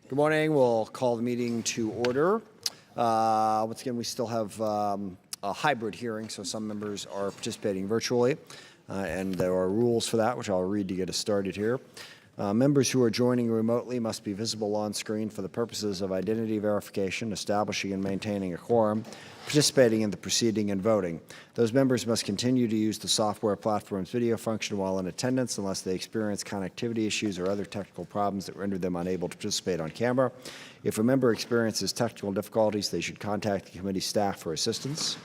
Good morning. We'll call the meeting to order. Once again, we still have a hybrid hearing, so some members are participating virtually, and there are rules for that, which I'll read to get us started here. Members who are joining remotely must be visible on screen for the purposes of identity verification, establishing and maintaining a quorum, participating in the proceeding, and voting. Those members must continue to use the software platform's video function while in attendance unless they experience connectivity issues or other technical problems that render them unable to participate on camera. If a member experiences technical difficulties, they should contact the committee staff for assistance.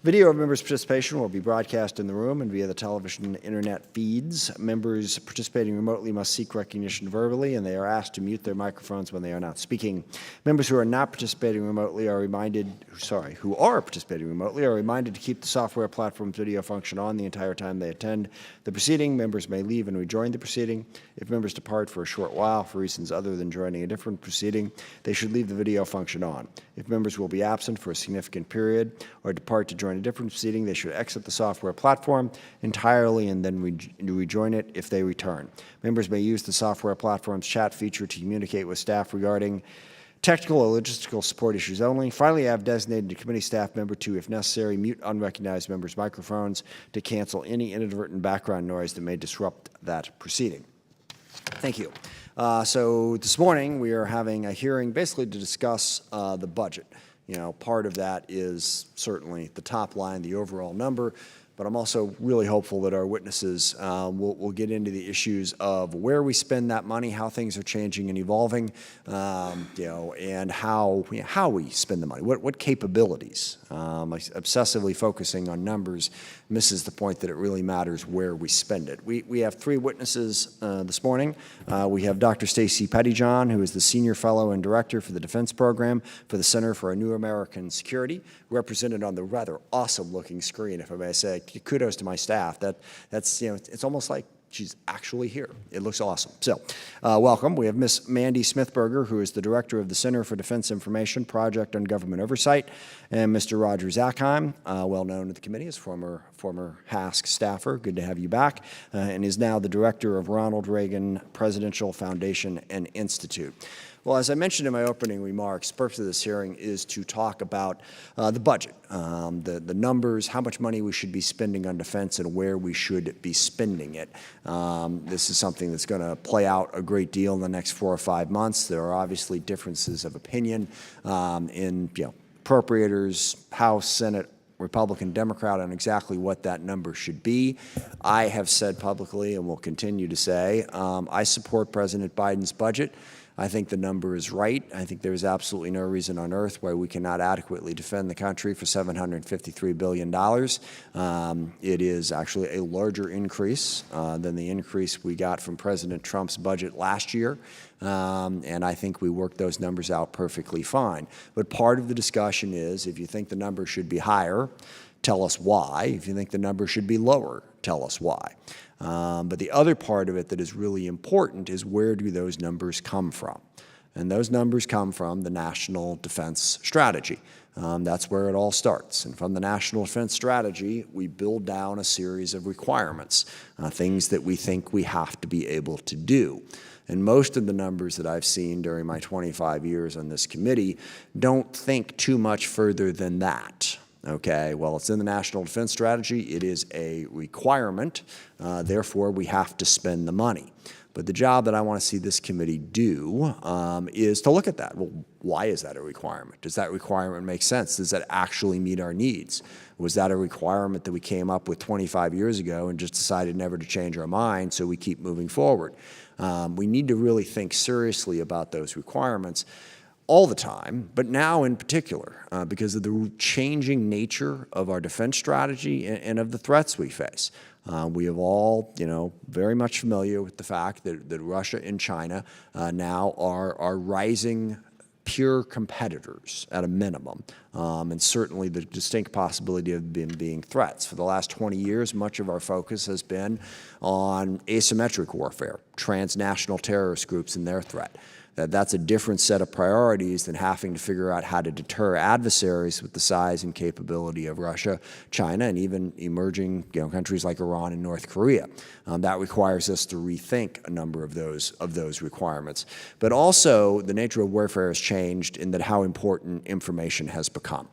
Video of members' participation will be broadcast in the room and via the television and internet feeds. Members participating remotely must seek recognition verbally, and they are asked to mute their microphones when they are not speaking. Members who are not participating remotely who are participating remotely are reminded to keep the software platform's video function on the entire time they attend the proceeding. Members may leave and rejoin the proceeding. If members depart for a short while for reasons other than joining a different proceeding, they should leave the video function on. If members will be absent for a significant period or depart to join a different proceeding, they should exit the software platform entirely and then rejoin it if they return. Members may use the software platform's chat feature to communicate with staff regarding technical or logistical support issues only. Finally, I have designated a committee staff member to, if necessary, mute unrecognized members' microphones to cancel any inadvertent background noise that may disrupt that proceeding. Thank you. So this morning we are having a hearing basically to discuss the budget. You know, part of that is certainly the top line, the overall number, but I'm also really hopeful that our witnesses will get into the issues of where we spend that money, how things are changing and evolving, and how we spend the money, what capabilities. Obsessively focusing on numbers misses the point that it really matters where we spend it. We have three witnesses this morning. We have Dr. Stacy Pettyjohn, who is the Senior Fellow and Director for the Defense Program for the Center for a New American Security, represented on the rather awesome-looking screen, if I may say. Kudos to my staff. That's it's almost like she's actually here. It looks awesome. So, welcome. We have Miss Mandy Smithberger, who is the Director of the Center for Defense Information Project on Government Oversight, and Mr. Roger Zackheim, well known to the committee as former HASC staffer. Good to have you back, and is now the Director of Ronald Reagan Presidential Foundation and Institute. Well, as I mentioned in my opening remarks, the purpose of this hearing is to talk about the budget, the numbers, how much money we should be spending on defense and where we should be spending it. This is something that's going to play out a great deal in the next 4 or 5 months. There are obviously differences of opinion in appropriators, House, Senate, Republican, Democrat, on exactly what that number should be. I have said publicly and will continue to say I support President Biden's budget. I think the number is right. I think there's absolutely no reason on earth why we cannot adequately defend the country for $753 billion. It is actually a larger increase than the increase we got from President Trump's budget last year. And I think we worked those numbers out perfectly fine. But part of the discussion is, if you think the number should be higher, tell us why. If you think the number should be lower, tell us why. But the other part of it that is really important is, where do those numbers come from? And those numbers come from the National Defense Strategy. That's where it all starts. And from the National Defense Strategy, we build down a series of requirements, things that we think we have to be able to do. And most of the numbers that I've seen during my 25 years on this committee don't think too much further than that. Okay, well, it's in the National Defense Strategy. It is a requirement. Therefore, we have to spend the money. But the job that I want to see this committee do is to look at that. Well, why is that a requirement? Does that requirement make sense? Does that actually meet our needs? Was that a requirement that we came up with 25 years ago and just decided never to change our mind, so we keep moving forward? We need to really think seriously about those requirements all the time, but now in particular, because of the changing nature of our defense strategy and of the threats we face. We have all, very much familiar with the fact that Russia and China now are rising pure competitors at a minimum, and certainly the distinct possibility of them being threats. For the last 20 years, much of our focus has been on asymmetric warfare, transnational terrorist groups and their threat. That's a different set of priorities than having to figure out how to deter adversaries with the size and capability of Russia, China, and even emerging countries like Iran and North Korea. That requires us to rethink a number of those requirements. But also, the nature of warfare has changed in that how important information has become.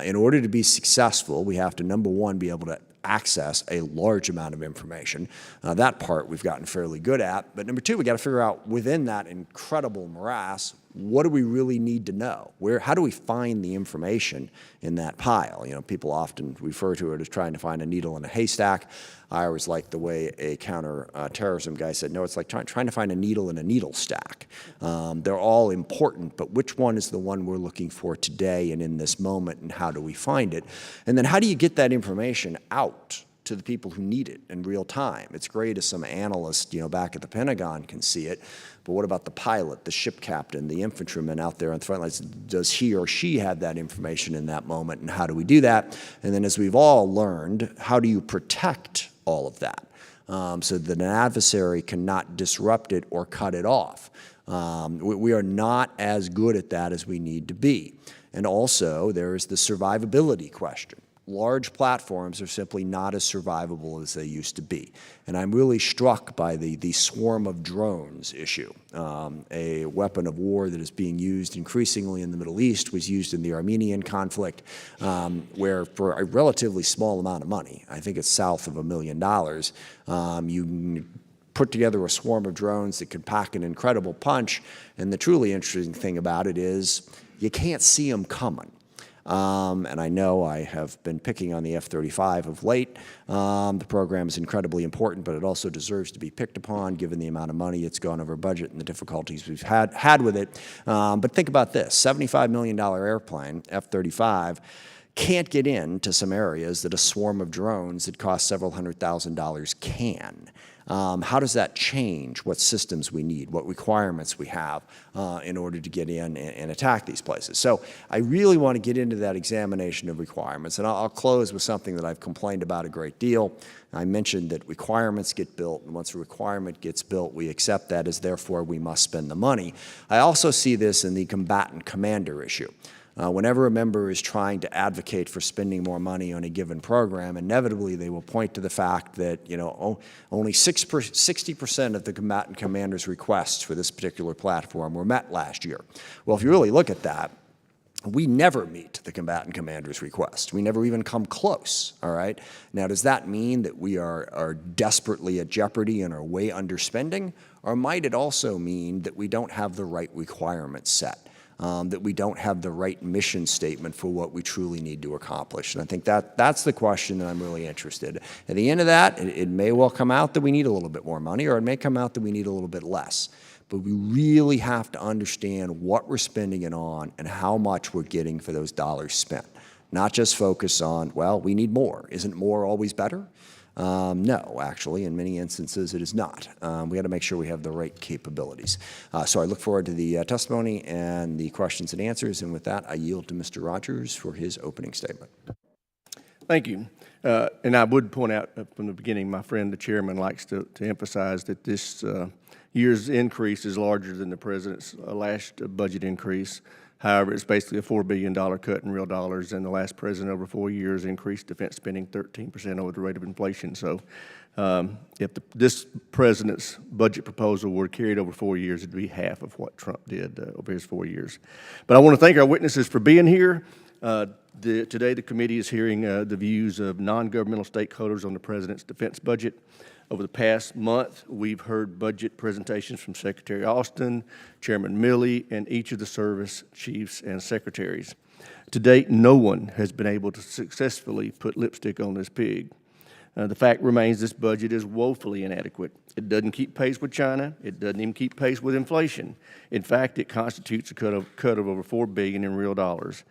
In order to be successful, we have to, number one, be able to access a large amount of information. That part we've gotten fairly good at. But number two, we got to figure out within that incredible morass, what do we really need to know? How do we find the information in that pile? People often refer to it as trying to find a needle in a haystack. I always like the way a counter-terrorism guy said, no, it's like trying to find a needle in a needle stack. They're all important, but which one is the one we're looking for today and in this moment, and how do we find it? And then how do you get that information out to the people who need it in real time? It's great if some analyst, back at the Pentagon can see it, but what about the pilot, the ship captain, the infantryman out there on the front lines? Does he or she have that information in that moment, and how do we do that? And then, as we've all learned, how do you protect all of that so that an adversary cannot disrupt it or cut it off? We are not as good at that as we need to be. And also, there is the survivability question. Large platforms are simply not as survivable as they used to be. And I'm really struck by the swarm of drones issue. A weapon of war that is being used increasingly in the Middle East was used in the Armenian conflict, where for a relatively small amount of money, I think it's south of $1 million, you put together a swarm of drones that could pack an incredible punch. And the truly interesting thing about it is you can't see them coming. And I know I have been picking on the F-35 of late. The program is incredibly important, but it also deserves to be picked upon given the amount of money it's gone over budget and the difficulties we've had with it. But think about this, $75 million airplane, F-35, can't get into some areas that a swarm of drones that cost several $100,000 can. How does that change what systems we need, what requirements we have in order to get in and attack these places? So I really want to get into that examination of requirements, and I'll close with something that I've complained about a great deal. I mentioned that requirements get built, and once a requirement gets built, we accept that as therefore we must spend the money. I also see this in the combatant commander issue. Whenever a member is trying to advocate for spending more money on a given program, inevitably they will point to the fact that only 60% of the combatant commander's requests for this particular platform were met last year. Well, if you really look at that, we never meet the combatant commander's request. We never even come close, all right? Now, does that mean that we are desperately at jeopardy and are way underspending? Or might it also mean that we don't have the right requirements set? That we don't have the right mission statement for what we truly need to accomplish. And I think that's the question that I'm really interested in. At the end of that, it may well come out that we need a little bit more money, or it may come out that we need a little bit less. But we really have to understand what we're spending it on and how much we're getting for those dollars spent. Not just focus on, well, we need more. Isn't more always better? No, actually, in many instances, it is not. We got to make sure we have the right capabilities. So I look forward to the testimony and the questions and answers. And with that, I yield to Mr. Rogers for his opening statement. Thank you. And I would point out from the beginning, my friend, the chairman, likes to emphasize that this year's increase is larger than the president's last budget increase. However, it's basically a $4 billion cut in real dollars, and the last president over 4 years increased defense spending 13% over the rate of inflation. So if this president's budget proposal were carried over 4 years, it'd be half of what Trump did over his 4 years. But I want to thank our witnesses for being here. Today, the committee is hearing the views of non-governmental stakeholders on the president's defense budget. Over the past month, we've heard budget presentations from Secretary Austin, Chairman Milley, and each of the service chiefs and secretaries. To date, no one has been able to successfully put lipstick on this pig. The fact remains this budget is woefully inadequate. It doesn't keep pace with China. It doesn't even keep pace with inflation. In fact, it constitutes a cut of over $4 billion in real dollars.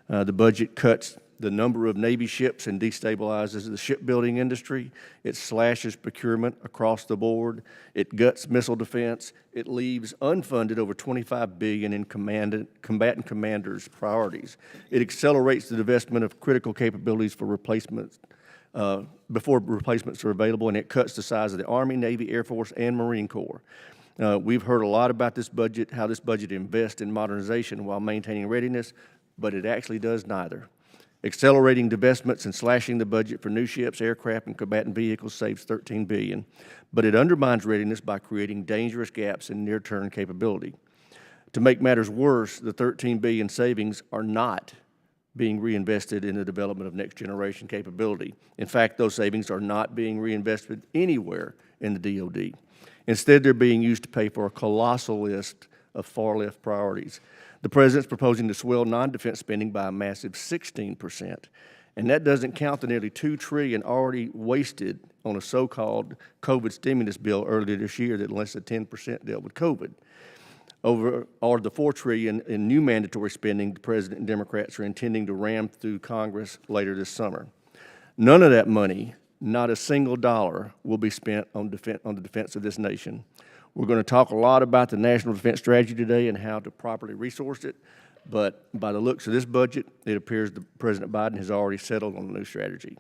The budget cuts the number of Navy ships and destabilizes the shipbuilding industry. It slashes procurement across the board. It guts missile defense. It leaves unfunded over $25 billion in combatant commanders' priorities. It accelerates the divestment of critical capabilities for replacements before replacements are available, and it cuts the size of the Army, Navy, Air Force, and Marine Corps. We've heard a lot about this budget, how this budget invests in modernization while maintaining readiness, but it actually does neither. Accelerating divestments and slashing the budget for new ships, aircraft, and combatant vehicles saves $13 billion, but it undermines readiness by creating dangerous gaps in near-term capability. To make matters worse, the $13 billion savings are not being reinvested in the development of next-generation capability. In fact, those savings are not being reinvested anywhere in the DoD. Instead, they're being used to pay for a colossal list of far-left priorities. The President's proposing to swell non-defense spending by a massive 16%, and that doesn't count the nearly $2 trillion already wasted on a so-called COVID stimulus bill earlier this year that less than 10% dealt with COVID. Over the $4 trillion in new mandatory spending the President and Democrats are intending to ram through Congress later this summer. None of that money, not a single dollar, will be spent on the defense of this nation. We're going to talk a lot about the National Defense Strategy today and how to properly resource it, but by the looks of this budget, it appears that President Biden has already settled on a new strategy,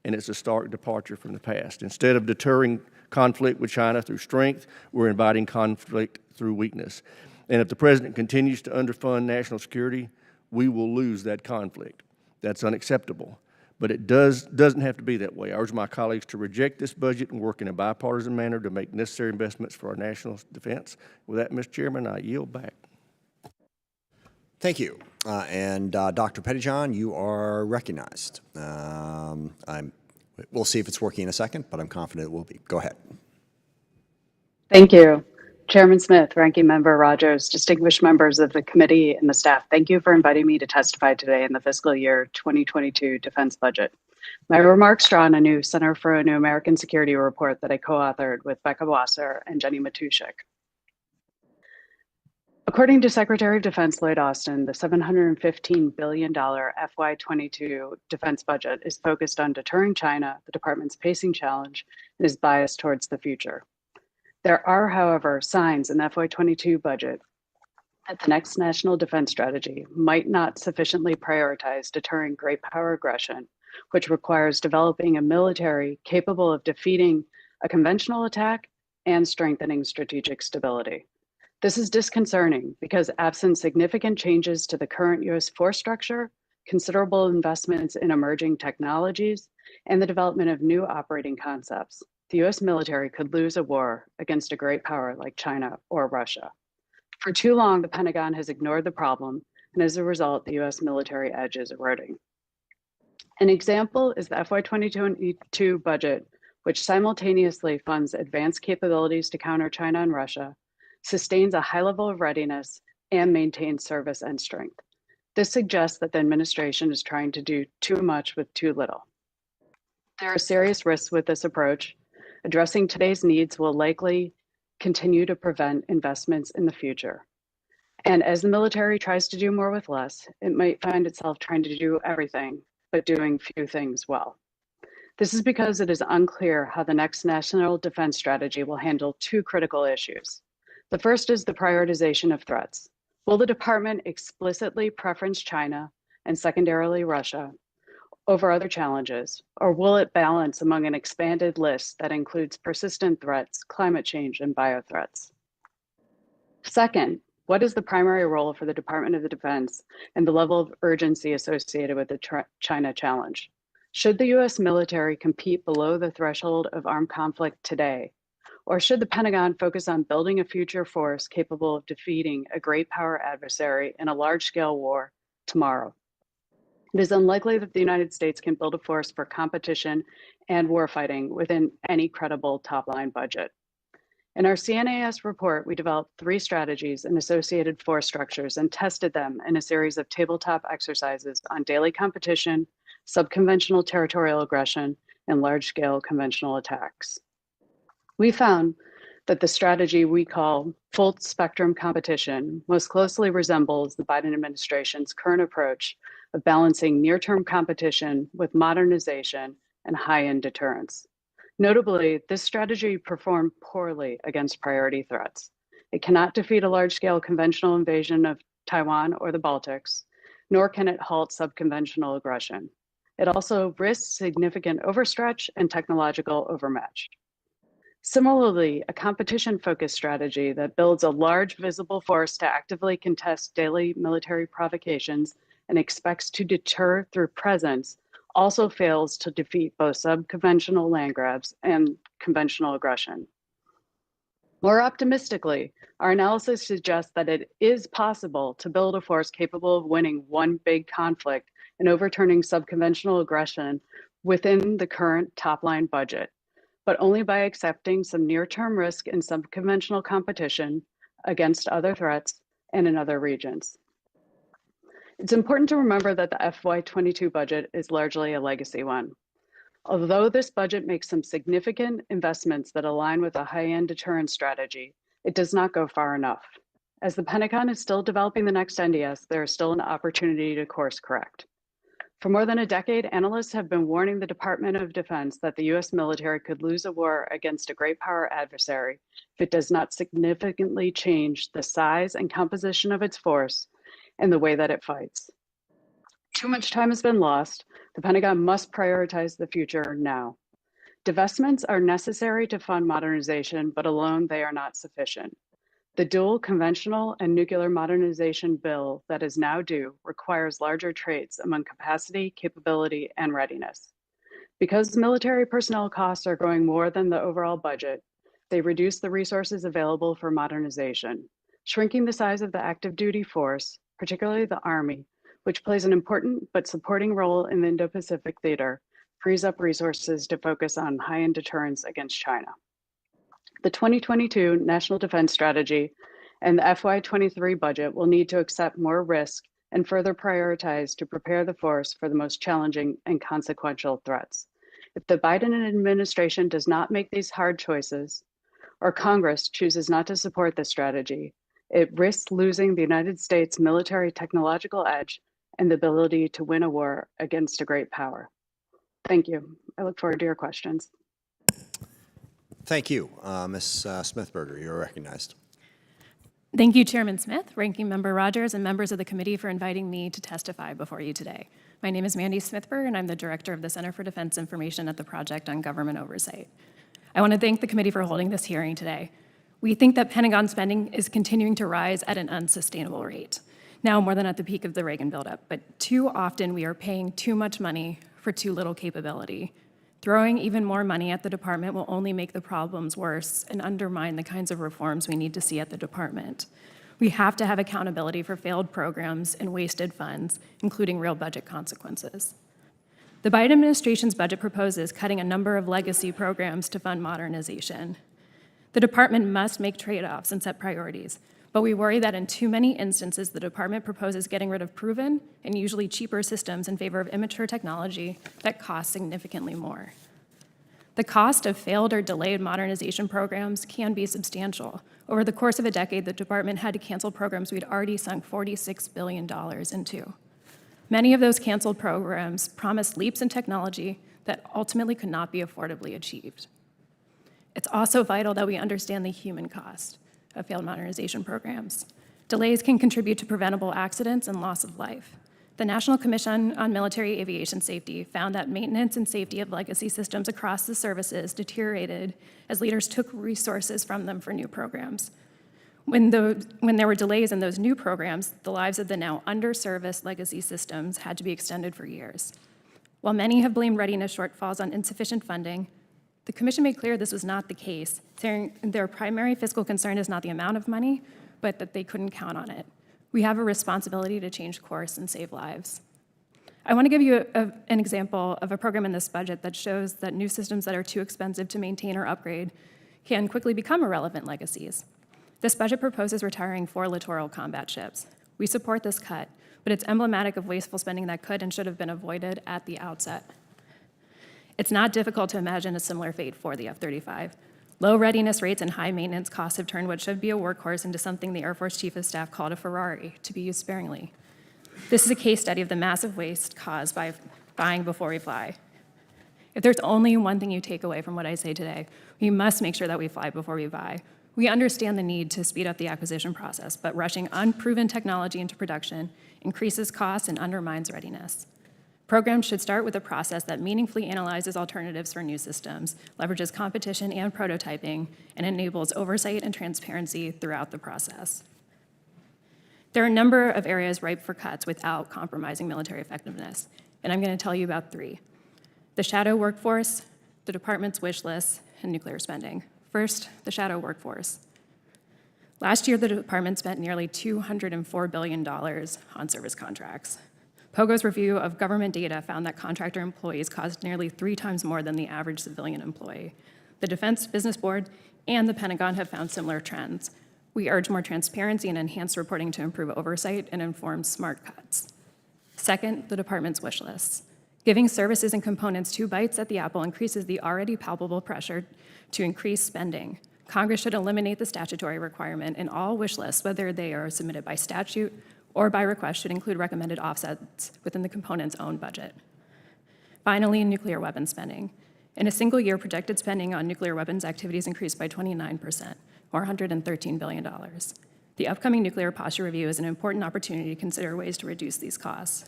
and it's a stark departure from the past. Instead of deterring conflict with China through strength, we're inviting conflict through weakness. And if the President continues to underfund national security, we will lose that conflict. That's unacceptable. But it doesn't have to be that way. I urge my colleagues to reject this budget and work in a bipartisan manner to make necessary investments for our national defense. With that, Mr. Chairman, I yield back. Thank you. Dr. Pettyjohn, you are recognized. We'll see if it's working in a second, but I'm confident it will be. Go ahead. Thank you. Chairman Smith, Ranking Member Rogers, distinguished members of the committee and the staff, thank you for inviting me to testify today in the fiscal year 2022 defense budget. My remarks draw on a new Center for a New American Security report that I co-authored with Becca Wasser and Jenny Matuszek. According to Secretary of Defense Lloyd Austin, the $715 billion FY22 defense budget is focused on deterring China, the department's pacing challenge, and is biased towards the future. There are, however, signs in the FY22 budget that the next national defense strategy might not sufficiently prioritize deterring great power aggression, which requires developing a military capable of defeating a conventional attack and strengthening strategic stability. This is disconcerting because absent significant changes to the current U.S. force structure, considerable investments in emerging technologies, and the development of new operating concepts, the U.S. military could lose a war against a great power like China or Russia. For too long, the Pentagon has ignored the problem, and as a result, the U.S. military edge is eroding. An example is the FY22 budget, which simultaneously funds advanced capabilities to counter China and Russia, sustains a high level of readiness, and maintains service and strength. This suggests that the administration is trying to do too much with too little. There are serious risks with this approach. Addressing today's needs will likely continue to prevent investments in the future. And as the military tries to do more with less, it might find itself trying to do everything, but doing few things well. This is because it is unclear how the next national defense strategy will handle two critical issues. The first is the prioritization of threats. Will the department explicitly preference China and secondarily Russia over other challenges, or will it balance among an expanded list that includes persistent threats, climate change, and biothreats? Second, what is the primary role for the Department of Defense and the level of urgency associated with the China challenge? Should the U.S. military compete below the threshold of armed conflict today, or should the Pentagon focus on building a future force capable of defeating a great power adversary in a large-scale war tomorrow? It is unlikely that the United States can build a force for competition and warfighting within any credible top-line budget. In our CNAS report, we developed 3 strategies and associated force structures and tested them in a series of tabletop exercises on daily competition, subconventional territorial aggression, and large-scale conventional attacks. We found that the strategy we call full spectrum competition most closely resembles the Biden administration's current approach of balancing near-term competition with modernization and high-end deterrence. Notably, this strategy performed poorly against priority threats. It cannot defeat a large-scale conventional invasion of Taiwan or the Baltics, nor can it halt subconventional aggression. It also risks significant overstretch and technological overmatch. Similarly, a competition-focused strategy that builds a large visible force to actively contest daily military provocations and expects to deter through presence also fails to defeat both subconventional land grabs and conventional aggression. More optimistically, our analysis suggests that it is possible to build a force capable of winning one big conflict and overturning subconventional aggression within the current top-line budget, but only by accepting some near-term risk in subconventional competition against other threats and in other regions. It's important to remember that the FY22 budget is largely a legacy one. Although this budget makes some significant investments that align with a high-end deterrence strategy, it does not go far enough. As the Pentagon is still developing the next NDS, there is still an opportunity to course correct. For more than a decade, analysts have been warning the Department of Defense that the US military could lose a war against a great power adversary if it does not significantly change the size and composition of its force and the way that it fights. Too much time has been lost. The Pentagon must prioritize the future now. Divestments are necessary to fund modernization, but alone they are not sufficient. The dual conventional and nuclear modernization bill that is now due requires larger traits among capacity, capability, and readiness. Because military personnel costs are growing more than the overall budget, they reduce the resources available for modernization, shrinking the size of the active duty force, particularly the Army, which plays an important but supporting role in the Indo-Pacific theater, frees up resources to focus on high-end deterrence against China. The 2022 National Defense Strategy and the FY23 budget will need to accept more risk and further prioritize to prepare the force for the most challenging and consequential threats. If the Biden administration does not make these hard choices, or Congress chooses not to support this strategy, it risks losing the United States military technological edge and the ability to win a war against a great power. Thank you. I look forward to your questions. Thank you. Ms. Smithberger, you're recognized. Thank you, Chairman Smith, Ranking Member Rogers, and members of the committee for inviting me to testify before you today. My name is Mandy Smithberger, and I'm the director of the Center for Defense Information at the Project on Government Oversight. I want to thank the committee for holding this hearing today. We think that Pentagon spending is continuing to rise at an unsustainable rate, now more than at the peak of the Reagan buildup, but too often we are paying too much money for too little capability. Throwing even more money at the department will only make the problems worse and undermine the kinds of reforms we need to see at the department. We have to have accountability for failed programs and wasted funds, including real budget consequences. The Biden administration's budget proposes cutting a number of legacy programs to fund modernization. The department must make trade-offs and set priorities, but we worry that in too many instances, the department proposes getting rid of proven and usually cheaper systems in favor of immature technology that cost significantly more. The cost of failed or delayed modernization programs can be substantial. Over the course of a decade, the department had to cancel programs we'd already sunk $46 billion into. Many of those canceled programs promised leaps in technology that ultimately could not be affordably achieved. It's also vital that we understand the human cost of failed modernization programs. Delays can contribute to preventable accidents and loss of life. The National Commission on Military Aviation Safety found that maintenance and safety of legacy systems across the services deteriorated as leaders took resources from them for new programs. When there were delays in those new programs, the lives of the now under-serviced legacy systems had to be extended for years. While many have blamed readiness shortfalls on insufficient funding, the Commission made clear this was not the case, saying their primary fiscal concern is not the amount of money, but that they couldn't count on it. We have a responsibility to change course and save lives. I want to give you an example of a program in this budget that shows that new systems that are too expensive to maintain or upgrade can quickly become irrelevant legacies. This budget proposes retiring 4 littoral combat ships. We support this cut, but it's emblematic of wasteful spending that could and should have been avoided at the outset. It's not difficult to imagine a similar fate for the F-35. Low readiness rates and high maintenance costs have turned what should be a workhorse into something the Air Force Chief of Staff called a Ferrari, to be used sparingly. This is a case study of the massive waste caused by buying before we fly. If there's only one thing you take away from what I say today, we must make sure that we fly before we buy. We understand the need to speed up the acquisition process, but rushing unproven technology into production increases costs and undermines readiness. program should start with a process that meaningfully analyzes alternatives for new systems, leverages competition and prototyping, and enables oversight and transparency throughout the process. There are a number of areas ripe for cuts without compromising military effectiveness, and I'm going to tell you about three: the shadow workforce, the department's wish list, and nuclear spending. First, the shadow workforce. Last year, the department spent nearly $204 billion on service contracts. POGO's review of government data found that contractor employees cost nearly 3 times more than the average civilian employee. The Defense Business Board and the Pentagon have found similar trends. We urge more transparency and enhanced reporting to improve oversight and inform smart cuts. Second, the department's wish lists. Giving services and components 2 bites at the apple increases the already palpable pressure to increase spending. Congress should eliminate the statutory requirement, and all wish lists, whether they are submitted by statute or by request, should include recommended offsets within the component's own budget. Finally, nuclear weapons spending. In a single year, projected spending on nuclear weapons activities increased by 29%, or $113 billion. The upcoming nuclear posture review is an important opportunity to consider ways to reduce these costs.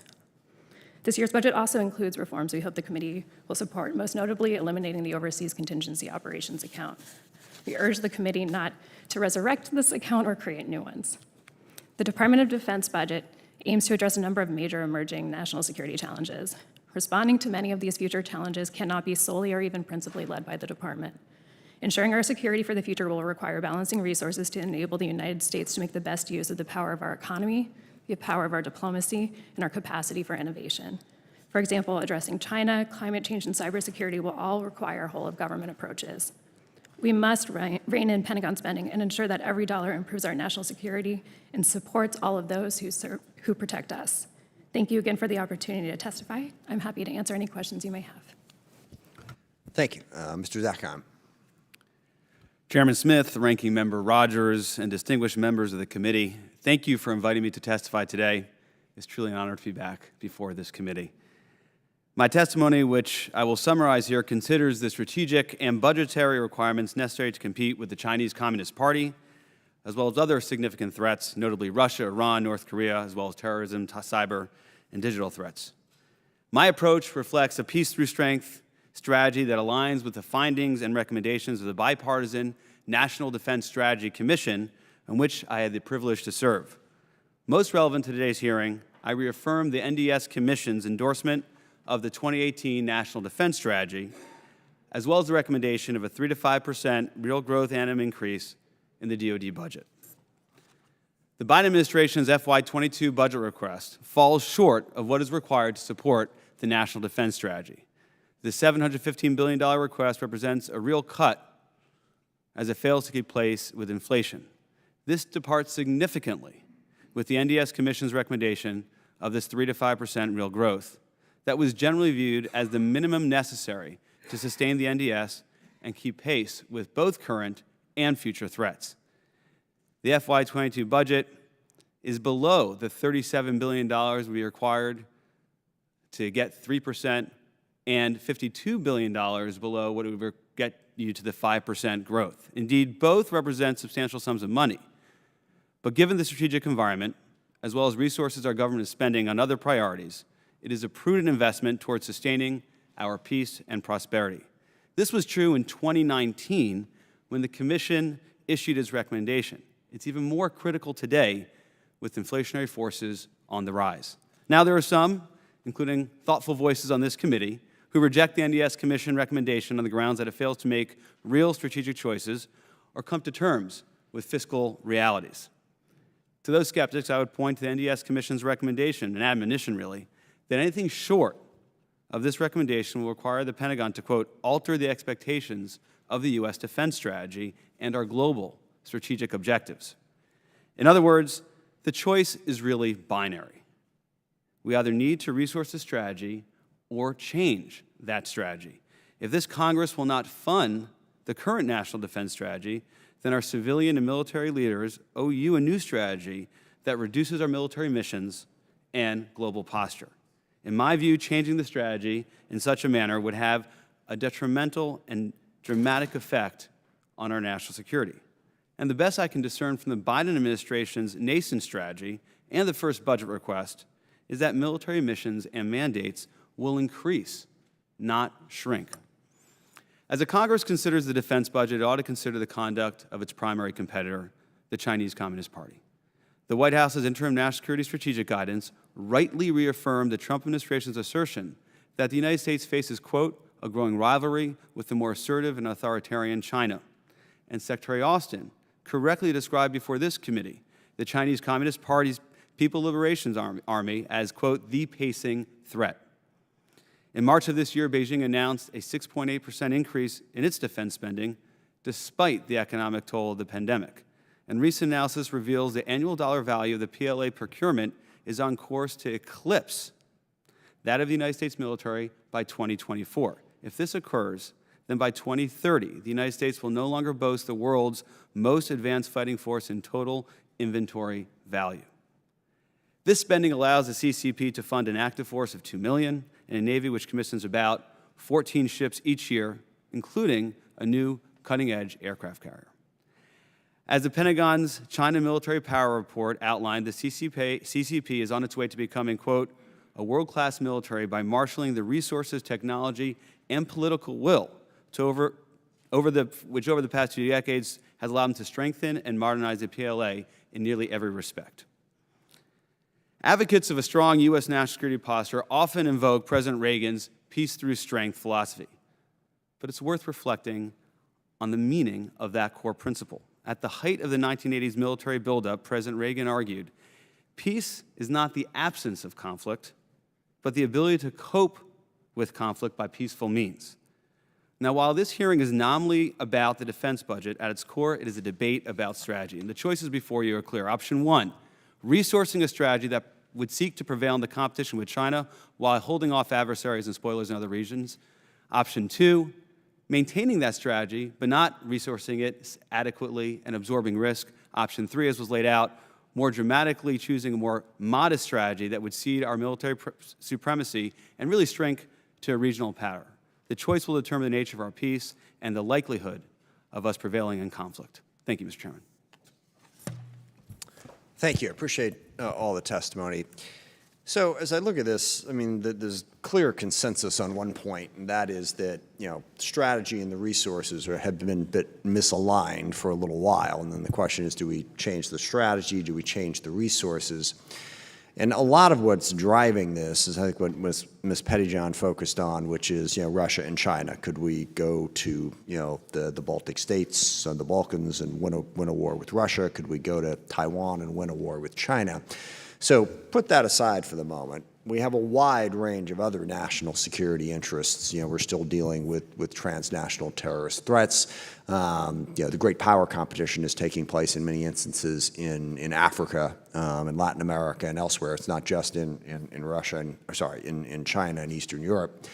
This year's budget also includes reforms we hope the committee will support, most notably eliminating the Overseas Contingency Operations account. We urge the committee not to resurrect this account or create new ones. The Department of Defense budget aims to address a number of major emerging national security challenges. Responding to many of these future challenges cannot be solely or even principally led by the department. Ensuring our security for the future will require balancing resources to enable the United States to make the best use of the power of our economy, the power of our diplomacy, and our capacity for innovation. For example, addressing China, climate change, and cybersecurity will all require whole-of-government approaches. We must rein in Pentagon spending and ensure that every dollar improves our national security and supports all of those who protect us. Thank you again for the opportunity to testify. I'm happy to answer any questions you may have. Thank you. Mr. Zakheim. Chairman Smith, Ranking Member Rogers, and distinguished members of the committee, thank you for inviting me to testify today. It's truly an honor to be back before this committee. My testimony, which I will summarize here, considers the strategic and budgetary requirements necessary to compete with the Chinese Communist Party, as well as other significant threats, notably Russia, Iran, North Korea, as well as terrorism, cyber, and digital threats. My approach reflects a peace through strength strategy that aligns with the findings and recommendations of the bipartisan National Defense Strategy Commission, on which I had the privilege to serve. Most relevant to today's hearing, I reaffirm the NDS Commission's endorsement of the 2018 National Defense Strategy, as well as the recommendation of a 3 to 5% real growth annum increase in the DoD budget. The Biden administration's FY22 budget request falls short of what is required to support the National Defense Strategy. The $715 billion request represents a real cut as it fails to keep pace with inflation. This departs significantly with the NDS Commission's recommendation of this 3 to 5% real growth that was generally viewed as the minimum necessary to sustain the NDS and keep pace with both current and future threats. The FY22 budget is below the $37 billion we required to get 3% and $52 billion below what it would get you to the 5% growth. Indeed, both represent substantial sums of money. But given the strategic environment, as well as resources our government is spending on other priorities, it is a prudent investment towards sustaining our peace and prosperity. This was true in 2019 when the Commission issued its recommendation. It's even more critical today with inflationary forces on the rise. Now there are some, including thoughtful voices on this committee, who reject the NDS Commission recommendation on the grounds that it fails to make real strategic choices or come to terms with fiscal realities. To those skeptics, I would point to the NDS Commission's recommendation, an admonition really, that anything short of this recommendation will require the Pentagon to, quote, alter the expectations of the U.S. defense strategy and our global strategic objectives. In other words, the choice is really binary. We either need to resource the strategy or change that strategy. If this Congress will not fund the current national defense strategy, then our civilian and military leaders owe you a new strategy that reduces our military missions and global posture. In my view, changing the strategy in such a manner would have a detrimental and dramatic effect on our national security. And the best I can discern from the Biden administration's nascent strategy and the first budget request is that military missions and mandates will increase, not shrink. As the Congress considers the defense budget, it ought to consider the conduct of its primary competitor, the Chinese Communist Party. The White House's interim national security strategic guidance rightly reaffirmed the Trump administration's assertion that the United States faces, quote, a growing rivalry with the more assertive and authoritarian China. And Secretary Austin correctly described before this committee the Chinese Communist Party's People Liberation Army as, quote, the pacing threat. In March of this year, Beijing announced a 6.8% increase in its defense spending despite the economic toll of the pandemic. And recent analysis reveals the annual dollar value of the PLA procurement is on course to eclipse that of the United States military by 2024. If this occurs, then by 2030, the United States will no longer boast the world's most advanced fighting force in total inventory value. This spending allows the CCP to fund an active force of 2 million and a Navy which commissions about 14 ships each year, including a new cutting-edge aircraft carrier. As the Pentagon's China Military Power Report outlined, the CCP is on its way to becoming, quote, a world-class military by marshaling the resources, technology, and political will to which over the past 2 decades has allowed them to strengthen and modernize the PLA in nearly every respect. Advocates of a strong U.S. national security posture often invoke President Reagan's peace through strength philosophy. But it's worth reflecting on the meaning of that core principle. At the height of the 1980s military buildup, President Reagan argued, peace is not the absence of conflict, but the ability to cope with conflict by peaceful means. Now, while this hearing is nominally about the defense budget, at its core, it is a debate about strategy. And the choices before you are clear. Option one, resourcing a strategy that would seek to prevail in the competition with China while holding off adversaries and spoilers in other regions. Option two, maintaining that strategy, but not resourcing it adequately and absorbing risk. Option three, as was laid out, more dramatically choosing a more modest strategy that would cede our military supremacy and really shrink to a regional power. The choice will determine the nature of our peace and the likelihood of us prevailing in conflict. Thank you, Mr. Chairman. Thank you. I appreciate all the testimony. So as I look at this, I mean, there's clear consensus on one point, and that is that, strategy and the resources have been a bit misaligned for a little while. And then the question is, do we change the strategy? Do we change the resources? And a lot of what's driving this is, I think, what Ms. Pettyjohn focused on, which is, Russia and China. Could we go to, the Baltic states and the Balkans and win a war with Russia? Could we go to Taiwan and win a war with China? So put that aside for the moment. We have a wide range of other national security interests. We're still dealing with transnational terrorist threats. The great power competition is taking place in many instances in Africa, in Latin America, and elsewhere. It's not just in Russia in China and Eastern Europe.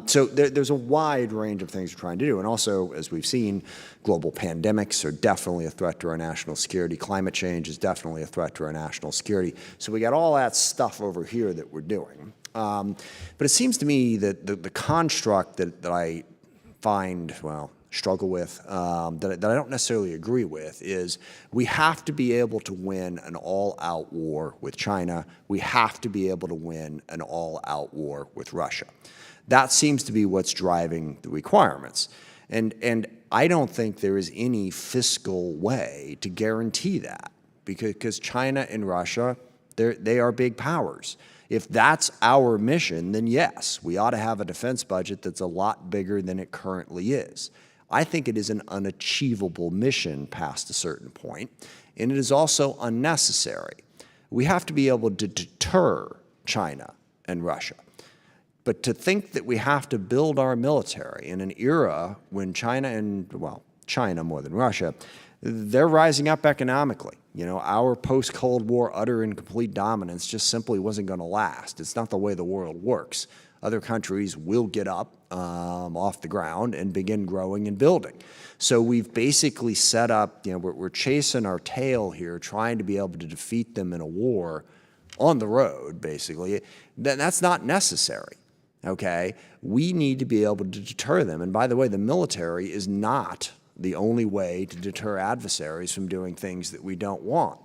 So there's a wide range of things we're trying to do. And also, as we've seen, global pandemics are definitely a threat to our national security. Climate change is definitely a threat to our national security. So we got all that stuff over here that we're doing. But it seems to me that the construct that I find, struggle with, that I don't necessarily agree with, is we have to be able to win an all-out war with China. We have to be able to win an all-out war with Russia. That seems to be what's driving the requirements. And I don't think there is any fiscal way to guarantee that, because China and Russia, they are big powers. If that's our mission, then yes, we ought to have a defense budget that's a lot bigger than it currently is. I think it is an unachievable mission past a certain point, and it is also unnecessary. We have to be able to deter China and Russia. But to think that we have to build our military in an era when China more than Russia, they're rising up economically. Our post-Cold War utter and complete dominance just simply wasn't going to last. It's not the way the world works. Other countries will get up off the ground and begin growing and building. So we've basically set up, we're chasing our tail here, trying to be able to defeat them in a war on the road, basically. That's not necessary. Okay, we need to be able to deter them. And by the way, the military is not the only way to deter adversaries from doing things that we don't want.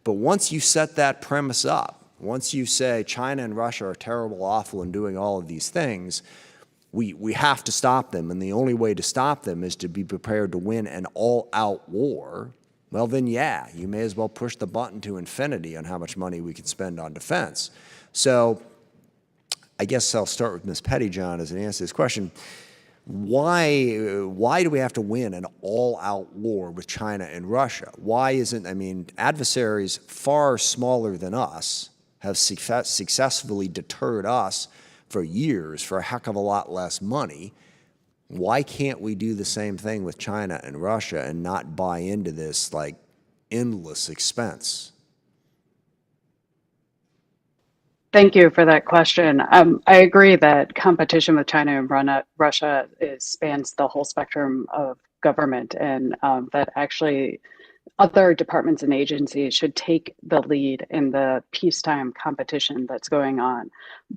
But once you set that premise up, Once you say China and Russia are terrible, awful, and doing all of these things, we have to stop them. And the only way to stop them is to be prepared to win an all-out war. Well, then, yeah, you may as well push the button to infinity on how much money we can spend on defense. So I guess I'll start with Ms. Pettyjohn as an answer to this question. Why do we have to win an all-out war with China and Russia? Why isn't, I mean, adversaries far smaller than us have successfully deterred us for years for a heck of a lot less money. Why can't we do the same thing with China and Russia and not buy into this, like, endless expense? Thank you for that question. I agree that competition with China and Russia spans the whole spectrum of government, and that actually other departments and agencies should take the lead in the peacetime competition that's going on.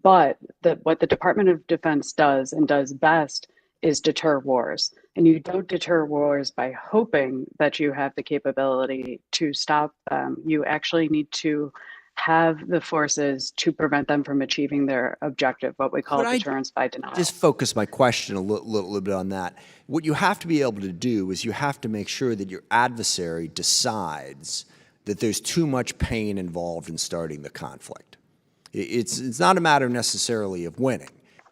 But what the Department of Defense does and does best is deter wars. And you don't deter wars by hoping that you have the capability to stop them. You actually need to have the forces to prevent them from achieving their objective, what we call deterrence by denial. Just focus my question a little bit on that. What you have to be able to do is you have to make sure that your adversary decides that there's too much pain involved in starting the conflict. It's not a matter necessarily of winning.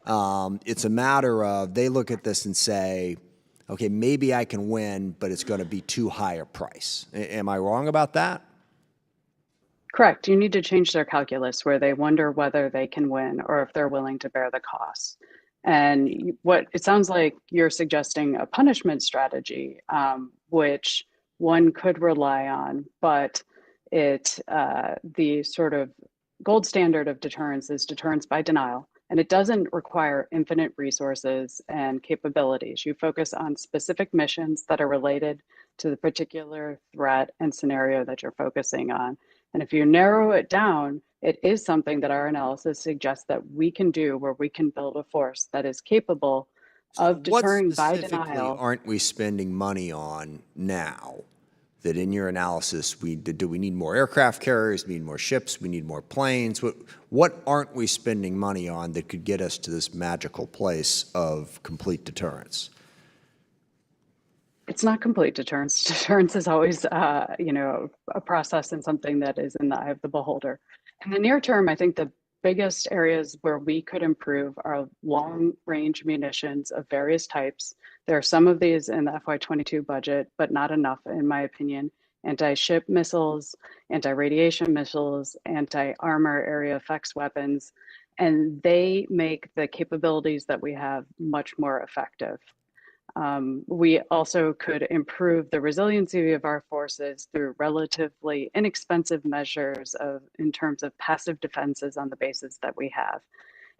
It's a matter of they look at this and say, okay, maybe I can win, but it's going to be too high a price. Am I wrong about that? Correct. You need to change their calculus where they wonder whether they can win or if they're willing to bear the costs. And what it sounds like you're suggesting a punishment strategy, which one could rely on, but the sort of gold standard of deterrence is deterrence by denial. And it doesn't require infinite resources and capabilities. You focus on specific missions that are related to the particular threat and scenario that you're focusing on. And if you narrow it down, it is something that our analysis suggests that we can do, where we can build a force that is capable of deterring by denial. What specifically aren't we spending money on now that in your analysis, do we need more aircraft carriers, we need more ships, we need more planes? What aren't we spending money on that could get us to this magical place of complete deterrence? It's not complete deterrence. Deterrence is always, a process and something that is in the eye of the beholder. In the near term, I think the biggest areas where we could improve are long-range munitions of various types. There are some of these in the FY22 budget, but not enough, in my opinion. Anti-ship missiles, anti-radiation missiles, anti-armor area effects weapons, and they make the capabilities that we have much more effective. We also could improve the resiliency of our forces through relatively inexpensive measures in terms of passive defenses on the bases that we have.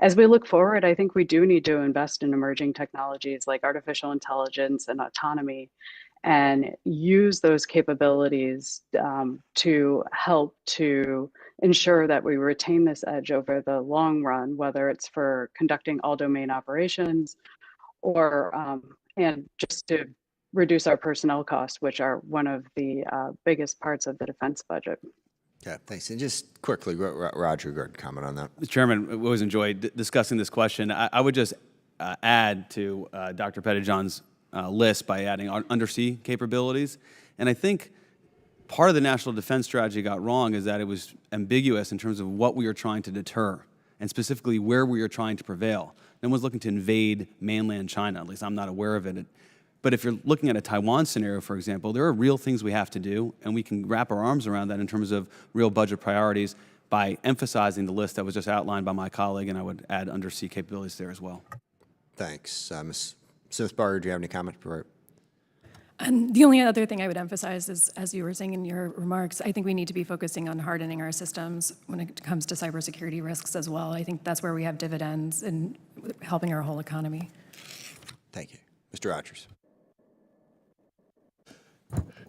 As we look forward, I think we do need to invest in emerging technologies like artificial intelligence and autonomy and use those capabilities to help to ensure that we retain this edge over the long run, whether it's for conducting all domain operations or and just to reduce our personnel costs, which are one of the biggest parts of the defense budget. Yeah, thanks. And just quickly, Roger, go ahead and comment on that. Mr. Chairman, we always enjoyed discussing this question. I would just add to Dr. Pettyjohn's list by adding undersea capabilities. And I think part of the national defense strategy got wrong is that it was ambiguous in terms of what we were trying to deter and specifically where we are trying to prevail. No one's looking to invade mainland China, at least I'm not aware of it. But if you're looking at a Taiwan scenario, for example, there are real things we have to do, and we can wrap our arms around that in terms of real budget priorities by emphasizing the list that was just outlined by my colleague, and I would add undersea capabilities there as well. Thanks. Ms. Smith-Barger, do you have any comments? The only other thing I would emphasize is, as you were saying in your remarks, I think we need to be focusing on hardening our systems when it comes to cybersecurity risks as well. I think that's where we have dividends in helping our whole economy. Thank you. Mr. Rogers.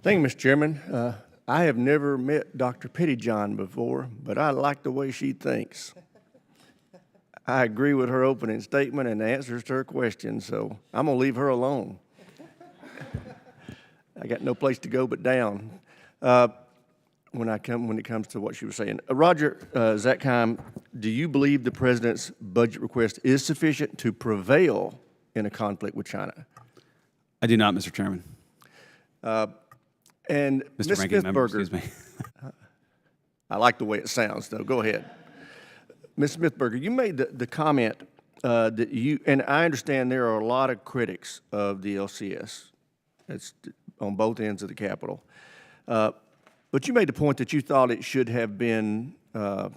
Thank you, Mr. Chairman. I have never met Dr. Pettyjohn before, but I like the way she thinks. I agree with her opening statement and the answers to her questions, so I'm going to leave her alone. I got no place to go but down. when it comes to what she was saying. Roger Zackheim, do you believe the president's budget request is sufficient to prevail in a conflict with China? I do not, Mr. Chairman. And Mr. Ms. Ranking Member, Smithberger, excuse me. I like the way it sounds, though. Go ahead. Ms. Smithberger, you made the comment that you, and I understand there are a lot of critics of the LCS. It's on both ends of the Capitol. But you made the point that you thought it should have been a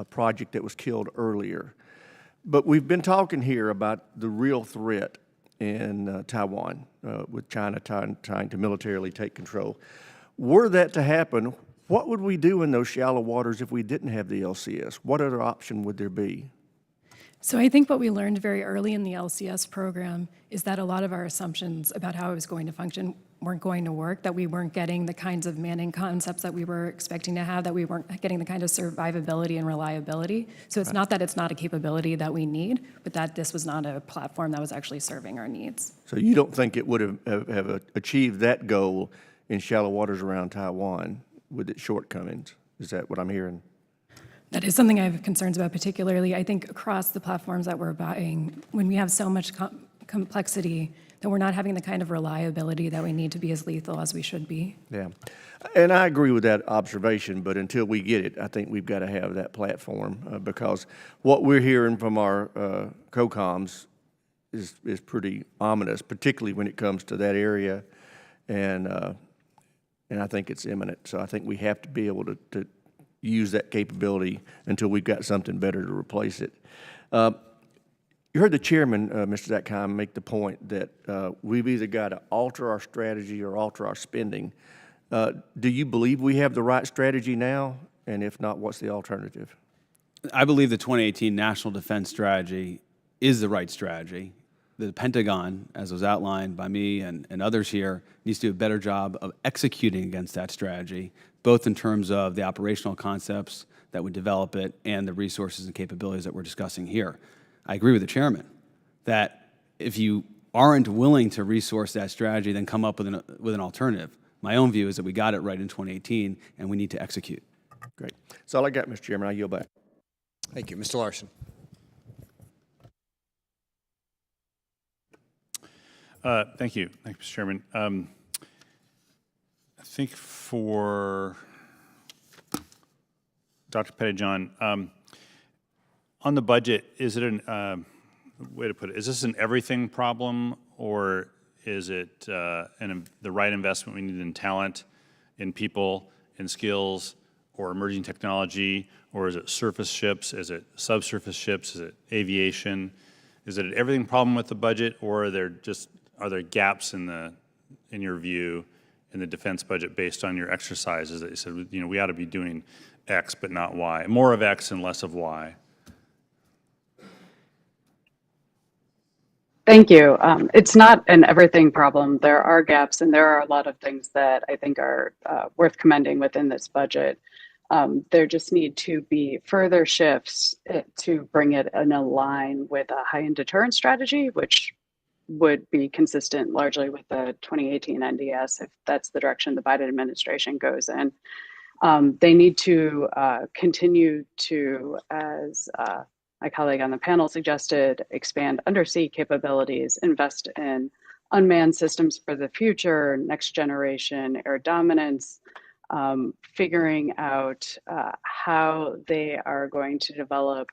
project that was killed earlier. But we've been talking here about the real threat in Taiwan, with China trying to militarily take control. Were that to happen, what would we do in those shallow waters if we didn't have the LCS? What other option would there be? So I think what we learned very early in the LCS program is that a lot of our assumptions about how it was going to function weren't going to work, that we weren't getting the kinds of manning concepts that we were expecting to have, that we weren't getting the kind of survivability and reliability. So it's not that it's not a capability that we need, but that this was not a platform that was actually serving our needs. So you don't think it would have achieved that goal in shallow waters around Taiwan with its shortcomings? Is that what I'm hearing? That is something I have concerns about, particularly, I think, across the platforms that we're buying, when we have so much complexity, that we're not having the kind of reliability that we need to be as lethal as we should be. Yeah, and I agree with that observation, but until we get it, I think we've got to have that platform because what we're hearing from our COCOMs is pretty ominous, particularly when it comes to that area, and I think it's imminent. So I think we have to be able to use that capability until we've got something better to replace it. You heard the chairman, Mr. Zackheim, make the point that we've either got to alter our strategy or alter our spending. Do you believe we have the right strategy now? And if not, what's the alternative? I believe the 2018 National Defense Strategy is the right strategy. The Pentagon, as was outlined by me and others here, needs to do a better job of executing against that strategy, both in terms of the operational concepts that would develop it and the resources and capabilities that we're discussing here. I agree with the chairman that if you aren't willing to resource that strategy, then come up with an alternative. My own view is that we got it right in 2018, and we need to execute. Great. That's all I got, Mr. Chairman. I yield back. Thank you. Mr. Larson. Thank you, Mr. Chairman. I think for Dr. Pettyjohn, on the budget, is it an way to put it? Is this an everything problem, or is it the right investment we need in talent, in people, in skills, or emerging technology, or is it surface ships? Is it subsurface ships? Is it aviation? Is it an everything problem with the budget, or are there gaps in your view in the defense budget based on your exercises that you said, we ought to be doing X but not Y, more of X and less of Y? Thank you. It's not an everything problem. There are gaps, and there are a lot of things that I think are worth commending within this budget. There just need to be further shifts to bring it in a line with a high-end deterrence strategy, which would be consistent largely with the 2018 NDS if that's the direction the Biden administration goes in. They need to continue to, as my colleague on the panel suggested, expand undersea capabilities, invest in unmanned systems for the future, next generation air dominance, figuring out how they are going to develop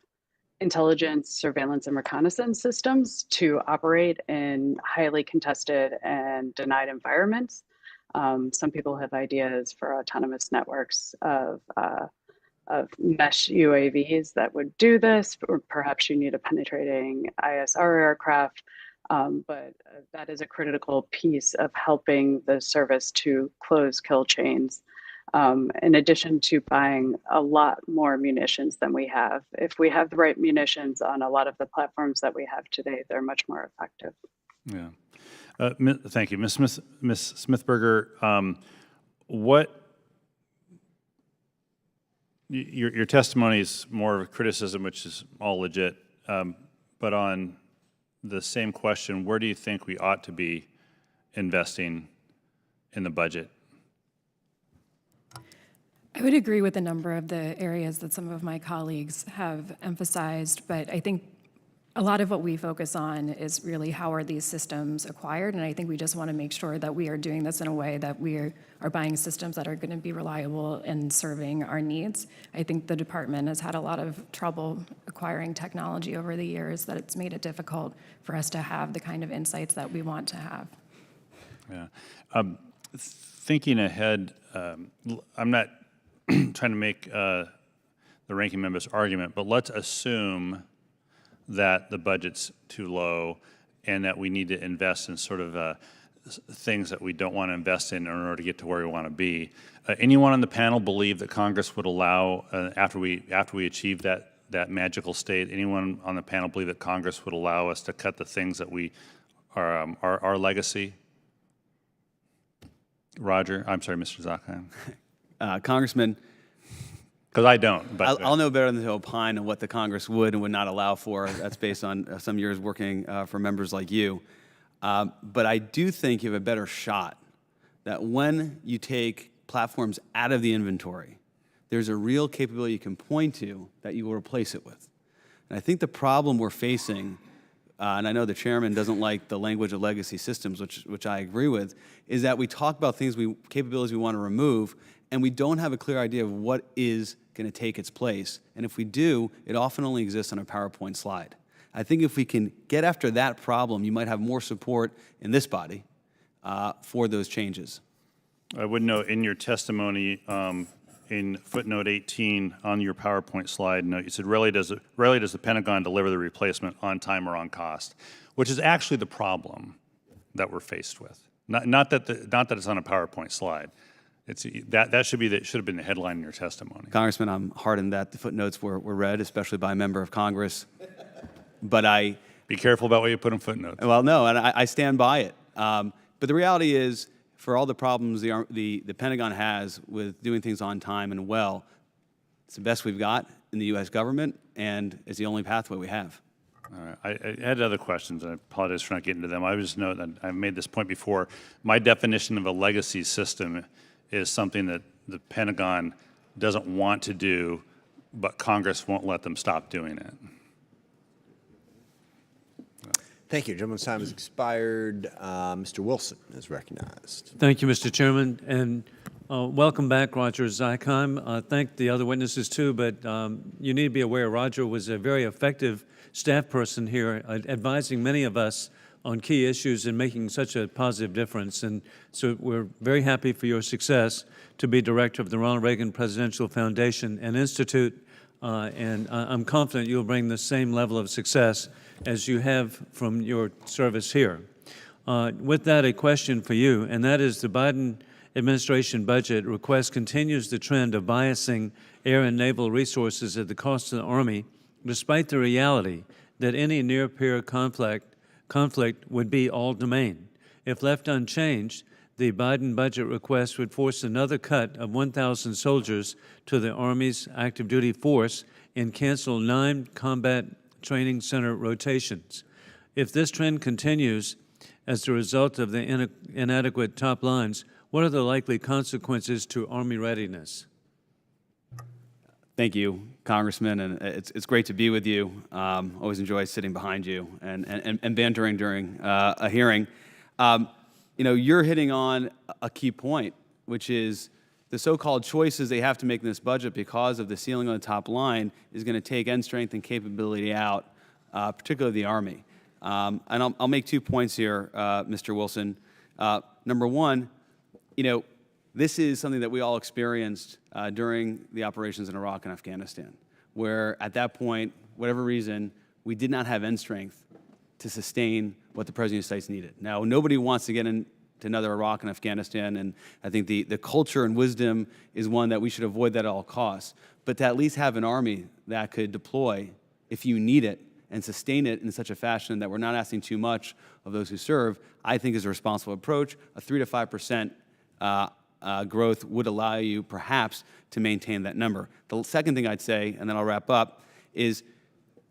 intelligence, surveillance, and reconnaissance systems to operate in highly contested and denied environments. Some people have ideas for autonomous networks of mesh UAVs that would do this, or perhaps you need a penetrating ISR aircraft. But that is a critical piece of helping the service to close kill chains. In addition to buying a lot more munitions than we have. If we have the right munitions on a lot of the platforms that we have today, they're much more effective. Yeah. Thank you. Ms. Smithberger, your testimony is more of a criticism, which is all legit, but on the same question, where do you think we ought to be investing in the budget? I would agree with a number of the areas that some of my colleagues have emphasized, but I think a lot of what we focus on is really how are these systems acquired, and I think we just want to make sure that we are doing this in a way that we are buying systems that are going to be reliable and serving our needs. I think the department has had a lot of trouble acquiring technology over the years, that it's made it difficult for us to have the kind of insights that we want to have. Yeah. Thinking ahead, I'm not trying to make the ranking member's argument, but let's assume that the budget's too low and that we need to invest in sort of things that we don't want to invest in order to get to where we want to be. Anyone on the panel believe that Congress would allow, after we achieve that magical state, anyone on the panel believe that Congress would allow us to cut the things that we are our legacy? Roger, I'm sorry, Mr. Zakheim. Congressman, Because I don't. But I'll know better than to opine on what the Congress would and would not allow for. That's based on some years working for members like you. But I do think you have a better shot that when you take platforms out of the inventory, there's a real capability you can point to that you will replace it with. And I think the problem we're facing, and I know the chairman doesn't like the language of legacy systems, which I agree with, is that we talk about capabilities we want to remove, and we don't have a clear idea of what is going to take its place. And if we do, it often only exists on a PowerPoint slide. I think if we can get after that problem, you might have more support in this body for those changes. I would note in your testimony, in footnote 18 on your PowerPoint slide note, you said, rarely does the Pentagon deliver the replacement on time or on cost, which is actually the problem that we're faced with. Not that it's on a PowerPoint slide. That should have been the headline in your testimony. Congressman, I'm heartened that the footnotes were read, especially by a member of Congress. But Be careful about what you put in footnotes. well, no, and I stand by it. But the reality is, for all the problems the Pentagon has with doing things on time and well, it's the best we've got in the U.S. government, and it's the only pathway we have. All right. I had other questions, and I apologize for not getting to them. I just know that I've made this point before. My definition of a legacy system is something that the Pentagon doesn't want to do, but Congress won't let them stop doing it. Thank you. Gentleman's time has expired. Mr. Wilson is recognized. Thank you, Mr. Chairman, and welcome back, Roger Zakheim. Thank the other witnesses too, but you need to be aware Roger was a very effective staff person here, advising many of us on key issues and making such a positive difference. And so we're very happy for your success to be director of the Ronald Reagan Presidential Foundation and Institute, and I'm confident you'll bring the same level of success as you have from your service here. With that, a question for you, and that is the Biden administration budget request continues the trend of biasing air and naval resources at the cost of the Army, despite the reality that any near-peer conflict would be all domain. If left unchanged, the Biden budget request would force another cut of 1,000 soldiers to the Army's active duty force and cancel 9 combat training center rotations. If this trend continues as a result of the inadequate top lines, what are the likely consequences to Army readiness? Thank you, Congressman, and it's great to be with you. Always enjoy sitting behind you and bantering during a hearing. You're hitting on a key point, which is the so-called choices they have to make in this budget because of the ceiling on the top line is going to take end strength and capability out, particularly the Army. And I'll make 2 points here, Mr. Wilson. Number one, this is something that we all experienced during the operations in Iraq and Afghanistan, where at that point, whatever reason, we did not have end strength to sustain what the President of the United States needed. Now, nobody wants to get into another Iraq and Afghanistan, and I think the culture and wisdom is one that we should avoid that at all costs. But to at least have an Army that could deploy if you need it and sustain it in such a fashion that we're not asking too much of those who serve, I think is a responsible approach. A 3 to 5% growth would allow you perhaps to maintain that number. The second thing I'd say, and then I'll wrap up, is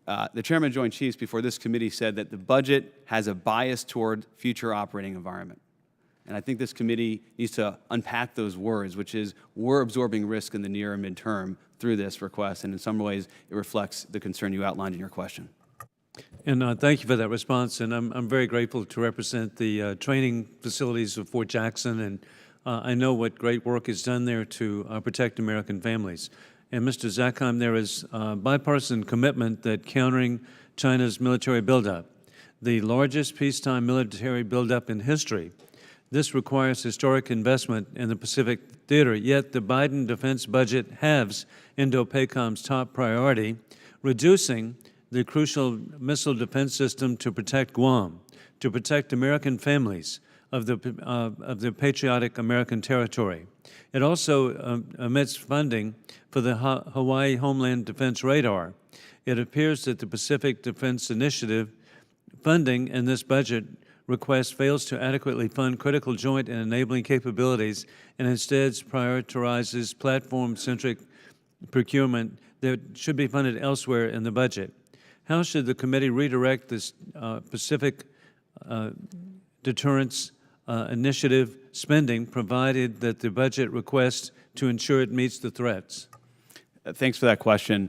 the Chairman of Joint Chiefs before this committee said that the budget has a bias toward future operating environment. And I think this committee needs to unpack those words, which is we're absorbing risk in the near and midterm through this request. And in some ways, it reflects the concern you outlined in your question. And thank you for that response. And I'm very grateful to represent the training facilities of Fort Jackson. And I know what great work is done there to protect American families. And Mr. Zakheim, there is bipartisan commitment that countering China's military buildup, the largest peacetime military buildup in history, this requires historic investment in the Pacific theater. Yet the Biden defense budget halves Indo-PACOM's top priority, reducing the crucial missile defense system to protect Guam, to protect American families of the patriotic American territory. It also omits funding for the Hawaii Homeland Defense Radar. It appears that the Pacific Defense Initiative funding in this budget request fails to adequately fund critical joint and enabling capabilities and instead prioritizes platform-centric procurement that should be funded elsewhere in the budget. How should the committee redirect this Pacific Deterrence Initiative spending, provided that the budget requests to ensure it meets the threats? Thanks for that question.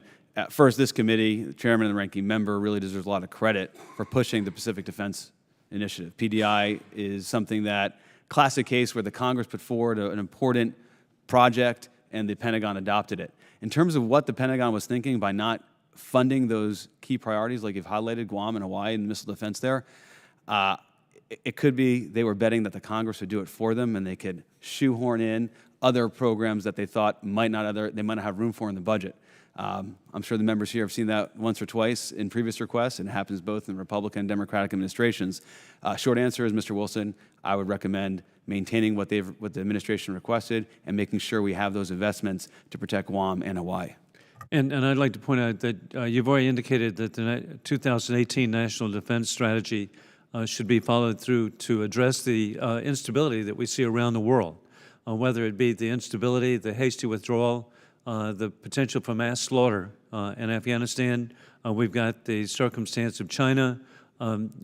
First, this committee, the chairman and the ranking member, really deserves a lot of credit for pushing the Pacific Defense Initiative. PDI is something that, classic case where the Congress put forward an important project and the Pentagon adopted it. In terms of what the Pentagon was thinking by not funding those key priorities, like you've highlighted Guam and Hawaii and missile defense there, it could be they were betting that the Congress would do it for them and they could shoehorn in other programs that they thought they might not have room for in the budget. I'm sure the members here have seen that once or twice in previous requests, and it happens both in Republican and Democratic administrations. Short answer is, Mr. Wilson, I would recommend maintaining what the administration requested and making sure we have those investments to protect Guam and Hawaii. And I'd like to point out that you've already indicated that the 2018 National Defense Strategy should be followed through to address the instability that we see around the world, whether it be the instability, the hasty withdrawal, the potential for mass slaughter in Afghanistan. We've got the circumstance of China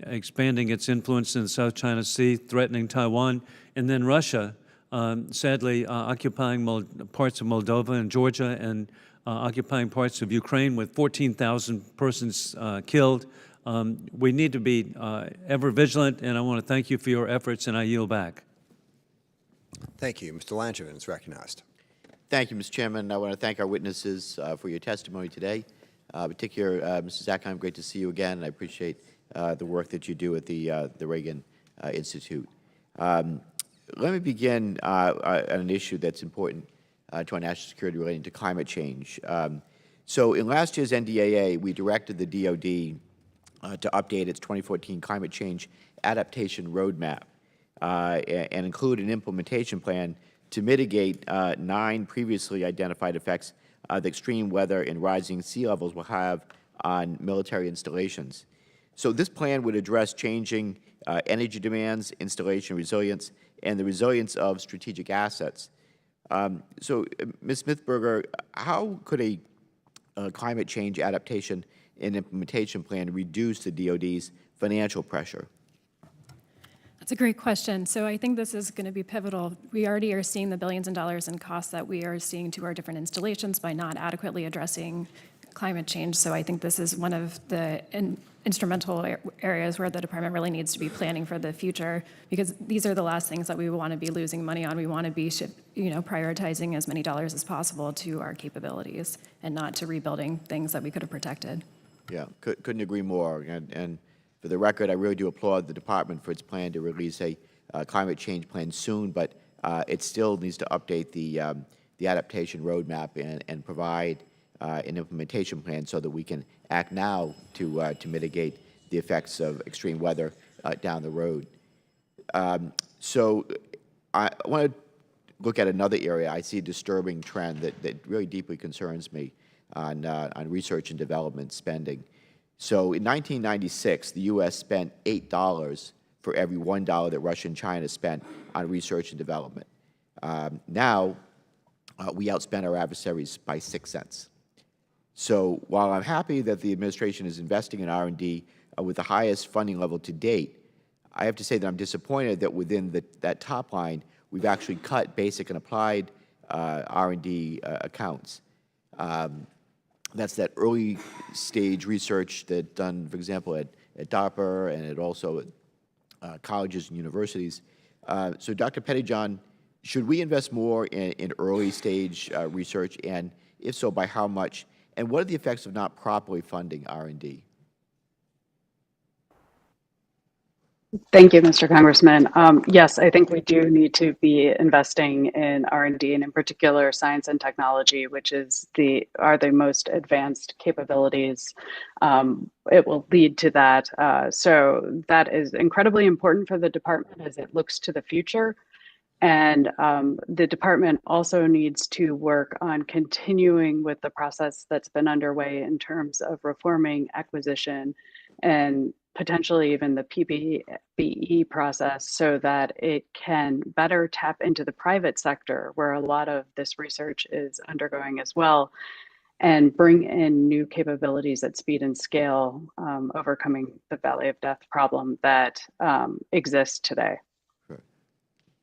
expanding its influence in the South China Sea, threatening Taiwan, and then Russia, sadly, occupying parts of Moldova and Georgia and occupying parts of Ukraine with 14,000 persons killed. We need to be ever vigilant, and I want to thank you for your efforts, and I yield back. Thank you. Mr. Langevin is recognized. Thank you, Mr. Chairman. I want to thank our witnesses for your testimony today. Particularly, Mr. Zakheim, great to see you again, and I appreciate the work that you do at the Reagan Institute. Let me begin on an issue that's important to our national security relating to climate change. So in last year's NDAA, we directed the DoD to update its 2014 climate change adaptation roadmap and include an implementation plan to mitigate 9 previously identified effects the extreme weather and rising sea levels will have on military installations. So this plan would address changing energy demands, installation resilience, and the resilience of strategic assets. So, Ms. Smithberger, how could a climate change adaptation and implementation plan reduce the DoD's financial pressure? That's a great question. So I think this is going to be pivotal. We already are seeing the billions of dollars in costs that we are seeing to our different installations by not adequately addressing climate change. So I think this is one of the instrumental areas where the department really needs to be planning for the future, because these are the last things that we want to be losing money on. We want to be, prioritizing as many dollars as possible to our capabilities and not to rebuilding things that we could have protected. Yeah, couldn't agree more. And for the record, I really do applaud the department for its plan to release a climate change plan soon, but it still needs to update the adaptation roadmap and provide an implementation plan so that we can act now to mitigate the effects of extreme weather down the road. So I want to look at another area. I see a disturbing trend that really deeply concerns me on research and development spending. So in 1996, the U.S. spent $8 for every $1 that Russia and China spent on research and development. Now, we outspend our adversaries by 6 cents. So while I'm happy that the administration is investing in R&D with the highest funding level to date, I have to say that I'm disappointed that within that top line, we've actually cut basic and applied R&D accounts. That's that early stage research that done, for example, at DARPA and also at colleges and universities. So Dr. Pettyjohn, should we invest more in early stage research, and if so, by how much? And what are the effects of not properly funding R&D? Thank you, Mr. Congressman. Yes, I think we do need to be investing in R&D, and in particular science and technology, which are the most advanced capabilities. It will lead to that. So that is incredibly important for the department as it looks to the future. And the department also needs to work on continuing with the process that's been underway in terms of reforming acquisition and potentially even the PPBE process, so that it can better tap into the private sector where a lot of this research is undergoing as well, and bring in new capabilities at speed and scale, overcoming the Valley of Death problem that exists today. Sure.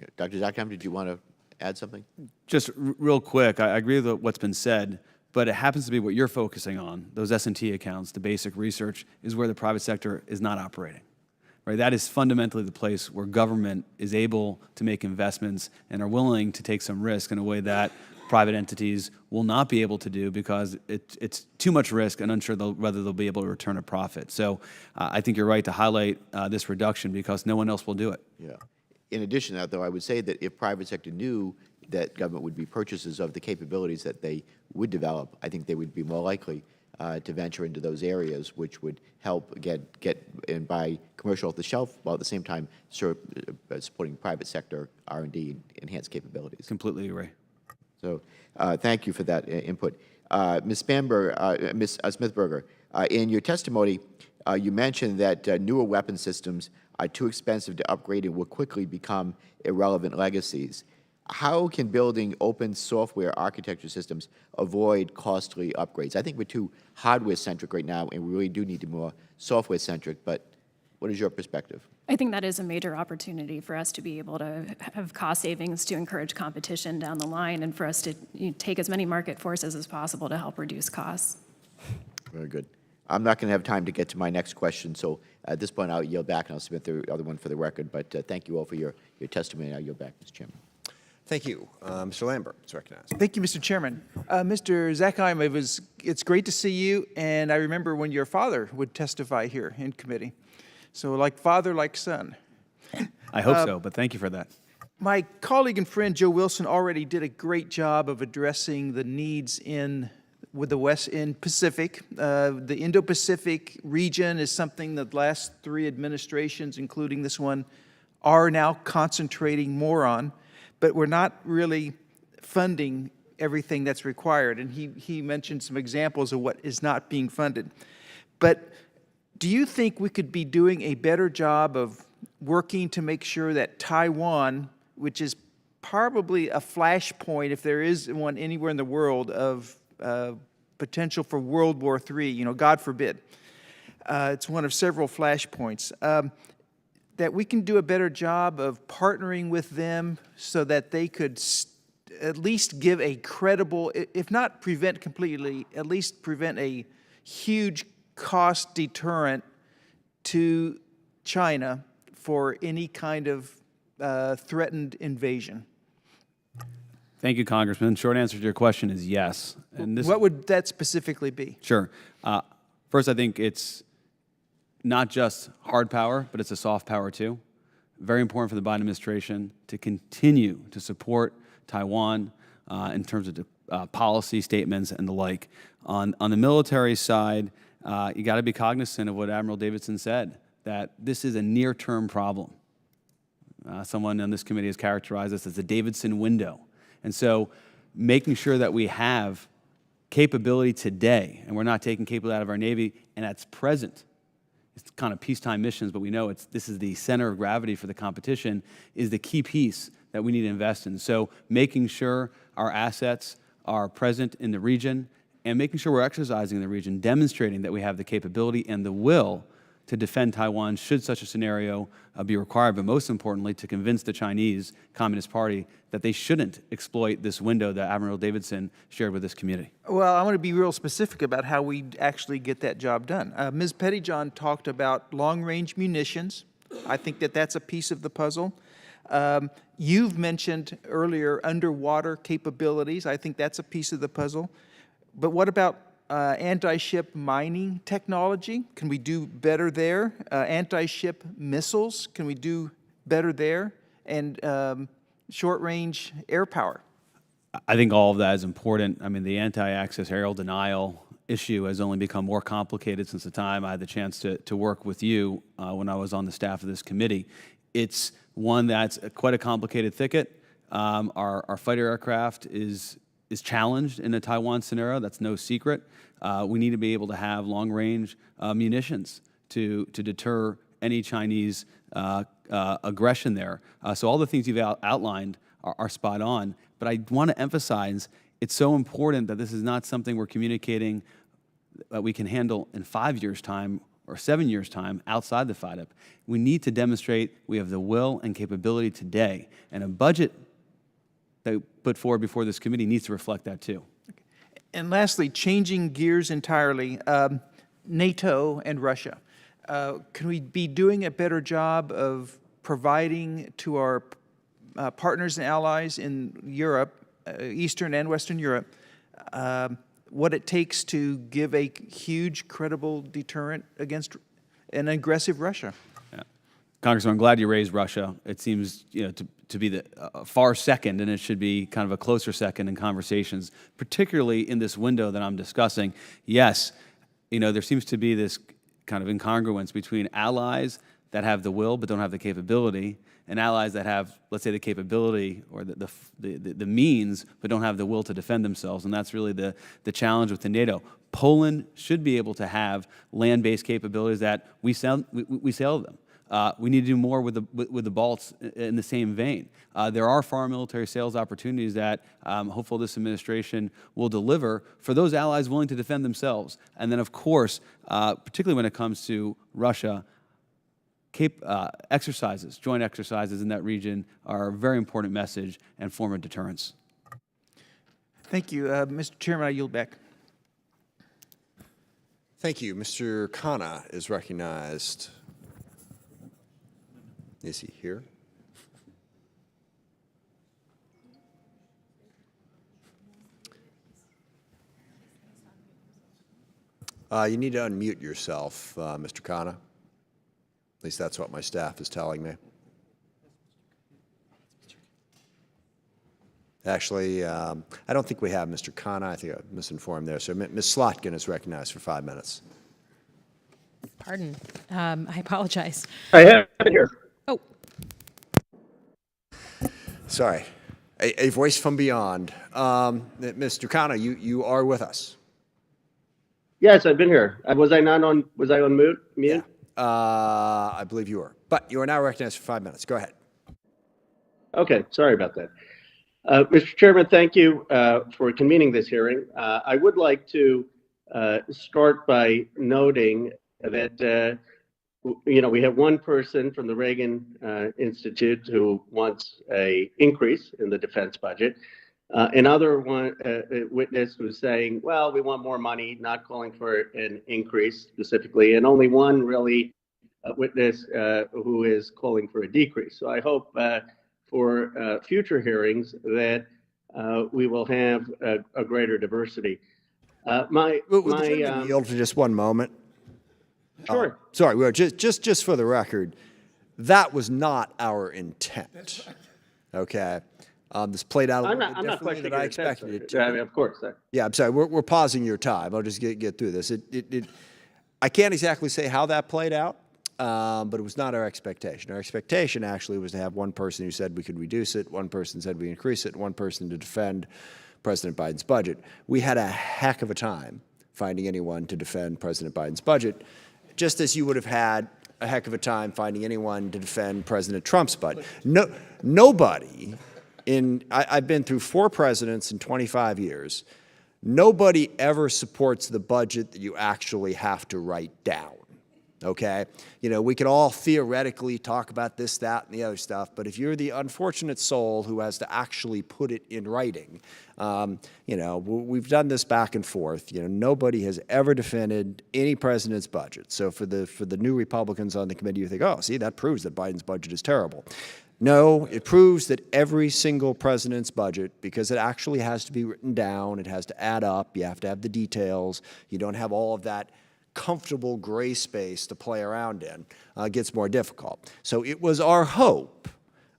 Yeah. Dr. Zakheim, did you want to add something? Just real quick, I agree with what's been said, but it happens to be what you're focusing on, those S&T accounts, the basic research, is where the private sector is not operating. Right? That is fundamentally the place where government is able to make investments and are willing to take some risk in a way that private entities will not be able to do, because it's too much risk and unsure whether they'll be able to return a profit. So I think you're right to highlight this reduction, because no one else will do it. Yeah. In addition to that, though, I would say that if private sector knew that government would be purchasers of the capabilities that they would develop, I think they would be more likely to venture into those areas, which would help get and buy commercial off the shelf, while at the same time supporting private sector R&D and enhanced capabilities. Completely agree. So thank you for that input. Ms. Smithberger, in your testimony, you mentioned that newer weapon systems are too expensive to upgrade and will quickly become irrelevant legacies. How can building open software architecture systems avoid costly upgrades? I think we're too hardware-centric right now, and we really do need to be more software-centric, but what is your perspective? I think that is a major opportunity for us to be able to have cost savings to encourage competition down the line, and for us to take as many market forces as possible to help reduce costs. Very good. I'm not going to have time to get to my next question, so at this point I'll yield back and I'll submit the other one for the record, but thank you all for your testimony. I'll yield back, Mr. Chairman. Thank you. Mr. Lambert is recognized. Thank you, Mr. Chairman. Mr. Zakheim, it's great to see you, and I remember when your father would testify here in committee. So like father, like son. I hope so, but thank you for that. My colleague and friend Joe Wilson already did a great job of addressing the needs with the West in Pacific. The Indo-Pacific region is something that the last 3 administrations, including this one, are now concentrating more on, but we're not really funding everything that's required. And he mentioned some examples of what is not being funded. But do you think we could be doing a better job of working to make sure that Taiwan, which is probably a flashpoint, if there is one anywhere in the world, of potential for World War III, God forbid. It's one of several flashpoints. That we can do a better job of partnering with them so that they could at least give a credible, if not prevent completely, at least prevent a huge cost deterrent to China for any kind of threatened invasion. Thank you, Congressman. Short answer to your question is yes. And what would that specifically be? Sure. First, I think it's not just hard power, but it's a soft power too. Very important for the Biden administration to continue to support Taiwan in terms of policy statements and the like. On the military side, you got to be cognizant of what Admiral Davidson said, that this is a near-term problem. Someone on this committee has characterized this as the Davidson window. And so making sure that we have capability today, and we're not taking capability out of our Navy, and that's present. It's kind of peacetime missions, but we know this is the center of gravity for the competition, is the key piece that we need to invest in. So making sure our assets are present in the region, and making sure we're exercising in the region, demonstrating that we have the capability and the will to defend Taiwan should such a scenario be required, but most importantly, to convince the Chinese Communist Party that they shouldn't exploit this window that Admiral Davidson shared with this community. Well, I want to be real specific about how we actually get that job done. Ms. Pettyjohn talked about long-range munitions. I think that that's a piece of the puzzle. You've mentioned earlier underwater capabilities. I think that's a piece of the puzzle. But what about anti-ship mining technology? Can we do better there? Anti-ship missiles, can we do better there? And short-range air power. I think all of that is important. I mean, the anti-access aerial denial issue has only become more complicated since the time I had the chance to work with you when I was on the staff of this committee. It's one that's quite a complicated thicket. Our fighter aircraft is challenged in a Taiwan scenario. That's no secret. We need to be able to have long-range munitions to deter any Chinese aggression there. So all the things you've outlined are spot on. But I want to emphasize it's so important that this is not something we're communicating that we can handle in 5 years' time or 7 years' time outside the FIDIP. We need to demonstrate we have the will and capability today. And a budget that we put forward before this committee needs to reflect that too. And lastly, changing gears entirely, NATO and Russia. Can we be doing a better job of providing to our partners and allies in Europe, Eastern and Western Europe, what it takes to give a huge, credible deterrent against an aggressive Russia? Yeah. Congressman, I'm glad you raised Russia. It seems to be the far second, and it should be kind of a closer second in conversations, particularly in this window that I'm discussing. Yes, there seems to be this kind of incongruence between allies that have the will but don't have the capability, and allies that have, let's say, the capability or the means but don't have the will to defend themselves, and that's really the challenge with the NATO. Poland should be able to have land-based capabilities that we sell them. We need to do more with the Balts in the same vein. There are foreign military sales opportunities that hopefully this administration will deliver for those allies willing to defend themselves. And then, of course, particularly when it comes to Russia, exercises, joint exercises in that region are a very important message and form of deterrence. Thank you. Mr. Chairman, I yield back. Thank you. Mr. Khanna is recognized. Is he here? You need to unmute yourself, Mr. Khanna. At least that's what my staff is telling me. Actually, I don't think we have Mr. Khanna. I think I'm misinformed there. So Ms. Slotkin is recognized for 5 minutes. Pardon. I apologize. I have it here. Oh. Sorry. A voice from beyond. Mr. Khanna, you are with us. Yes, I've been here. Was I on mute? Yeah. I believe you are. But you are now recognized for 5 minutes. Go ahead. Okay, sorry about that. Mr. Chairman, thank you for convening this hearing. I would like to start by noting that we have one person from the Reagan Institute who wants an increase in the defense budget. Another witness who's saying, well, we want more money, not calling for an increase specifically, and only one really witness who is calling for a decrease. So I hope for future hearings that we will have a greater diversity. Yield for just one moment. Sure. Sorry, just for the record, that was not our intent. Okay. This played out a little bit differently than I expected it to. I mean, of course. Yeah, I'm sorry. We're pausing your time. I'll just get through this. I can't exactly say how that played out, but it was not our expectation. Our expectation actually was to have one person who said we could reduce it, one person said we increase it, one person to defend President Biden's budget. We had a heck of a time finding anyone to defend President Biden's budget, just as you would have had a heck of a time finding anyone to defend President Trump's budget. Nobody. I've been through 4 presidents in 25 years. Nobody ever supports the budget that you actually have to write down. Okay, we could all theoretically talk about this, that, and the other stuff, but if you're the unfortunate soul who has to actually put it in writing, we've done this back and forth. Nobody has ever defended any president's budget. So for the new Republicans on the committee, you think, oh, see, that proves that Biden's budget is terrible. No, it proves that every single president's budget, because it actually has to be written down, it has to add up, you have to have the details, you don't have all of that comfortable gray space to play around in, gets more difficult. So it was our hope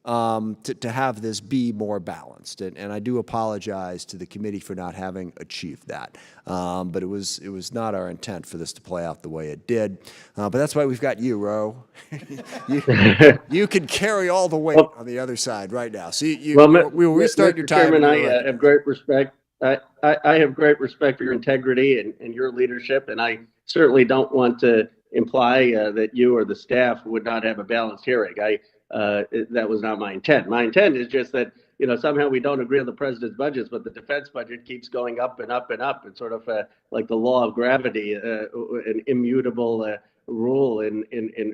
to have this be more balanced, and I do apologize to the committee for not having achieved that. But it was not our intent for this to play out the way it did. But that's why we've got you, Ro. you can carry all the weight on the other side right now. So we'll restart your time. Chairman, I have great respect. I have great respect for your integrity and your leadership, and I certainly don't want to imply that you or the staff would not have a balanced hearing. That was not my intent. My intent is just that somehow we don't agree on the president's budgets, but the defense budget keeps going up and up and up. It's sort of like the law of gravity, an immutable rule in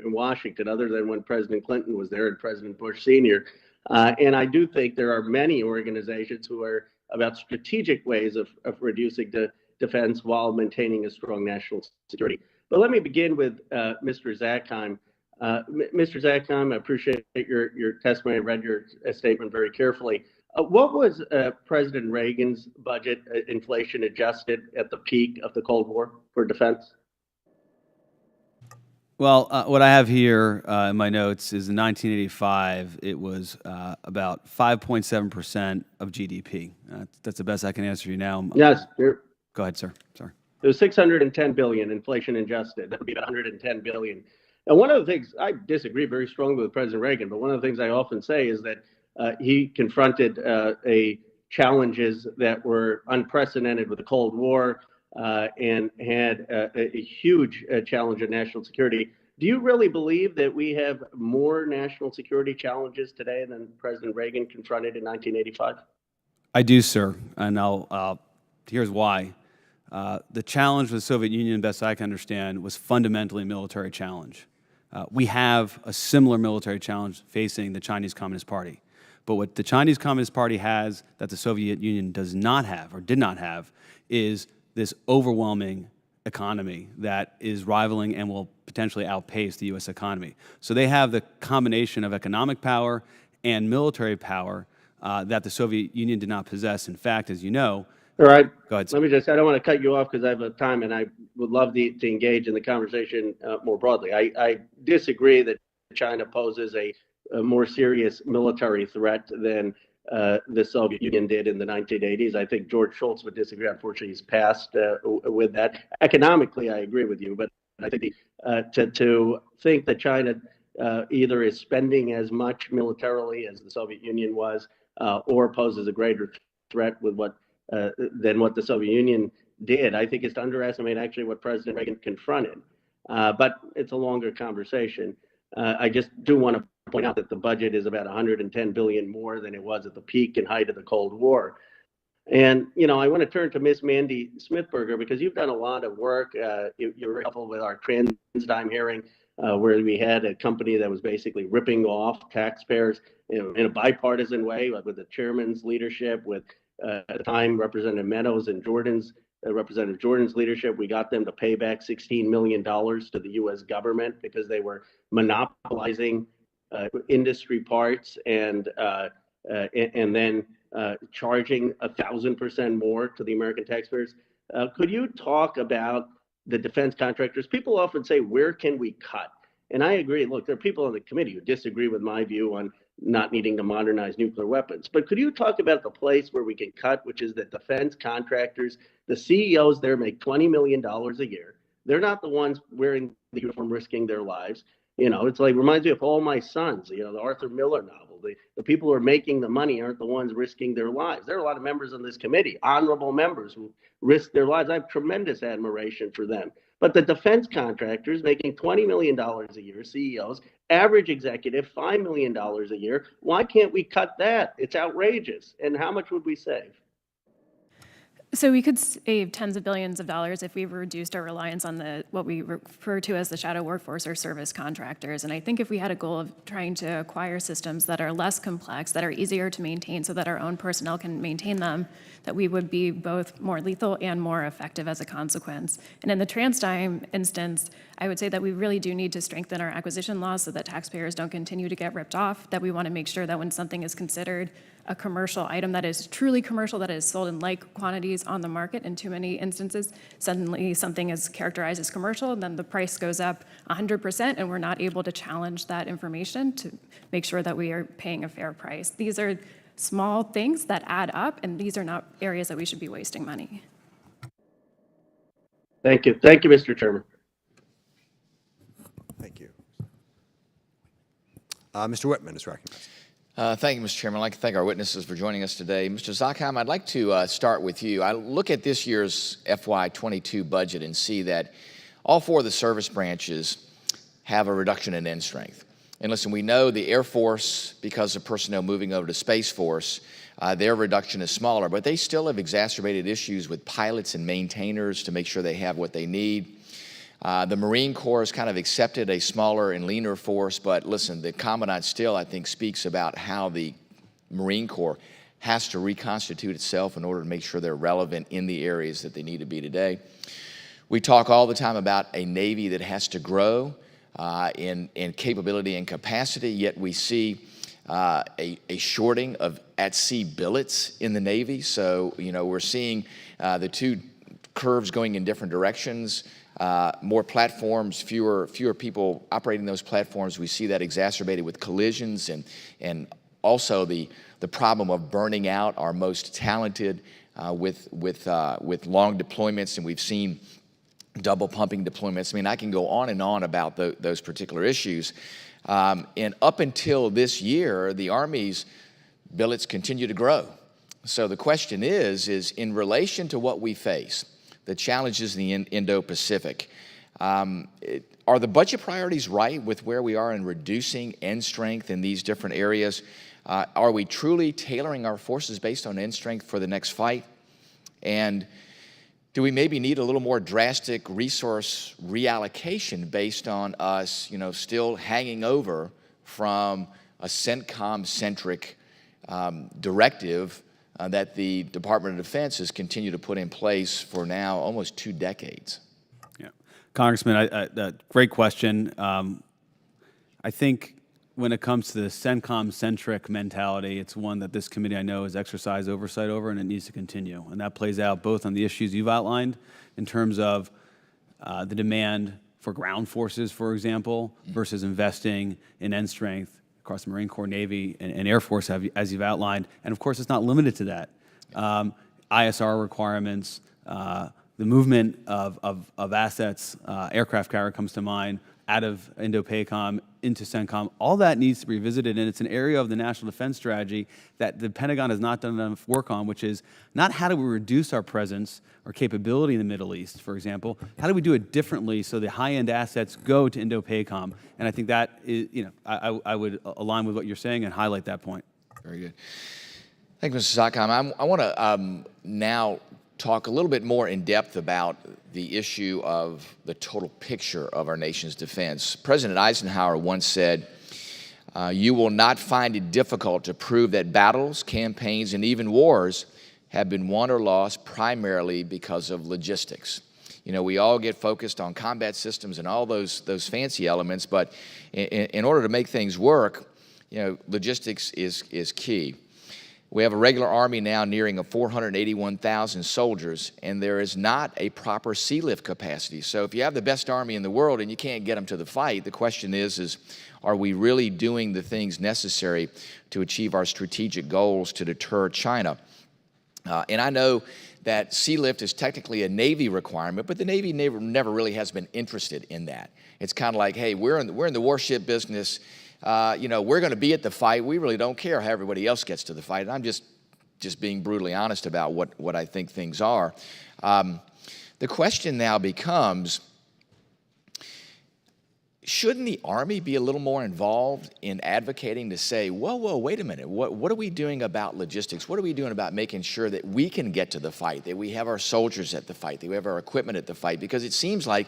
Washington, other than when President Clinton was there and President Bush Sr. And I do think there are many organizations who are about strategic ways of reducing the defense while maintaining a strong national security. But let me begin with Mr. Zackheim. Mr. Zackheim, I appreciate your testimony. I read your statement very carefully. What was President Reagan's budget inflation adjusted at the peak of the Cold War for defense? Well, what I have here in my notes is in 1985, it was about 5.7% of GDP. That's the best I can answer you now. Yes. Go ahead, sir. Sorry. It was 610 billion inflation adjusted. That would be about 110 billion. And one of the things, I disagree very strongly with President Reagan, but one of the things I often say is that he confronted challenges that were unprecedented with the Cold War and had a huge challenge of national security. Do you really believe that we have more national security challenges today than President Reagan confronted in 1985? I do, sir, and here's why. The challenge with the Soviet Union, best I can understand, was fundamentally a military challenge. We have a similar military challenge facing the Chinese Communist Party. But what the Chinese Communist Party has that the Soviet Union does not have or did not have is this overwhelming economy that is rivaling and will potentially outpace the U.S. economy. So they have the combination of economic power and military power that the Soviet Union did not possess. In fact, as you know, all right. Go ahead, sir. Let me I don't want to cut you off because I have time and I would love to engage in the conversation more broadly. I disagree that China poses a more serious military threat than the Soviet Union did in the 1980s. I think George Shultz would disagree. Unfortunately, he's passed with that. Economically, I agree with you, but I think to think that China either is spending as much militarily as the Soviet Union was or poses a greater threat with than what the Soviet Union did, I think is to underestimate actually what President Reagan confronted. But it's a longer conversation. I just do want to point out that the budget is about 110 billion more than it was at the peak and height of the Cold War. And, I want to turn to Miss Mandy Smithberger because you've done a lot of work. You're very helpful with our TransDime hearing where we had a company that was basically ripping off taxpayers in a bipartisan way with the chairman's leadership, with at the time Representative Meadows and Representative Jordan's leadership. We got them to pay back $16 million to the U.S. government because they were monopolizing industry parts and then charging 1,000% more to the American taxpayers. Could you talk about the defense contractors? People often say, where can we cut? And I agree. Look, there are people on the committee who disagree with my view on not needing to modernize nuclear weapons. But could you talk about the place where we can cut, which is that defense contractors, the CEOs there make $20 million a year. They're not the ones wearing the uniform risking their lives. It's like, reminds me of All My Sons, the Arthur Miller novel. The people who are making the money aren't the ones risking their lives. There are a lot of members on this committee, honorable members, who risk their lives. I have tremendous admiration for them. But the defense contractors making $20 million a year, CEOs, average executive, $5 million a year. Why can't we cut that? It's outrageous. And how much would we save? So we could save tens of billions of dollars if we reduced our reliance on what we refer to as the shadow workforce or service contractors. And I think if we had a goal of trying to acquire systems that are less complex, that are easier to maintain so that our own personnel can maintain them, that we would be both more lethal and more effective as a consequence. And in the TransDigm instance, I would say that we really do need to strengthen our acquisition laws so that taxpayers don't continue to get ripped off, that we want to make sure that when something is considered a commercial item that is truly commercial, that is sold in like quantities on the market. In too many instances, suddenly something is characterized as commercial, and then the price goes up 100%, and we're not able to challenge that information to make sure that we are paying a fair price. These are small things that add up, and these are not areas that we should be wasting money. Thank you. Thank you, Mr. Chairman. Thank you. Mr. Whitman is recognized. Thank you, Mr. Chairman. I'd like to thank our witnesses for joining us today. Mr. Zakheim, I'd like to start with you. I look at this year's FY22 budget and see that all four of the service branches have a reduction in end strength. And listen, we know the Air Force, because of personnel moving over to Space Force, their reduction is smaller, but they still have exacerbated issues with pilots and maintainers to make sure they have what they need. The Marine Corps has kind of accepted a smaller and leaner force, but listen, the Commandant still, I think, speaks about how the Marine Corps has to reconstitute itself in order to make sure they're relevant in the areas that they need to be today. We talk all the time about a Navy that has to grow in capability and capacity, yet we see a shorting of at-sea billets in the Navy. So, we're seeing the two curves going in different directions. More platforms, fewer people operating those platforms. We see that exacerbated with collisions and also the problem of burning out our most talented with long deployments, and we've seen double pumping deployments. I mean, I can go on and on about those particular issues. And up until this year, the Army's billets continue to grow. So the question is in relation to what we face, the challenges in the Indo-Pacific, are the budget priorities right with where we are in reducing end strength in these different areas? Are we truly tailoring our forces based on end strength for the next fight? And do we maybe need a little more drastic resource reallocation based on us, still hanging over from a CENTCOM-centric directive that the Department of Defense has continued to put in place for now almost 2 decades? Yeah, Congressman, great question. I think when it comes to the CENTCOM-centric mentality, it's one that this committee, I know, has exercised oversight over, and it needs to continue. And that plays out both on the issues you've outlined in terms of the demand for ground forces, for example, versus investing in end strength across the Marine Corps, Navy, and Air Force, as you've outlined. And of course, it's not limited to that. ISR requirements, the movement of assets, aircraft carrier comes to mind, out of Indo-PACOM into CENTCOM, all that needs to be revisited, and it's an area of the national defense strategy that the Pentagon has not done enough work on, which is not how do we reduce our presence or capability in the Middle East, for example, how do we do it differently so the high-end assets go to Indo-PACOM, and I think that is, I would align with what you're saying and highlight that point. Very good. Thank you, Mr. Zakheim. I want to now talk a little bit more in depth about the issue of the total picture of our nation's defense. President Eisenhower once said, "You will not find it difficult to prove that battles, campaigns, and even wars have been won or lost primarily because of logistics." We all get focused on combat systems and all those fancy elements, but in order to make things work, logistics is key. We have a regular Army now nearing 481,000 soldiers, and there is not a proper sea lift capacity. So if you have the best Army in the world and you can't get them to the fight, the question is are we really doing the things necessary to achieve our strategic goals to deter China? And I know that sea lift is technically a Navy requirement, but the Navy never really has been interested in that. It's kind of like, hey, we're in the warship business. We're going to be at the fight. We really don't care how everybody else gets to the fight. And I'm just being brutally honest about what I think things are. The question now becomes, shouldn't the Army be a little more involved in advocating to say, whoa, wait a minute, what are we doing about logistics? What are we doing about making sure that we can get to the fight, that we have our soldiers at the fight, that we have our equipment at the fight? Because it seems like,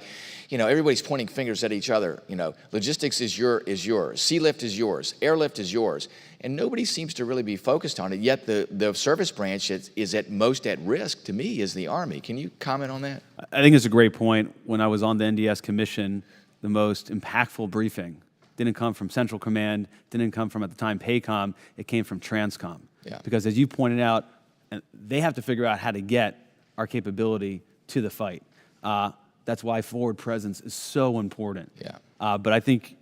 everybody's pointing fingers at each other. Logistics is yours, sea lift is yours, airlift is yours, and nobody seems to really be focused on it. Yet the service branch that is at most at risk, to me, is the Army. Can you comment on that? I think it's a great point. When I was on the NDS Commission, the most impactful briefing didn't come from Central Command, didn't come from, at the time, PACOM, it came from Transcom. Yeah. Because as you pointed out, they have to figure out how to get our capability to the fight. That's why forward presence is so important. Yeah. But I think,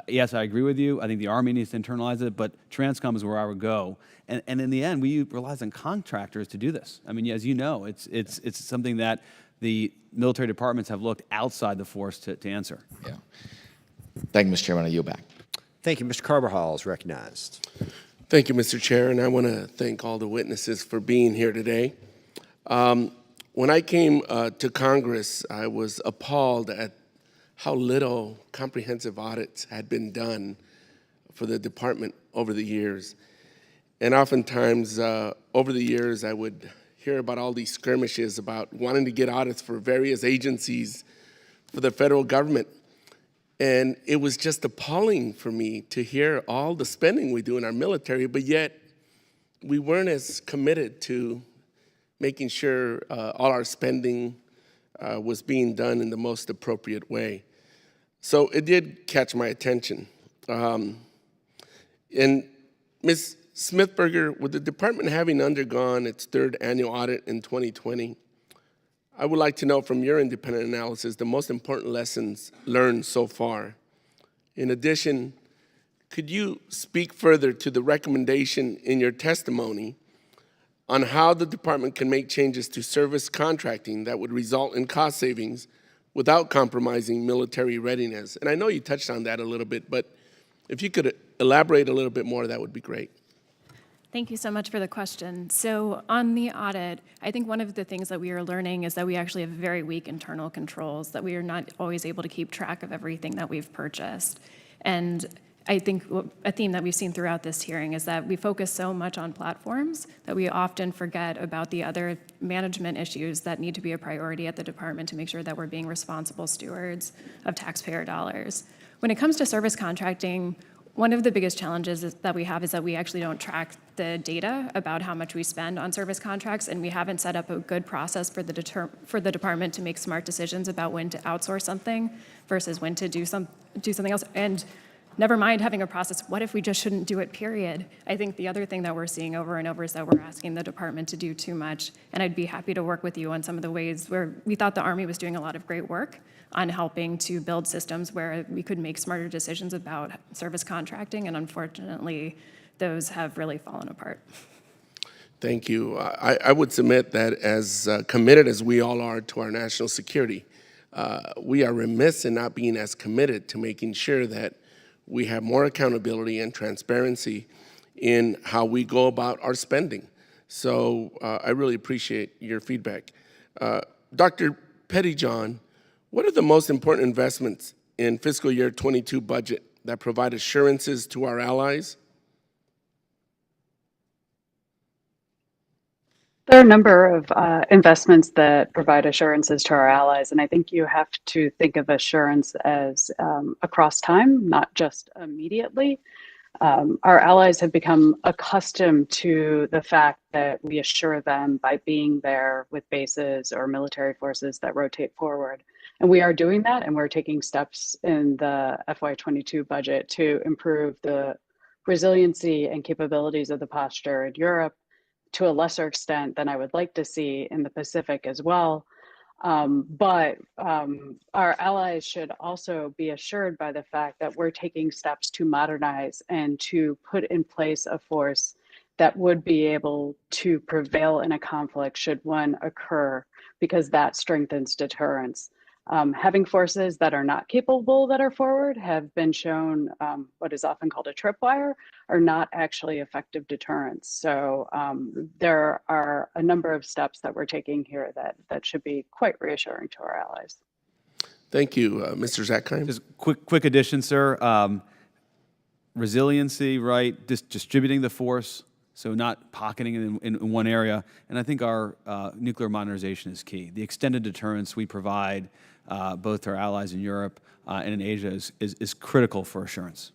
yes, I agree with you. I think the Army needs to internalize it, but Transcom is where I would go. And in the end, we rely on contractors to do this. I mean, as you know, it's something that the military departments have looked outside the force to answer. Yeah. Thank you, Mr. Chairman. I yield back. Thank you. Mr. Carbajal is recognized. Thank you, Mr. Chair, and I want to thank all the witnesses for being here today. When I came to Congress, I was appalled at how little comprehensive audits had been done for the department over the years. And oftentimes, over the years, I would hear about all these skirmishes about wanting to get audits for various agencies for the federal government. And it was just appalling for me to hear all the spending we do in our military, but yet we weren't as committed to making sure all our spending was being done in the most appropriate way. So it did catch my attention. And Ms. Smithberger, with the department having undergone its third annual audit in 2020, I would like to know from your independent analysis the most important lessons learned so far. In addition, could you speak further to the recommendation in your testimony on how the department can make changes to service contracting that would result in cost savings without compromising military readiness? And I know you touched on that a little bit, but if you could elaborate a little bit more, that would be great. Thank you so much for the question. So on the audit, I think one of the things that we are learning is that we actually have very weak internal controls, that we are not always able to keep track of everything that we've purchased. And I think a theme that we've seen throughout this hearing is that we focus so much on platforms that we often forget about the other management issues that need to be a priority at the department to make sure that we're being responsible stewards of taxpayer dollars. When it comes to service contracting, one of the biggest challenges that we have is that we actually don't track the data about how much we spend on service contracts, and we haven't set up a good process for the department to make smart decisions about when to outsource something versus when to do something else. And never mind having a process, what if we just shouldn't do it, period? I think the other thing that we're seeing over and over is that we're asking the department to do too much, and I'd be happy to work with you on some of the ways where we thought the Army was doing a lot of great work on helping to build systems where we could make smarter decisions about service contracting, and unfortunately, those have really fallen apart. Thank you. I would submit that as committed as we all are to our national security, we are remiss in not being as committed to making sure that we have more accountability and transparency in how we go about our spending. So I really appreciate your feedback. Dr. Pettyjohn, what are the most important investments in fiscal year 22 budget that provide assurances to our allies? There are a number of investments that provide assurances to our allies, and I think you have to think of assurance as across time, not just immediately. Our allies have become accustomed to the fact that we assure them by being there with bases or military forces that rotate forward. And we are doing that, and we're taking steps in the FY22 budget to improve the resiliency and capabilities of the posture in Europe, to a lesser extent than I would like to see in the Pacific as well. But our allies should also be assured by the fact that we're taking steps to modernize and to put in place a force that would be able to prevail in a conflict should one occur, because that strengthens deterrence. Having forces that are not capable that are forward have been shown, what is often called a tripwire, are not actually effective deterrents. So there are a number of steps that we're taking here that should be quite reassuring to our allies. Thank you, Mr. Zackheim. Just quick addition, sir. Resiliency, right? Distributing the force, so not pocketing it in one area. And I think our nuclear modernization is key. The extended deterrence we provide both to our allies in Europe and in Asia is critical for assurance.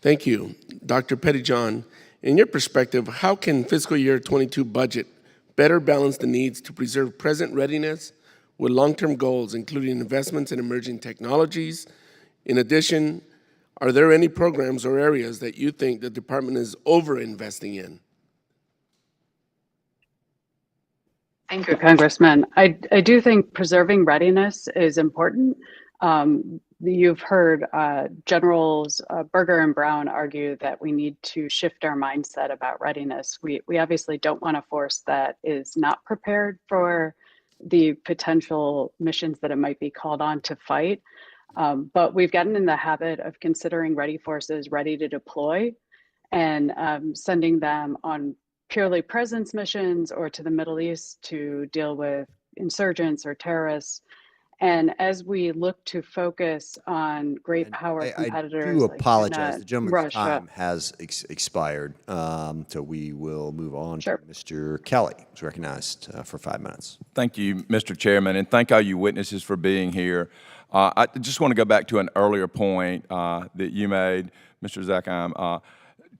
Thank you. Dr. Pettyjohn, in your perspective, how can fiscal year 22 budget better balance the needs to preserve present readiness with long-term goals, including investments in emerging technologies? In addition, are there any programs or areas that you think the department is over-investing in? Thank you, Congressman. I do think preserving readiness is important. You've heard Generals Berger and Brown argue that we need to shift our mindset about readiness. We obviously don't want a force that is not prepared for the potential missions that it might be called on to fight. But we've gotten in the habit of considering ready forces ready to deploy and sending them on purely presence missions or to the Middle East to deal with insurgents or terrorists. And as we look to focus on great power competitors, I do apologize. like The gentleman's Russia, time has expired, so we will move on Sure. to Mr. Kelly, who's recognized for 5 minutes. Thank you, Mr. Chairman, and thank all you witnesses for being here. I just want to go back to an earlier point that you made, Mr. Zackheim.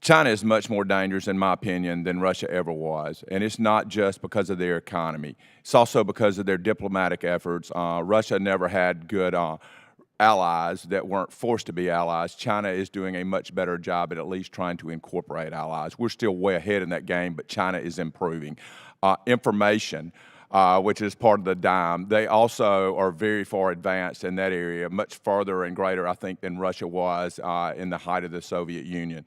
China is much more dangerous, in my opinion, than Russia ever was. And it's not just because of their economy. It's also because of their diplomatic efforts. Russia never had good allies that weren't forced to be allies. China is doing a much better job at least trying to incorporate allies. We're still way ahead in that game, but China is improving. Information, which is part of the dime, they also are very far advanced in that area, much farther and greater, I think, than Russia was in the height of the Soviet Union.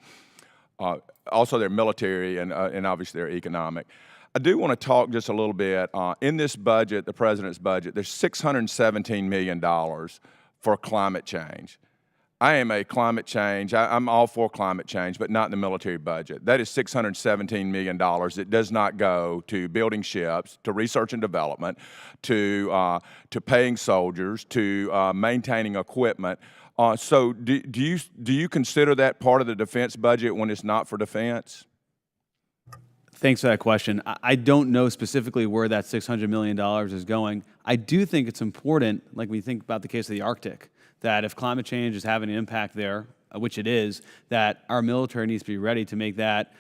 Also their military and obviously their economic. I do want to talk just a little bit. In this budget, the president's budget, there's $617 million for climate change. I am a climate change, I'm all for climate change, but not in the military budget. That is $617 million. It does not go to building ships, to research and development, to paying soldiers, to maintaining equipment. So do you consider that part of the defense budget when it's not for defense? Thanks for that question. I don't know specifically where that $600 million is going. I do think it's important, like we think about the case of the Arctic, that if climate change is having an impact there, which it is, that our military needs to be ready to make that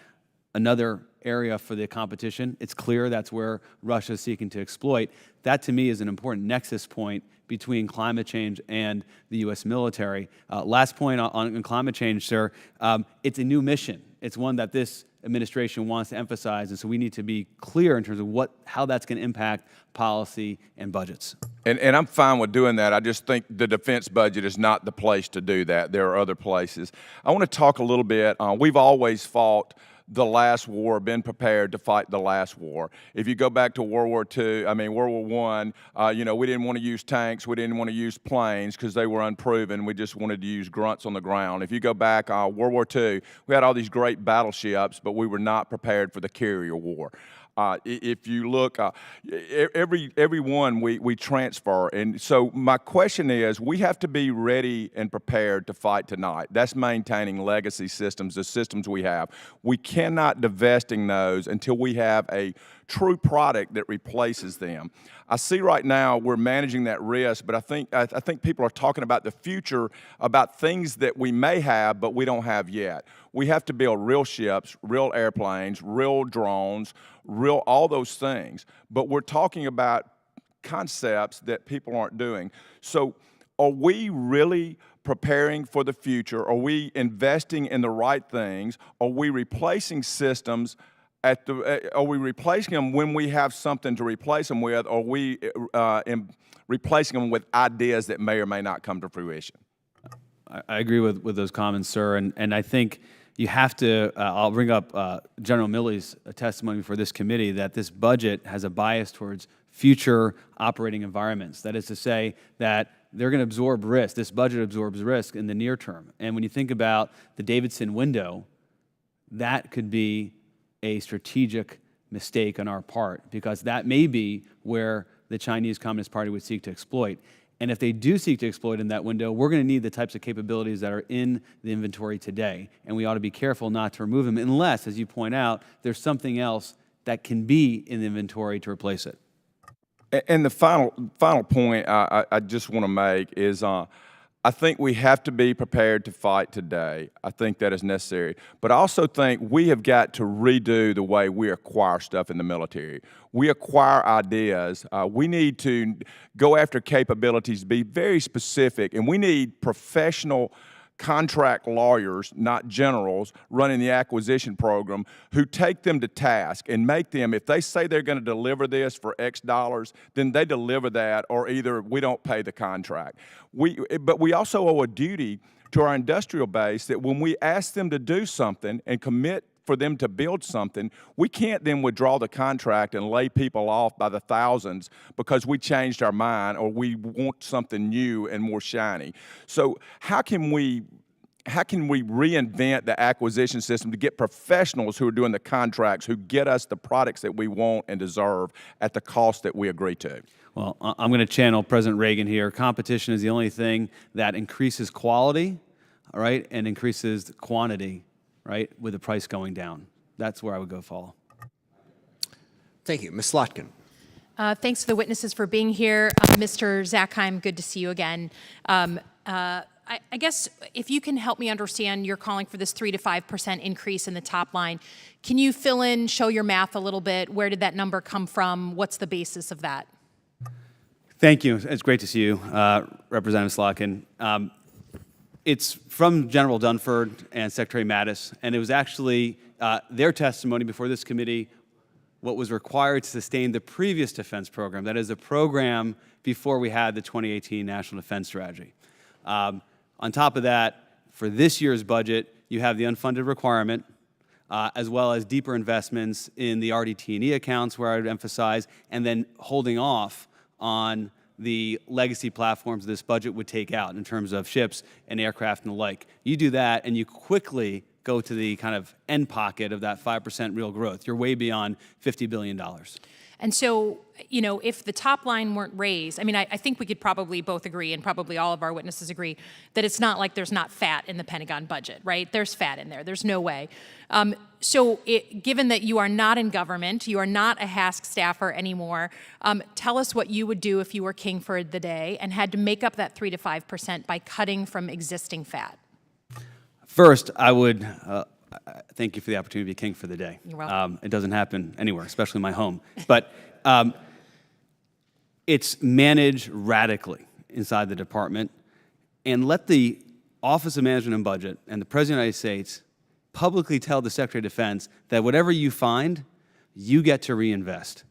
another area for the competition. It's clear that's where Russia is seeking to exploit. That, to me, is an important nexus point between climate change and the U.S. military. Last point on climate change, sir, it's a new mission. It's one that this administration wants to emphasize, and so we need to be clear in terms of how that's going to impact policy and budgets. And I'm fine with doing that. I just think the defense budget is not the place to do that. There are other places. I want to talk a little bit. We've always fought the last war, been prepared to fight the last war. If you go back to World War I, we didn't want to use tanks, we didn't want to use planes because they were unproven. We just wanted to use grunts on the ground. If you go back, World War II, we had all these great battleships, but we were not prepared for the carrier war. If you look, every one we transfer. And so my question is, we have to be ready and prepared to fight tonight. That's maintaining legacy systems, the systems we have. We cannot divest in those until we have a true product that replaces them. I see right now we're managing that risk, but I think people are talking about the future, about things that we may have but we don't have yet. We have to build real ships, real airplanes, real drones, all those things. But we're talking about concepts that people aren't doing. So are we really preparing for the future? Are we investing in the right things? Are we replacing systems? Are we replacing them when we have something to replace them with? Or are we replacing them with ideas that may or may not come to fruition? I agree with those comments, sir. And I think you have to, I'll bring up General Milley's testimony for this committee, that this budget has a bias towards future operating environments. That is to say that they're going to absorb risk. This budget absorbs risk in the near term. And when you think about the Davidson window, that could be a strategic mistake on our part, because that may be where the Chinese Communist Party would seek to exploit. And if they do seek to exploit in that window, we're going to need the types of capabilities that are in the inventory today. And we ought to be careful not to remove them unless, as you point out, there's something else that can be in the inventory to replace it. And the final point I just want to make is I think we have to be prepared to fight today. I think that is necessary. But I also think we have got to redo the way we acquire stuff in the military. We acquire ideas. We need to go after capabilities, be very specific, and we need professional contract lawyers, not generals, running the acquisition program who take them to task and make them, if they say they're going to deliver this for X dollars, then they deliver that, or either we don't pay the contract. But we also owe a duty to our industrial base that when we ask them to do something and commit for them to build something, we can't then withdraw the contract and lay people off by the thousands because we changed our mind or we want something new and more shiny. So how can we reinvent the acquisition system to get professionals who are doing the contracts, who get us the products that we want and deserve at the cost that we agree to? Well, I'm going to channel President Reagan here. Competition is the only thing that increases quality, all right, and increases the quantity, right, with the price going down. That's where I would go follow. Thank you. Ms. Slotkin. Thanks to the witnesses for being here. Mr. Zackheim, good to see you again. I guess if you can help me understand, you're calling for this 3 to 5% increase in the top line. Can you fill in, show your math a little bit? Where did that number come from? What's the basis of that? Thank you. It's great to see you, Representative Slotkin. It's from General Dunford and Secretary Mattis, and it was actually their testimony before this committee what was required to sustain the previous defense program, that is the program before we had the 2018 National Defense Strategy. On top of that, for this year's budget, you have the unfunded requirement, as well as deeper investments in the RDT&E accounts, where I would emphasize, and then holding off on the legacy platforms this budget would take out in terms of ships and aircraft and the like. You do that, and you quickly go to the kind of end pocket of that 5% real growth. You're way beyond $50 billion. And so, you know, if the top line weren't raised, I mean, I think we could probably both agree, and probably all of our witnesses agree, that it's not like there's not fat in the Pentagon budget, right? There's fat in there. There's no way. So given that you are not in government, you are not a HASC staffer anymore, tell us what you would do if you were king for the day and had to make up that 3 to 5% by cutting from existing fat. First, I would thank you for the opportunity to be king for the day. You're welcome. It doesn't happen anywhere, especially my home. But it's managed radically inside the department, and let the Office of Management and Budget and the President of the United States publicly tell the Secretary of Defense that whatever you find, you get to reinvest.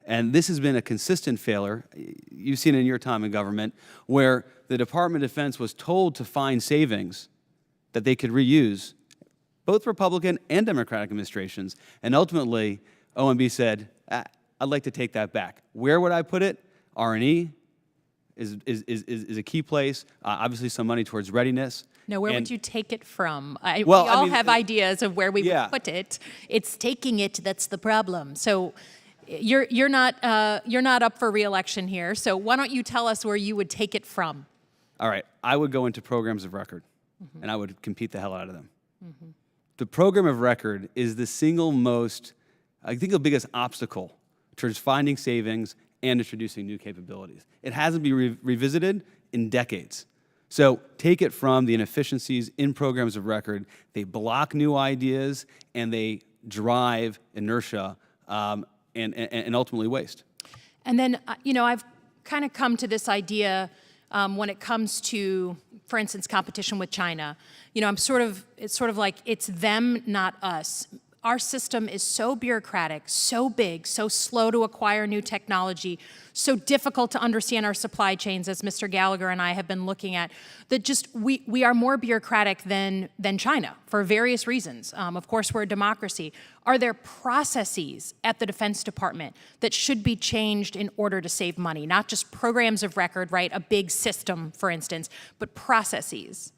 And this has been a consistent failure. You've seen it in your time in government, where the Department of Defense was told to find savings that they could reuse, both Republican and Democratic administrations, and ultimately OMB said, I'd like to take that back. Where would I put it? R&E is a key place. Obviously, some money towards readiness. No, where would you take it from? We Well, all have ideas of where we yeah. would put it. It's taking it that's the problem. So you're not up for re-election here. So why don't you tell us where you would take it from? All right, I would go into programs of record, and I would compete the hell out of them. The program of record is the single most, I think, the biggest obstacle towards finding savings and introducing new capabilities. It hasn't been revisited in decades. So take it from the inefficiencies in programs of record. They block new ideas, and they drive inertia and ultimately waste. And then, you know, I've kind of come to this idea when it comes to, for instance, competition with China. You know, it's sort of like it's them, not us. Our system is so bureaucratic, so big, so slow to acquire new technology, so difficult to understand our supply chains, as Mr. Gallagher and I have been looking at, that just we are more bureaucratic than China for various reasons. Of course, we're a democracy. Are there processes at the Defense Department that should be changed in order to save money? Not just programs of record, right, a big system, for instance, but processes.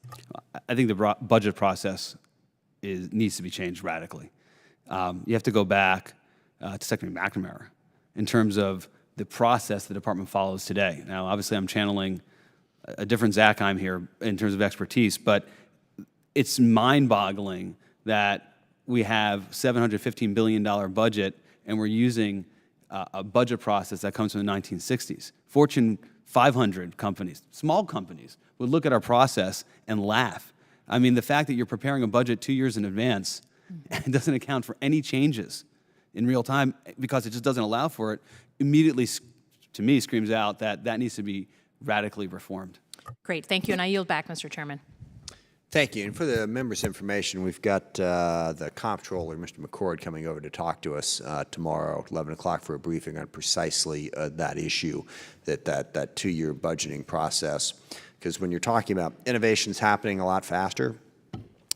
I think the budget process needs to be changed radically. You have to go back to Secretary McNamara in terms of the process the department follows today. Now, obviously, I'm channeling a different Zackheim here in terms of expertise, but it's mind-boggling that we have $715 billion budget and we're using a budget process that comes from the 1960s. Fortune 500 companies, small companies, would look at our process and laugh. I mean, the fact that you're preparing a budget 2 years in advance and doesn't account for any changes in real time because it just doesn't allow for it, immediately, to me, screams out that that needs to be radically reformed. Great, thank you, and I yield back, Mr. Chairman. Thank you. And for the members' information, we've got the comptroller, Mr. McCord, coming over to talk to us tomorrow at 11 o'clock for a briefing on precisely that issue, that two-year budgeting process. Because when you're talking about innovations happening a lot faster,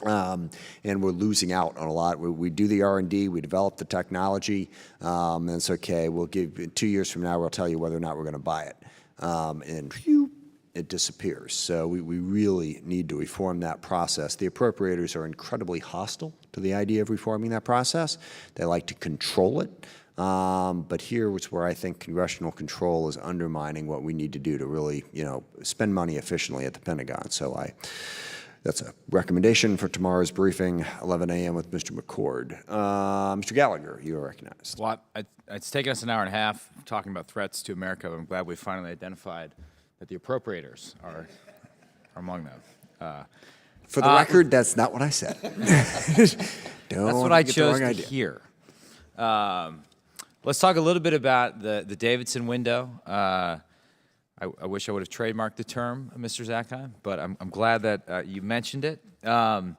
and we're losing out on a lot. We do the R&D, we develop the technology, and it's okay. We'll give 2 years from now, we'll tell you whether or not we're going to buy it. And phew, it disappears. So we really need to reform that process. The appropriators are incredibly hostile to the idea of reforming that process. They like to control it. But here is where I think congressional control is undermining what we need to do to really, spend money efficiently at the Pentagon. So that's a recommendation for tomorrow's briefing, 11 a.m. with Mr. McCord. Mr. Gallagher, you are recognized. Well, it's taken us an hour and a half talking about threats to America, but I'm glad we finally identified that the appropriators are among them. For the record, that's not what I said. That's what I chose to idea. hear. Let's talk a little bit about the Davidson window. I wish I would have trademarked the term, Mr. Zackheim, but I'm glad that you mentioned it. I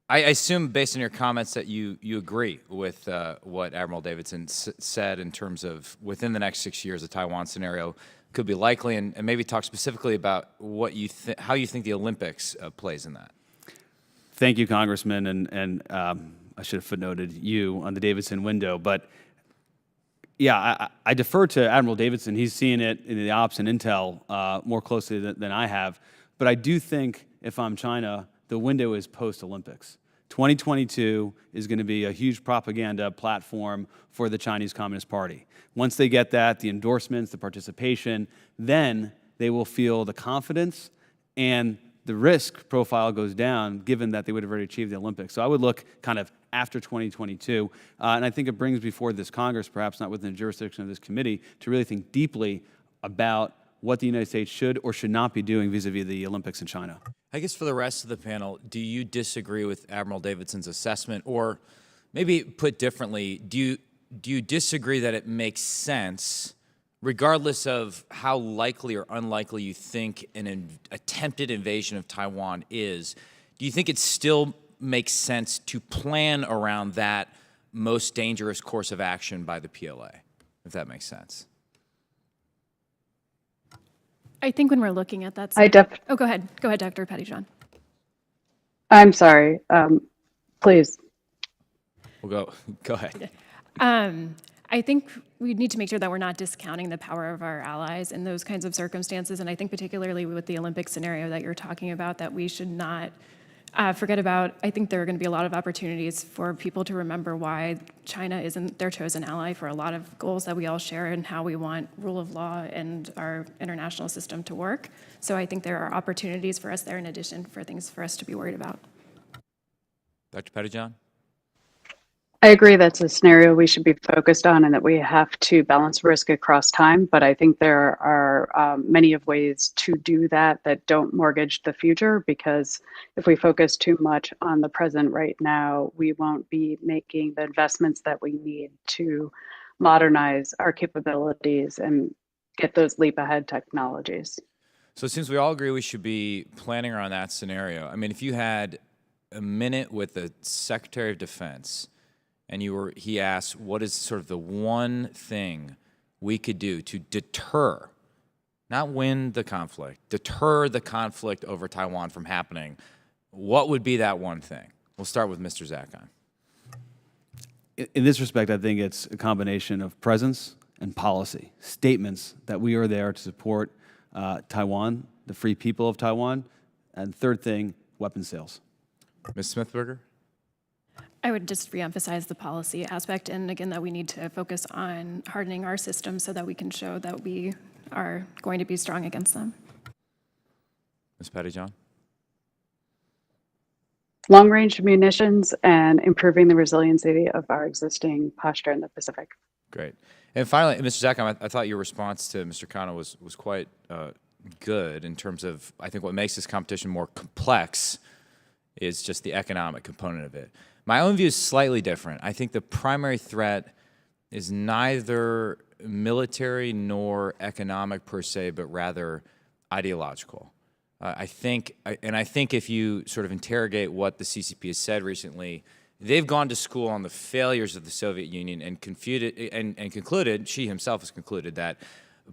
assume, based on your comments, that you agree with what Admiral Davidson said in terms of within the next 6 years, the Taiwan scenario could be likely, and maybe talk specifically about what how you think the Olympics plays in that. Thank you, Congressman, and I should have footnoted you on the Davidson window, but yeah, I defer to Admiral Davidson. He's seeing it in the ops and intel more closely than I have. But I do think, if I'm China, the window is post-Olympics. 2022 is going to be a huge propaganda platform for the Chinese Communist Party. Once they get that, the endorsements, the participation, then they will feel the confidence and the risk profile goes down, given that they would have already achieved the Olympics. So I would look kind of after 2022, and I think it brings before this Congress, perhaps not within the jurisdiction of this committee, to really think deeply about what the United States should or should not be doing vis-a-vis the Olympics in China. I guess for the rest of the panel, do you disagree with Admiral Davidson's assessment, or maybe put differently, do you disagree that it makes sense, regardless of how likely or unlikely you think an attempted invasion of Taiwan is, do you think it still makes sense to plan around that most dangerous course of action by the PLA, if that makes sense? I think when we're looking at that, oh, go ahead, Dr. Pettyjohn. I'm sorry. Please. We'll go ahead. I think we need to make sure that we're not discounting the power of our allies in those kinds of circumstances. And I think particularly with the Olympic scenario that you're talking about, that we should not forget about. I think there are going to be a lot of opportunities for people to remember why China isn't their chosen ally for a lot of goals that we all share and how we want rule of law and our international system to work. So I think there are opportunities for us there in addition for things for us to be worried about. Dr. Pettyjohn? I agree that's a scenario we should be focused on and that we have to balance risk across time. But I think there are many of ways to do that don't mortgage the future, because if we focus too much on the present right now, we won't be making the investments that we need to modernize our capabilities and get those leap ahead technologies. So it seems we all agree we should be planning around that scenario. I mean, if you had a minute with the Secretary of Defense, and he asked, what is sort of the one thing we could do to deter, not win the conflict, deter the conflict over Taiwan from happening, what would be that one thing? We'll start with Mr. Zackheim. In this respect, I think it's a combination of presence and policy, statements that we are there to support Taiwan, the free people of Taiwan, and third thing, weapon sales. Ms. Smithberger? I would just reemphasize the policy aspect, and again, that we need to focus on hardening our system so that we can show that we are going to be strong against them. Ms. Pettyjohn? Long-range munitions and improving the resiliency of our existing posture in the Pacific. Great. And finally, Mr. Zakheim, I thought your response to Mr. Kano was quite good in terms of, I think what makes this competition more complex is just the economic component of it. My own view is slightly different. I think the primary threat is neither military nor economic per se, but rather ideological. I think if you sort of interrogate what the CCP has said recently, they've gone to school on the failures of the Soviet Union and concluded, she himself has concluded, that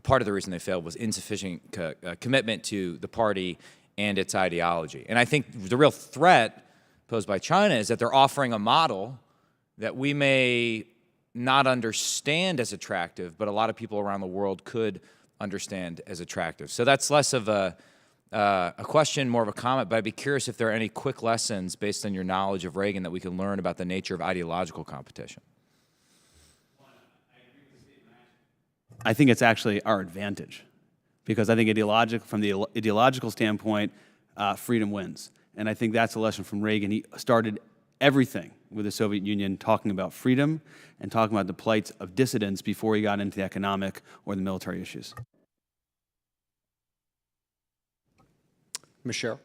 part of the reason they failed was insufficient commitment to the party and its ideology. And I think the real threat posed by China is that they're offering a model that we may not understand as attractive, but a lot of people around the world could understand as attractive. So that's less of a question, more of a comment, but I'd be curious if there are any quick lessons based on your knowledge of Reagan that we can learn about the nature of ideological competition. I think it's actually our advantage, because I think from the ideological standpoint, freedom wins. And I think that's a lesson from Reagan. He started everything with the Soviet Union talking about freedom and talking about the plights of dissidents before he got into the economic or the military issues. Michelle.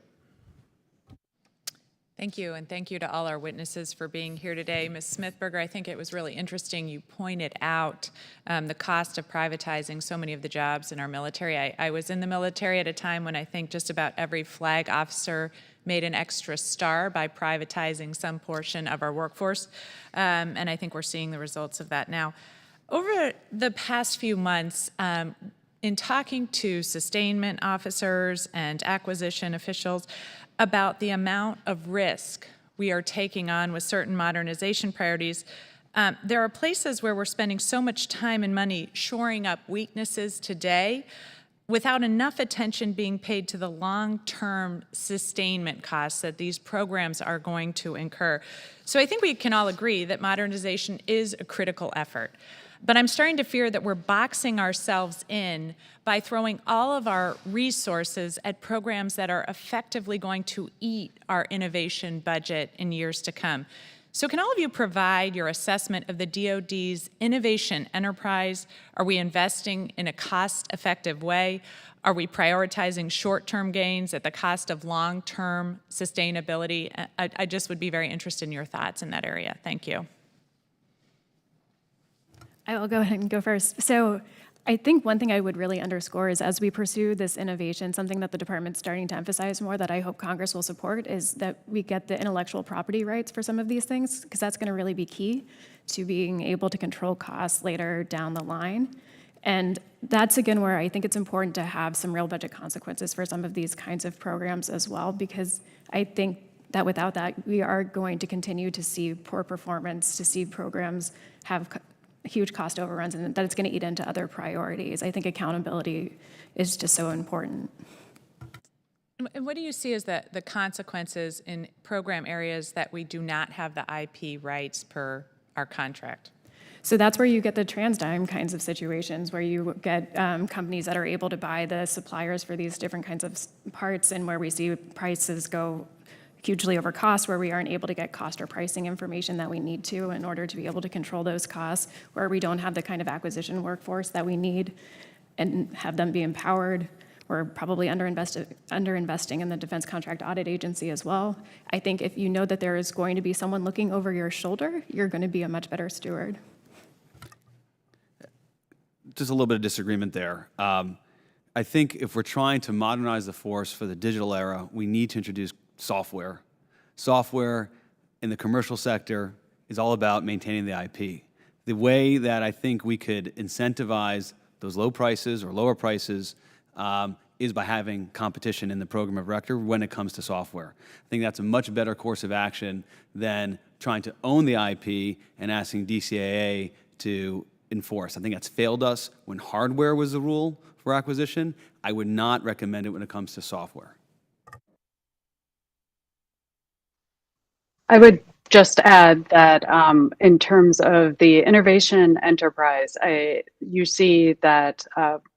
Thank you, and thank you to all our witnesses for being here today. Ms. Smithberger, I think it was really interesting you pointed out the cost of privatizing so many of the jobs in our military. I was in the military at a time when I think just about every flag officer made an extra star by privatizing some portion of our workforce, and I think we're seeing the results of that now. Over the past few months, in talking to sustainment officers and acquisition officials about the amount of risk we are taking on with certain modernization priorities, there are places where we're spending so much time and money shoring up weaknesses today without enough attention being paid to the long-term sustainment costs that these programs are going to incur. So I think we can all agree that modernization is a critical effort. But I'm starting to fear that we're boxing ourselves in by throwing all of our resources at programs that are effectively going to eat our innovation budget in years to come. So can all of you provide your assessment of the DoD's innovation enterprise? Are we investing in a cost-effective way? Are we prioritizing short-term gains at the cost of long-term sustainability? I just would be very interested in your thoughts in that area. Thank you. I will go ahead and go first. So I think one thing I would really underscore is as we pursue this innovation, something that the department's starting to emphasize more that I hope Congress will support is that we get the intellectual property rights for some of these things, because that's going to really be key to being able to control costs later down the line. And that's, again, where I think it's important to have some real budget consequences for some of these kinds of programs as well, because I think that without that, we are going to continue to see poor performance, to see programs have huge cost overruns, and that it's going to eat into other priorities. I think accountability is just so important. And what do you see as the consequences in program areas that we do not have the IP rights per our contract? So that's where you get the TransDigm kinds of situations, where you get companies that are able to buy the suppliers for these different kinds of parts, and where we see prices go hugely over cost, where we aren't able to get cost or pricing information that we need to in order to be able to control those costs, where we don't have the kind of acquisition workforce that we need and have them be empowered. We're probably underinvesting in the Defense Contract Audit Agency as well. I think if you know that there is going to be someone looking over your shoulder, you're going to be a much better steward. Just a little bit of disagreement there. I think if we're trying to modernize the force for the digital era, we need to introduce software. Software in the commercial sector is all about maintaining the IP. The way that I think we could incentivize those low prices or lower prices is by having competition in the program of record when it comes to software. I think that's a much better course of action than trying to own the IP and asking DCAA to enforce. I think that's failed us when hardware was the rule for acquisition. I would not recommend it when it comes to software. I would just add that in terms of the innovation enterprise, you see that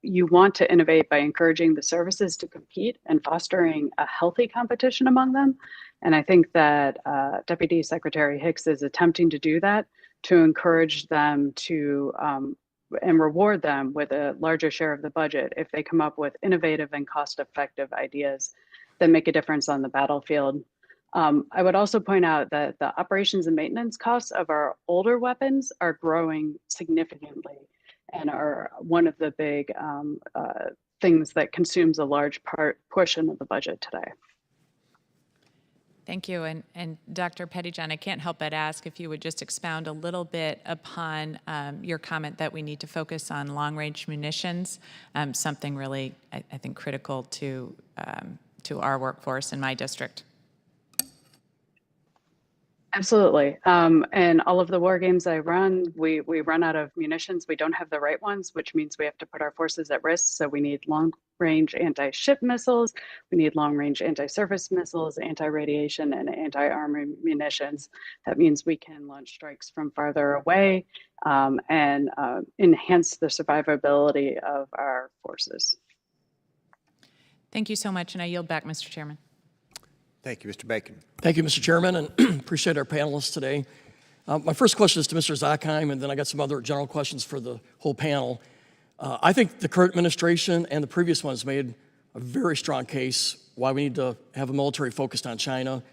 you want to innovate by encouraging the services to compete and fostering a healthy competition among them. And I think that Deputy Secretary Hicks is attempting to do that, to encourage them to and reward them with a larger share of the budget if they come up with innovative and cost-effective ideas that make a difference on the battlefield. I would also point out that the operations and maintenance costs of our older weapons are growing significantly and are one of the big things that consumes a large portion of the budget today. Thank you. And Dr. Pettyjohn, I can't help but ask if you would just expound a little bit upon your comment that we need to focus on long-range munitions, something really, I think, critical to our workforce in my district. Absolutely. And all of the war games I run, we run out of munitions. We don't have the right ones, which means we have to put our forces at risk. So we need long-range anti-ship missiles. We need long-range anti-surface missiles, anti-radiation, and anti-armor munitions. That means we can launch strikes from farther away and enhance the survivability of our forces. Thank you so much, and I yield back, Mr. Chairman. Thank you, Mr. Bacon. Thank you, Mr. Chairman, and appreciate our panelists today. My first question is to Mr. Zakheim, and then I got some other general questions for the whole panel. I think the current administration and the previous ones made a very strong case why we need to have a military focused on China,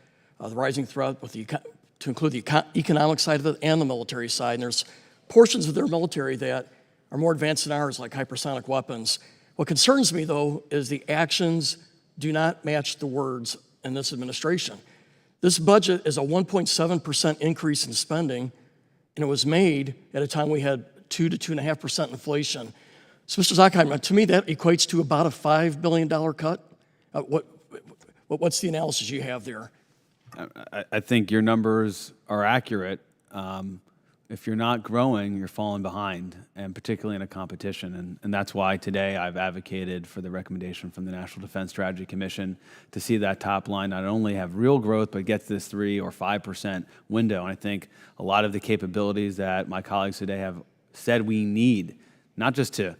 the rising threat with to include the economic side of it and the military side. And there's portions of their military that are more advanced than ours, like hypersonic weapons. What concerns me, though, is the actions do not match the words in this administration. This budget is a 1.7% increase in spending, and it was made at a time we had 2 to 2.5% inflation. So, Mr. Zakheim, to me, that equates to about a $5 billion cut. What's the analysis you have there? I think your numbers are accurate. If you're not growing, you're falling behind, and particularly in a competition. And that's why today I've advocated for the recommendation from the National Defense Strategy Commission to see that top line not only have real growth, but get to this 3 or 5% window. And I think a lot of the capabilities that my colleagues today have said we need, not just to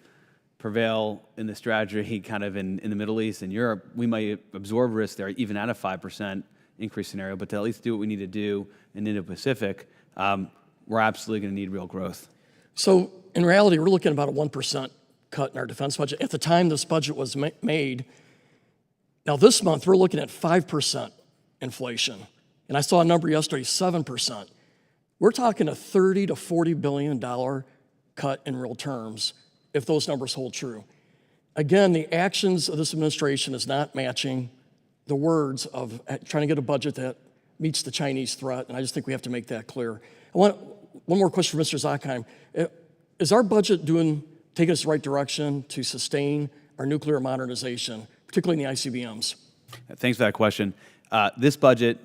prevail in the strategy kind of in the Middle East and Europe, we might absorb risk there even at a 5% increase scenario, but to at least do what we need to do in Indo-Pacific, we're absolutely going to need real growth. So in reality, we're looking at about a 1% cut in our defense budget. At the time this budget was made, now this month we're looking at 5% inflation. And I saw a number yesterday, 7%. We're talking a $30 to $40 billion cut in real terms if those numbers hold true. Again, the actions of this administration is not matching the words of trying to get a budget that meets the Chinese threat, and I just think we have to make that clear. I want one more question for Mr. Zakheim. Is our budget taking us the right direction to sustain our nuclear modernization, particularly in the ICBMs? Thanks for that question. This budget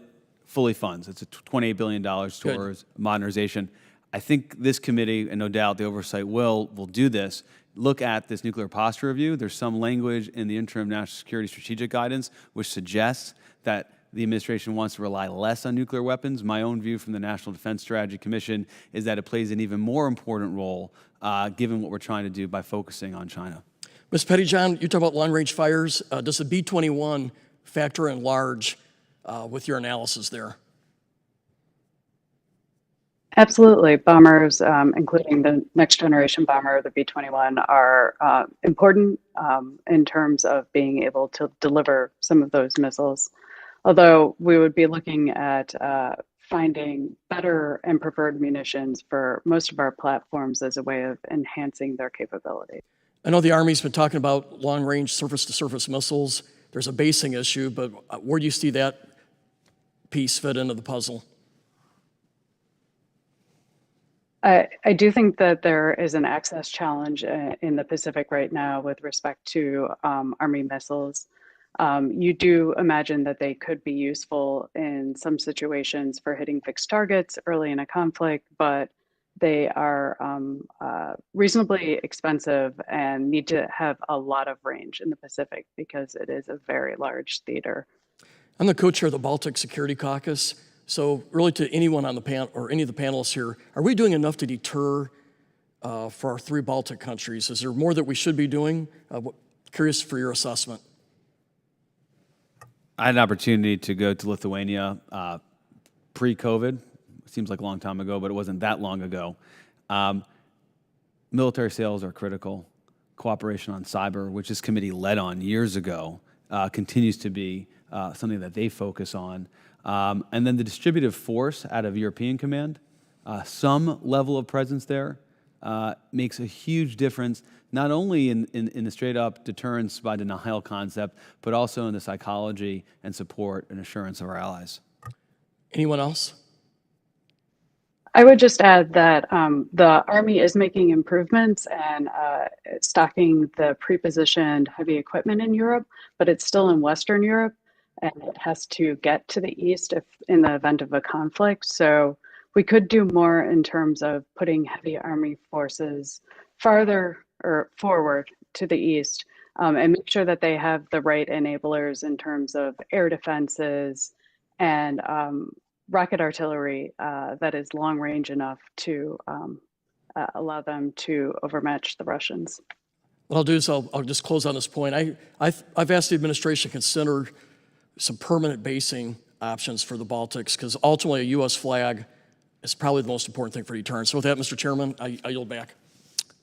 fully funds. It's $28 billion towards modernization. I think this committee, and no doubt the oversight will do this, look at this nuclear posture review. There's some language in the interim national security strategic guidance which suggests that the administration wants to rely less on nuclear weapons. My own view from the National Defense Strategy Commission is that it plays an even more important role given what we're trying to do by focusing on China. Ms. Pettyjohn, you talk about long-range fires. Does the B-21 factor in large with your analysis there? Absolutely. Bombers, including the next generation bomber, the B-21, are important in terms of being able to deliver some of those missiles. Although we would be looking at finding better and preferred munitions for most of our platforms as a way of enhancing their capability. I know the Army's been talking about long-range surface-to-surface missiles. There's a basing issue, but where do you see that piece fit into the puzzle? I do think that there is an access challenge in the Pacific right now with respect to Army missiles. You do imagine that they could be useful in some situations for hitting fixed targets early in a conflict, but they are reasonably expensive and need to have a lot of range in the Pacific because it is a very large theater. I'm the co-chair of the Baltic Security Caucus. So really to anyone on the panel or any of the panelists here, are we doing enough to deter for our 3 Baltic countries? Is there more that we should be doing? Curious for your assessment. I had an opportunity to go to Lithuania pre-COVID. Seems like a long time ago, but it wasn't that long ago. Military sales are critical. Cooperation on cyber, which this committee led on years ago, continues to be something that they focus on. And then the distributive force out of European Command, some level of presence there makes a huge difference, not only in the straight-up deterrence by denial concept, but also in the psychology and support and assurance of our allies. Anyone else? I would just add that the Army is making improvements and stocking the pre-positioned heavy equipment in Europe, but it's still in Western Europe, and it has to get to the East if in the event of a conflict. So we could do more in terms of putting heavy Army forces farther or forward to the East, and make sure that they have the right enablers in terms of air defenses and rocket artillery that is long range enough to allow them to overmatch the Russians. What I'll do is I'll just close on this point. I've asked the administration to consider some permanent basing options for the Baltics, because ultimately a U.S. flag is probably the most important thing for deterrence. So with that, Mr. Chairman, I yield back.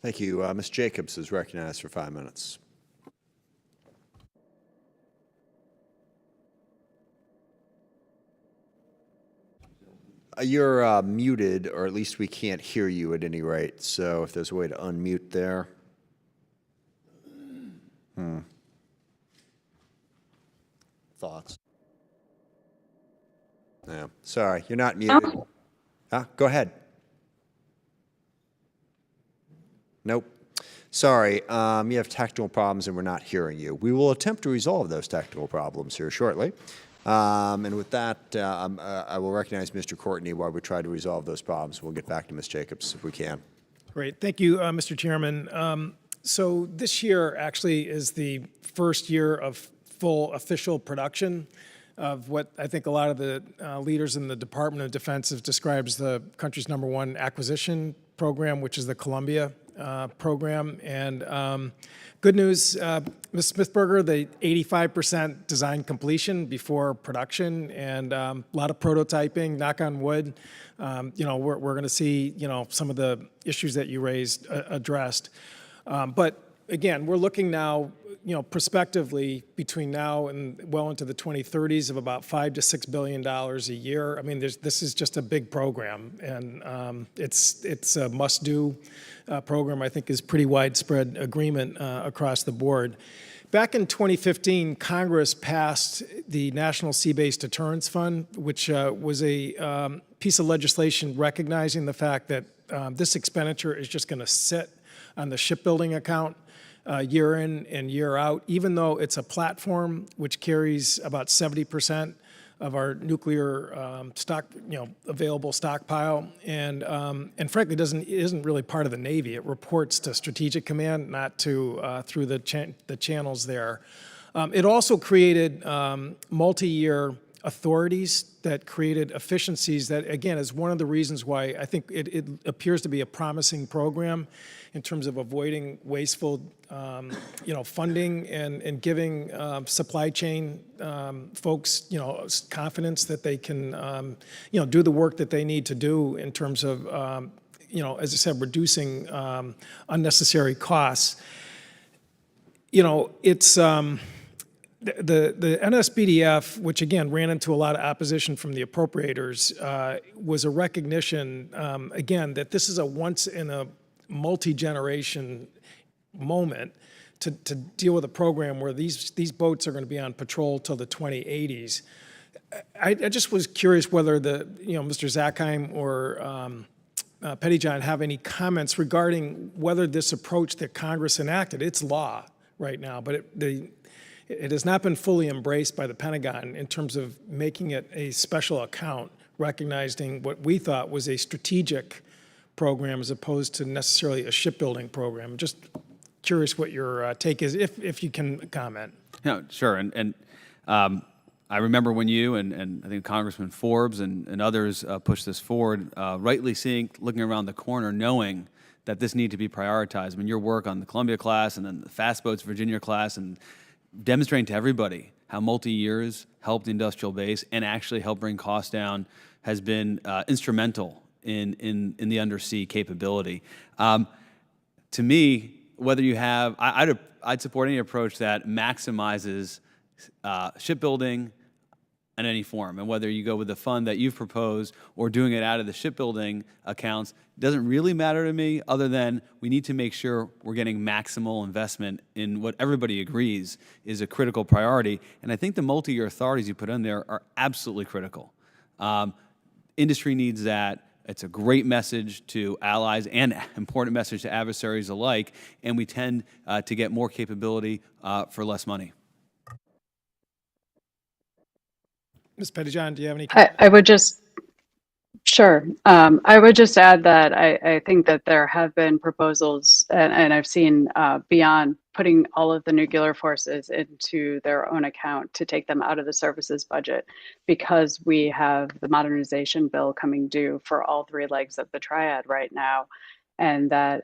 Thank you. Ms. Jacobs is recognized for 5 minutes. You're muted, or at least we can't hear you at any rate. So if there's a way to unmute there. Thoughts? No. Sorry, you're not muted. Go ahead. Nope. Sorry, you have technical problems and we're not hearing you. We will attempt to resolve those technical problems here shortly. And with that, I will recognize Mr. Courtney while we try to resolve those problems. We'll get back to Ms. Jacobs if we can. Great. Thank you, Mr. Chairman. So this year actually is the first year of full official production of what I think a lot of the leaders in the Department of Defense have described as the country's #1 acquisition program, which is the Columbia program. And good news, Ms. Smithberger, the 85% design completion before production, and a lot of prototyping, knock on wood. We're going to see, some of the issues that you raised addressed. But again, we're looking now, prospectively between now and well into the 2030s of about $5 to $6 billion a year. I mean, this is just a big program, and it's a must-do program. I think is pretty widespread agreement across the board. Back in 2015, Congress passed the National Sea-Based Deterrence Fund, which was a piece of legislation recognizing the fact that this expenditure is just going to sit on the shipbuilding account year in and year out, even though it's a platform which carries about 70% of our nuclear stock, available stockpile, and frankly isn't really part of the Navy. It reports to Strategic Command, not to through the channels there. It also created multi-year authorities that created efficiencies that, again, is one of the reasons why I think it appears to be a promising program in terms of avoiding wasteful, funding and giving supply chain folks, confidence that they can, do the work that they need to do in terms of, as I said, reducing unnecessary costs. It's the NSBDF, which again ran into a lot of opposition from the appropriators, was a recognition, again, that this is a once in a multi-generation moment to deal with a program where these boats are going to be on patrol till the 2080s. I just was curious whether Mr. Zackheim or Pettyjohn have any comments regarding whether this approach that Congress enacted, it's law right now, but it has not been fully embraced by the Pentagon in terms of making it a special account, recognizing what we thought was a strategic program as opposed to necessarily a shipbuilding program. Just curious what your take is, if you can comment. No, sure. And I I remember when you and I think Congressman Forbes and others pushed this forward, rightly looking around the corner, knowing that this needed to be prioritized. I mean, your work on the Columbia class and then the Fast Boats Virginia class, and demonstrating to everybody how multi-years helped the industrial base and actually helped bring costs down has been instrumental in the undersea capability. To me, whether you have, I'd support any approach that maximizes shipbuilding in any form, and whether you go with the fund that you've proposed or doing it out of the shipbuilding accounts doesn't really matter to me, other than we need to make sure we're getting maximal investment in what everybody agrees is a critical priority. And I think the multi-year authorities you put in there are absolutely critical. Industry needs that. It's a great message to allies and important message to adversaries alike, and we tend to get more capability for less money. Ms. Pettyjohn, do you have any? I would just, sure. I would just add that I think that there have been proposals, and I've seen beyond putting all of the nuclear forces into their own account to take them out of the services budget, because we have the modernization bill coming due for all three legs of the triad right now. And that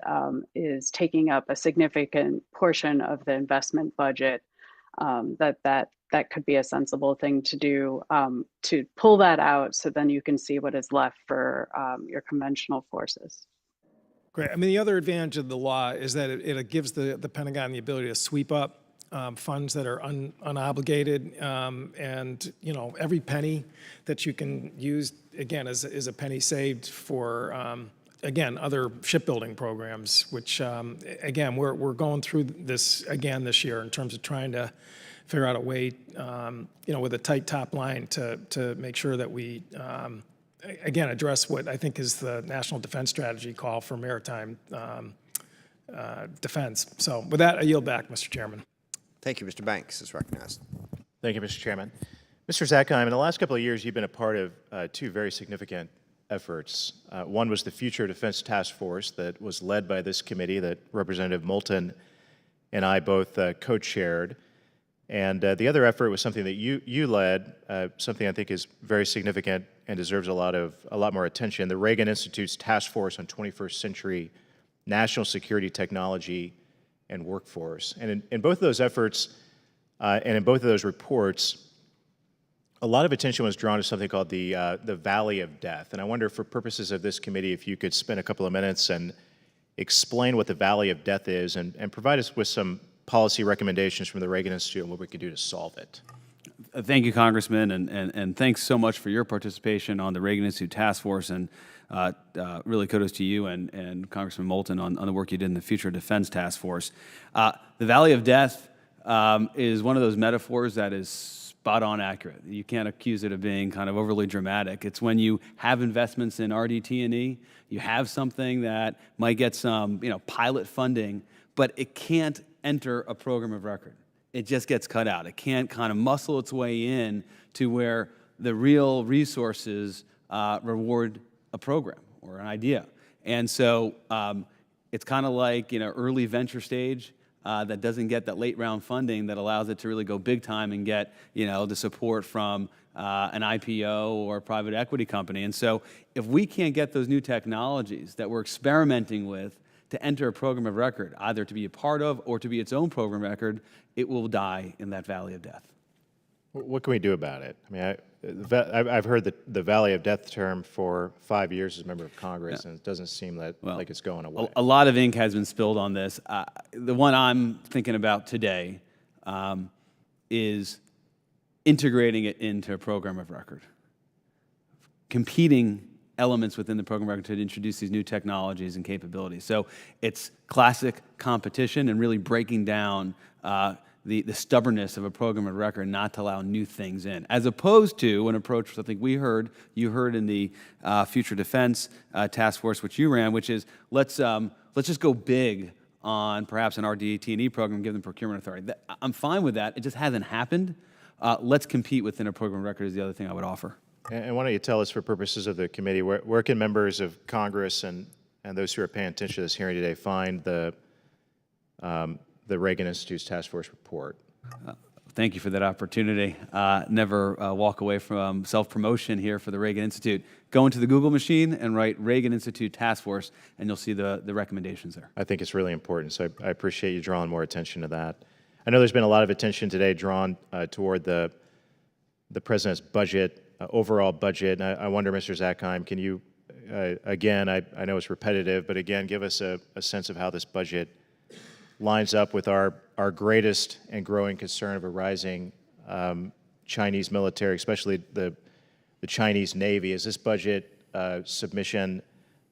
is taking up a significant portion of the investment budget. That could be a sensible thing to do, to pull that out, so then you can see what is left for your conventional forces. Great. I mean, the other advantage of the law is that it gives the Pentagon the ability to sweep up funds that are unobligated, and every penny that you can use, again, is a penny saved for again, other shipbuilding programs, which again, we're going through this again this year in terms of trying to figure out a way, with a tight top line to make sure that we, again, address what I think is the National Defense Strategy call for maritime defense. So with that, I yield back, Mr. Chairman. Thank you. Mr. Banks is recognized. Thank you, Mr. Chairman. Mr. Zakheim, in the last couple of years, you've been a part of two very significant efforts. One was the Future Defense Task Force that was led by this committee that Representative Moulton and I both co-chaired. And the other effort was something that you led, something I think is very significant and deserves a lot more attention, the Reagan Institute's Task Force on 21st Century National Security Technology and Workforce. And in both of those efforts and in both of those reports, a lot of attention was drawn to something called the Valley of Death. And I wonder, for purposes of this committee, if you could spend a couple of minutes and explain what the Valley of Death is and provide us with some policy recommendations from the Reagan Institute and what we could do to solve it. Thank you, Congressman, and thanks so much for your participation on the Reagan Institute Task Force, and really kudos to you and Congressman Moulton on the work you did in the Future Defense Task Force. The Valley of Death is one of those metaphors that is spot on accurate. You can't accuse it of being kind of overly dramatic. It's when you have investments in RDT&E, you have something that might get some pilot funding, but it can't enter a program of record. It just gets cut out. It can't kind of muscle its way in to where the real resources reward a program or an idea. And so it's kind of like early venture stage that doesn't get that late round funding that allows it to really go big time and get the support from an IPO or a private equity company. And so if we can't get those new technologies that we're experimenting with to enter a program of record, either to be a part of or to be its own program record, it will die in that Valley of Death. What can we do about it? I mean, I've heard the Valley of Death term for 5 years as a member of Congress, and it doesn't seem like it's going away. A lot of ink has been spilled on this. The one I'm thinking about today is integrating it into a program of record, competing elements within the program record to introduce these new technologies and capabilities. So it's classic competition and really breaking down the stubbornness of a program of record not to allow new things in, as opposed to an approach which I think you heard in the Future Defense Task Force, which you ran, which is let's just go big on perhaps an RDT&E program, give them procurement authority. I'm fine with that. It just hasn't happened. Let's compete within a program of record is the other thing I would offer. And why don't you tell us, for purposes of the committee, where can members of Congress and those who are paying attention to this hearing today find the Reagan Institute's Task Force report? thank you for that opportunity. Never walk away from self-promotion here for the Reagan Institute. Go into the Google machine and write Reagan Institute Task Force, and you'll see the recommendations there. I think it's really important, so I appreciate you drawing more attention to that. I know there's been a lot of attention today drawn toward the president's budget, overall budget. And I wonder, Mr. Zackheim, can you, again, I know it's repetitive, but again, give us a sense of how this budget lines up with our greatest and growing concern of a rising Chinese military, especially the Chinese Navy. Is this budget submission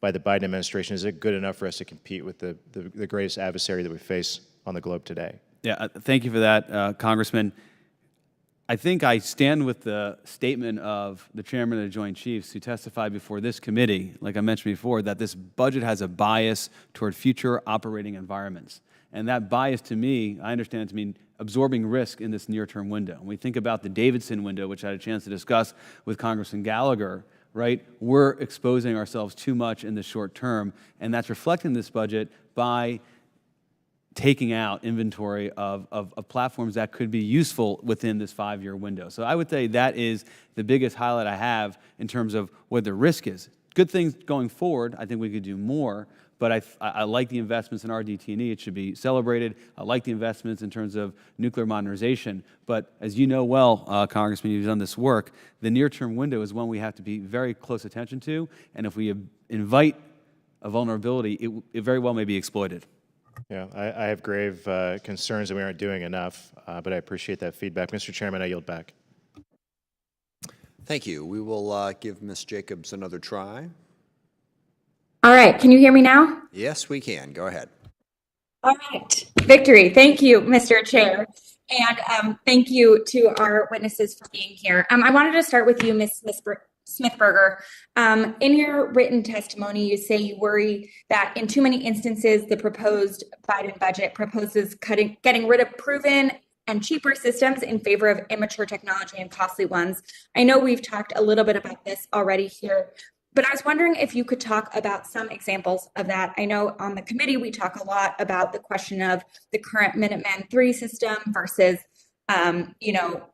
by the Biden administration, is it good enough for us to compete with the greatest adversary that we face on the globe today? Yeah, thank you for that, Congressman. I think I stand with the statement of the chairman of the Joint Chiefs who testified before this committee, like I mentioned before, that this budget has a bias toward future operating environments. And that bias, to me, I understand it to mean absorbing risk in this near-term window. When we think about the Davidson window, which I had a chance to discuss with Congressman Gallagher, right, we're exposing ourselves too much in the short term, and that's reflected in this budget by taking out inventory of platforms that could be useful within this 5-year window. So I would say that is the biggest highlight I have in terms of what the risk is. Good things going forward, I think we could do more, but I like the investments in RDT&E. It should be celebrated. I like the investments in terms of nuclear modernization. But as you know well, Congressman, you've done this work, the near-term window is one we have to be very close attention to, and if we invite a vulnerability, it very well may be exploited. Yeah, I have grave concerns that we aren't doing enough, but I appreciate that feedback. Mr. Chairman, I yield back. Thank you. We will give Ms. Jacobs another try. All right, can you hear me now? Yes, we can. Go ahead. All right, victory. Thank you, Mr. Chair. And thank you to our witnesses for being here. I wanted to start with you, Ms. Smithberger. In your written testimony, you say you worry that in too many instances, the proposed Biden budget proposes getting rid of proven and cheaper systems in favor of immature technology and costly ones. I know we've talked a little bit about this already here, but I was wondering if you could talk about some examples of that. I know on the committee, we talk a lot about the question of the current Minuteman III system versus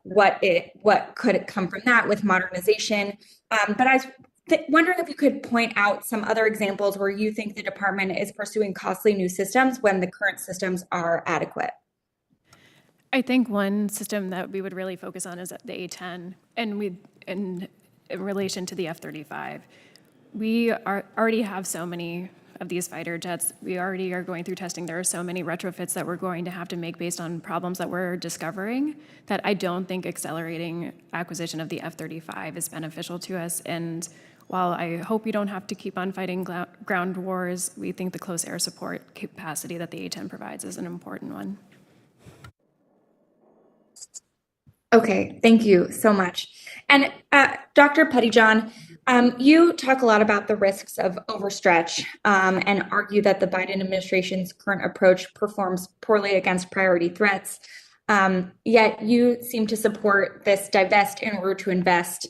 what could come from that with modernization. But I was wondering if you could point out some other examples where you think the department is pursuing costly new systems when the current systems are adequate. I think one system that we would really focus on is the A-10, and in relation to the F-35. We already have so many of these fighter jets. We already are going through testing. There are so many retrofits that we're going to have to make based on problems that we're discovering that I don't think accelerating acquisition of the F-35 is beneficial to us. And while I hope we don't have to keep on fighting ground wars, we think the close air support capacity that the A-10 provides is an important one. Okay, thank you so much. And Dr. Pettyjohn, you talk a lot about the risks of overstretch and argue that the Biden administration's current approach performs poorly against priority threats. Yet you seem to support this divest in order to invest,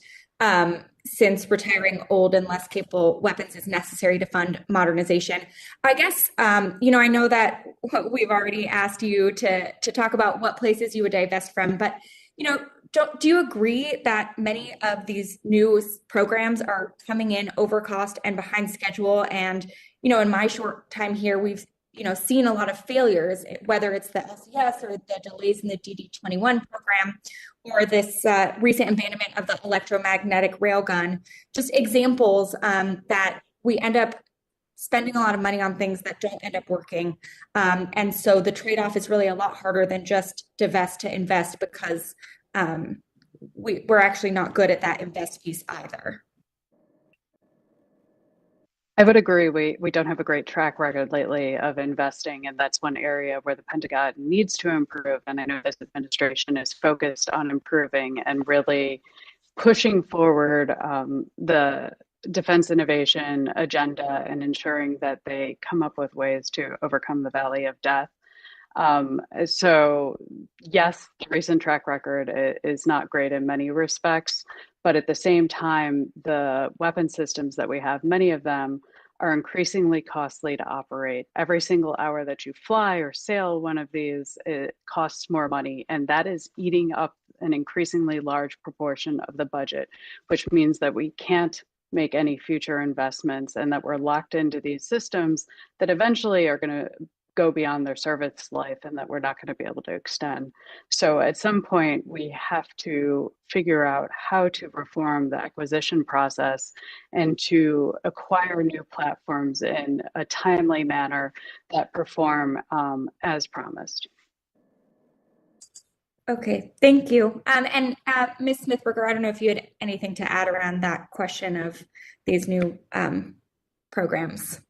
since retiring old and less capable weapons is necessary to fund modernization. I guess, I know that we've already asked you to talk about what places you would divest from, but do you agree that many of these new programs are coming in over cost and behind schedule? And, in my short time here, we've, seen a lot of failures, whether it's the LCS or the delays in the DD-21 program or this recent abandonment of the electromagnetic railgun, just examples that we end up spending a lot of money on things that don't end up working. And so the trade-off is really a lot harder than just divest to invest, because we're actually not good at that invest piece either. I would agree. We don't have a great track record lately of investing, and that's one area where the Pentagon needs to improve. And I know this administration is focused on improving and really pushing forward the defense innovation agenda and ensuring that they come up with ways to overcome the valley of death. So yes, the recent track record is not great in many respects, but at the same time, the weapon systems that we have, many of them are increasingly costly to operate. Every single hour that you fly or sail one of these, it costs more money, and that is eating up an increasingly large proportion of the budget, which means that we can't make any future investments and that we're locked into these systems that eventually are going to go beyond their service life and that we're not going to be able to extend. So at some point, we have to figure out how to reform the acquisition process and to acquire new platforms in a timely manner that perform as promised. Okay, thank you. And Ms. Smithberger, I don't know if you had anything to add around that question of these new programs.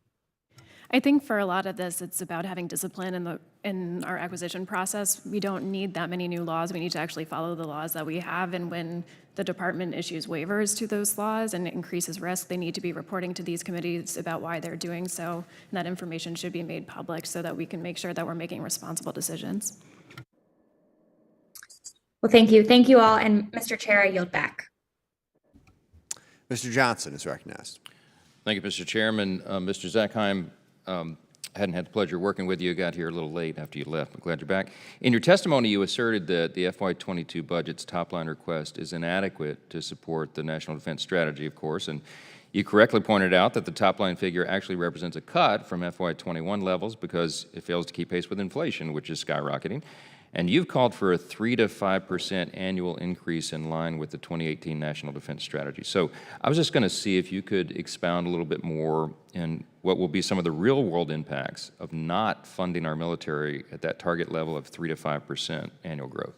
I think for a lot of this, it's about having discipline in our acquisition process. We don't need that many new laws. We need to actually follow the laws that we have. And when the department issues waivers to those laws and it increases risk, they need to be reporting to these committees about why they're doing so. And that information should be made public so that we can make sure that we're making responsible decisions. Well, thank you. Thank you all. And Mr. Chair, I yield back. Mr. Johnson is recognized. Thank you, Mr. Chairman. Mr. Zackheim, hadn't had the pleasure of working with you. Got here a little late after you left, but glad you're back. In your testimony, you asserted that the FY22 budget's top-line request is inadequate to support the National Defense Strategy, of course, and you correctly pointed out that the top-line figure actually represents a cut from FY21 levels because it fails to keep pace with inflation, which is skyrocketing. And you've called for a 3 to 5% annual increase in line with the 2018 National Defense Strategy. So I was just going to see if you could expound a little bit more in what will be some of the real-world impacts of not funding our military at that target level of 3 to 5% annual growth.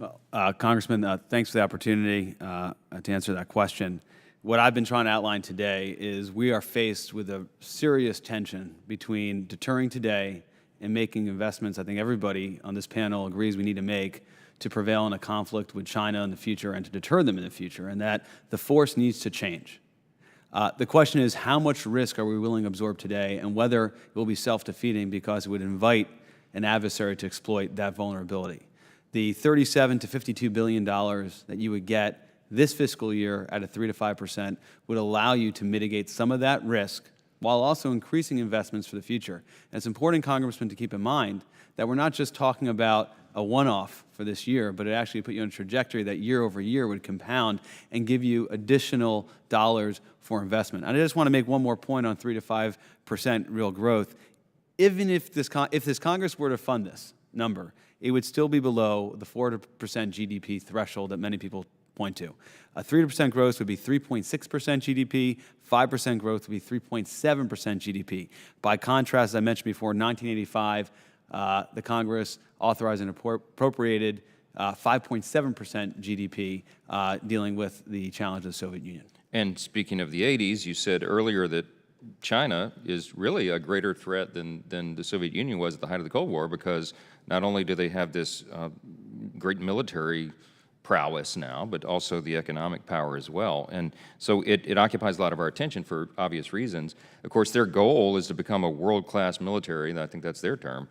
Well, Congressman, thanks for the opportunity to answer that question. What I've been trying to outline today is we are faced with a serious tension between deterring today and making investments I think everybody on this panel agrees we need to make to prevail in a conflict with China in the future and to deter them in the future, and that the force needs to change. The question is, how much risk are we willing to absorb today, and whether it will be self-defeating because it would invite an adversary to exploit that vulnerability. The $37 to $52 billion that you would get this fiscal year at a 3 to 5% would allow you to mitigate some of that risk while also increasing investments for the future. And it's important, Congressman, to keep in mind that we're not just talking about a one-off for this year, but it actually put you on a trajectory that year over year would compound and give you additional dollars for investment. And I just want to make one more point on 3 to 5% real growth. Even if this Congress were to fund this number, it would still be below the 4% GDP threshold that many people point to. A 3% growth would be 3.6% GDP, 5% growth would be 3.7% GDP. By contrast, as I mentioned before, 1985, the Congress authorized and appropriated 5.7% GDP dealing with the challenge of the Soviet Union. And speaking of the 80s, you said earlier that China is really a greater threat than the Soviet Union was at the height of the Cold War, because not only do they have this great military prowess now, but also the economic power as well. And so it occupies a lot of our attention for obvious reasons. Of course, their goal is to become a world-class military, and I think that's their term,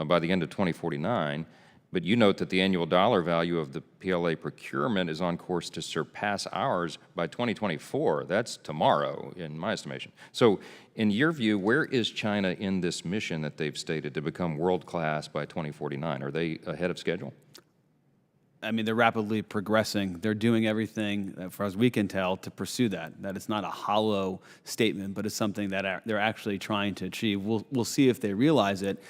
by the end of 2049. But you note that the annual dollar value of the PLA procurement is on course to surpass ours by 2024. That's tomorrow, in my estimation. So in your view, where is China in this mission that they've stated to become world-class by 2049? Are they ahead of schedule? I mean, they're rapidly progressing. They're doing everything, as far as we can tell, to pursue that. That it's not a hollow statement, but it's something that they're actually trying to achieve. We'll see if they realize it.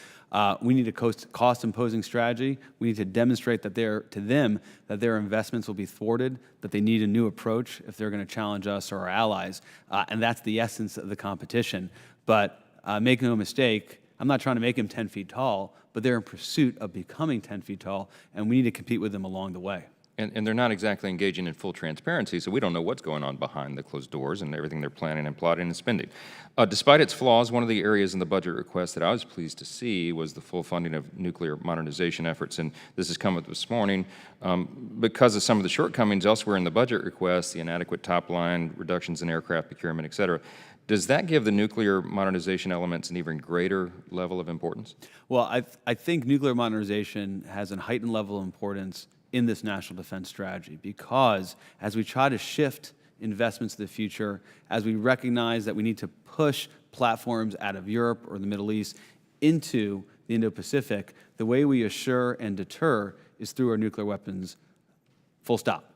We need a cost-imposing strategy. We need to demonstrate that to them that their investments will be thwarted, that they need a new approach if they're going to challenge us or our allies. And that's the essence of the competition. But make no mistake, I'm not trying to make them 10 feet tall, but they're in pursuit of becoming 10 feet tall, and we need to compete with them along the way. And they're not exactly engaging in full transparency, so we don't know what's going on behind the closed doors and everything they're planning and plotting and spending. Despite its flaws, one of the areas in the budget request that I was pleased to see was the full funding of nuclear modernization efforts, and this has come up this morning. Because of some of the shortcomings elsewhere in the budget request, the inadequate top line, reductions in aircraft procurement, et cetera, does that give the nuclear modernization elements an even greater level of importance? Well, I think nuclear modernization has a heightened level of importance in this national defense strategy, because as we try to shift investments of the future, as we recognize that we need to push platforms out of Europe or the Middle East into the Indo-Pacific. The way we assure and deter is through our nuclear weapons, full stop.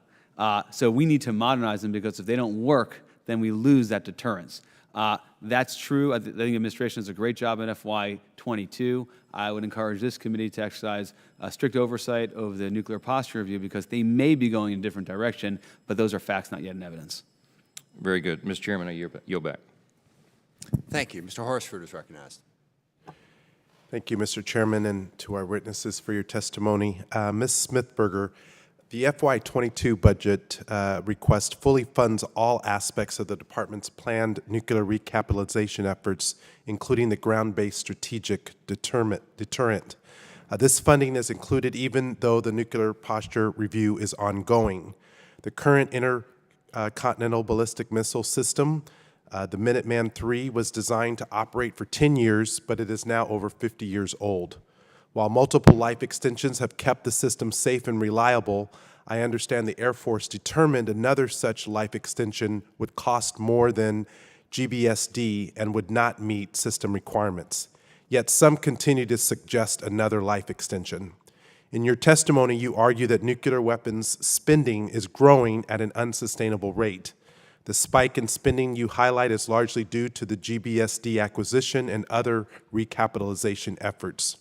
So we need to modernize them, because if they don't work, then we lose that deterrence. That's true. I think the administration does a great job in FY22. I would encourage this committee to exercise strict oversight over the nuclear posture review, because they may be going in a different direction, but those are facts, not yet in evidence. Very good. Mr. Chairman, I yield back. Thank you. Mr. Horsford is recognized. Thank you, Mr. Chairman, and to our witnesses for your testimony. Ms. Smithberger, the FY22 budget request fully funds all aspects of the department's planned nuclear recapitalization efforts, including the ground-based strategic deterrent. This funding is included even though the nuclear posture review is ongoing. The current intercontinental ballistic missile system, the Minuteman III, was designed to operate for 10 years, but it is now over 50 years old. While multiple life extensions have kept the system safe and reliable, I understand the Air Force determined another such life extension would cost more than GBSD and would not meet system requirements. Yet some continue to suggest another life extension. In your testimony, you argue that nuclear weapons spending is growing at an unsustainable rate. The spike in spending you highlight is largely due to the GBSD acquisition and other recapitalization efforts.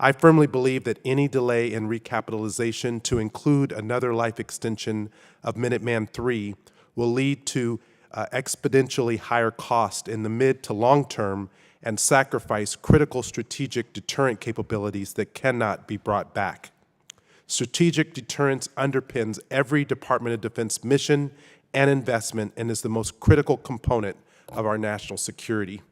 I firmly believe that any delay in recapitalization to include another life extension of Minuteman III will lead to exponentially higher cost in the mid to long term and sacrifice critical strategic deterrent capabilities that cannot be brought back. Strategic deterrence underpins every Department of Defense mission and investment and is the most critical component of our national security.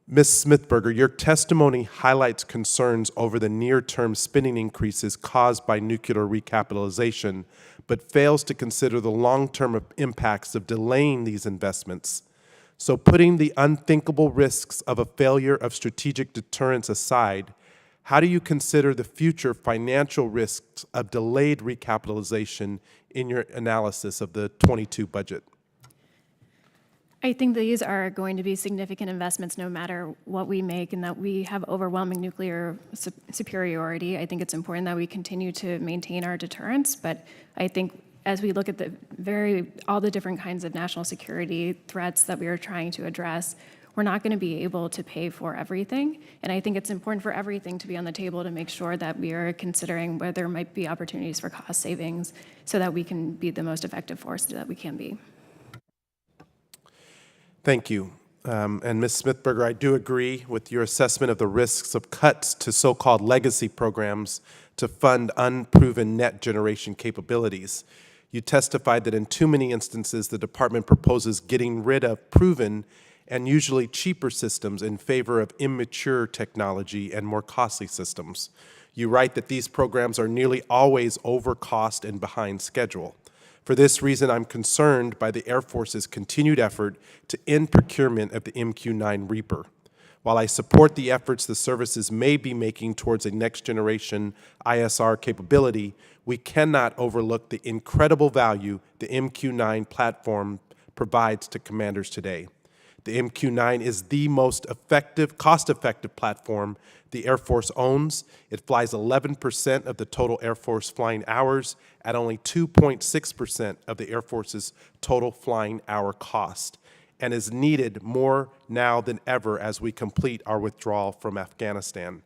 Ms. Smithberger, your testimony highlights concerns over the near-term spending increases caused by nuclear recapitalization, but fails to consider the long-term impacts of delaying these investments. So putting the unthinkable risks of a failure of strategic deterrence aside, how do you consider the future financial risks of delayed recapitalization in your analysis of the 22 budget? I think these are going to be significant investments no matter what we make, and that we have overwhelming nuclear superiority. I think it's important that we continue to maintain our deterrence, but I think as we look at all the different kinds of national security threats that we are trying to address, we're not going to be able to pay for everything. And I think it's important for everything to be on the table to make sure that we are considering where there might be opportunities for cost savings so that we can be the most effective force that we can be. Thank you. And Ms. Smithberger, I do agree with your assessment of the risks of cuts to so-called legacy programs to fund unproven net generation capabilities. You testified that in too many instances, the department proposes getting rid of proven and usually cheaper systems in favor of immature technology and more costly systems. You write that these programs are nearly always over cost and behind schedule. For this reason, I'm concerned by the Air Force's continued effort to end procurement of the MQ-9 Reaper. While I support the efforts the services may be making towards a next-generation ISR capability, we cannot overlook the incredible value the MQ-9 platform provides to commanders today. The MQ-9 is the most effective, cost-effective platform the Air Force owns. It flies 11% of the total Air Force flying hours at only 2.6% of the Air Force's total flying hour cost, and is needed more now than ever as we complete our withdrawal from Afghanistan.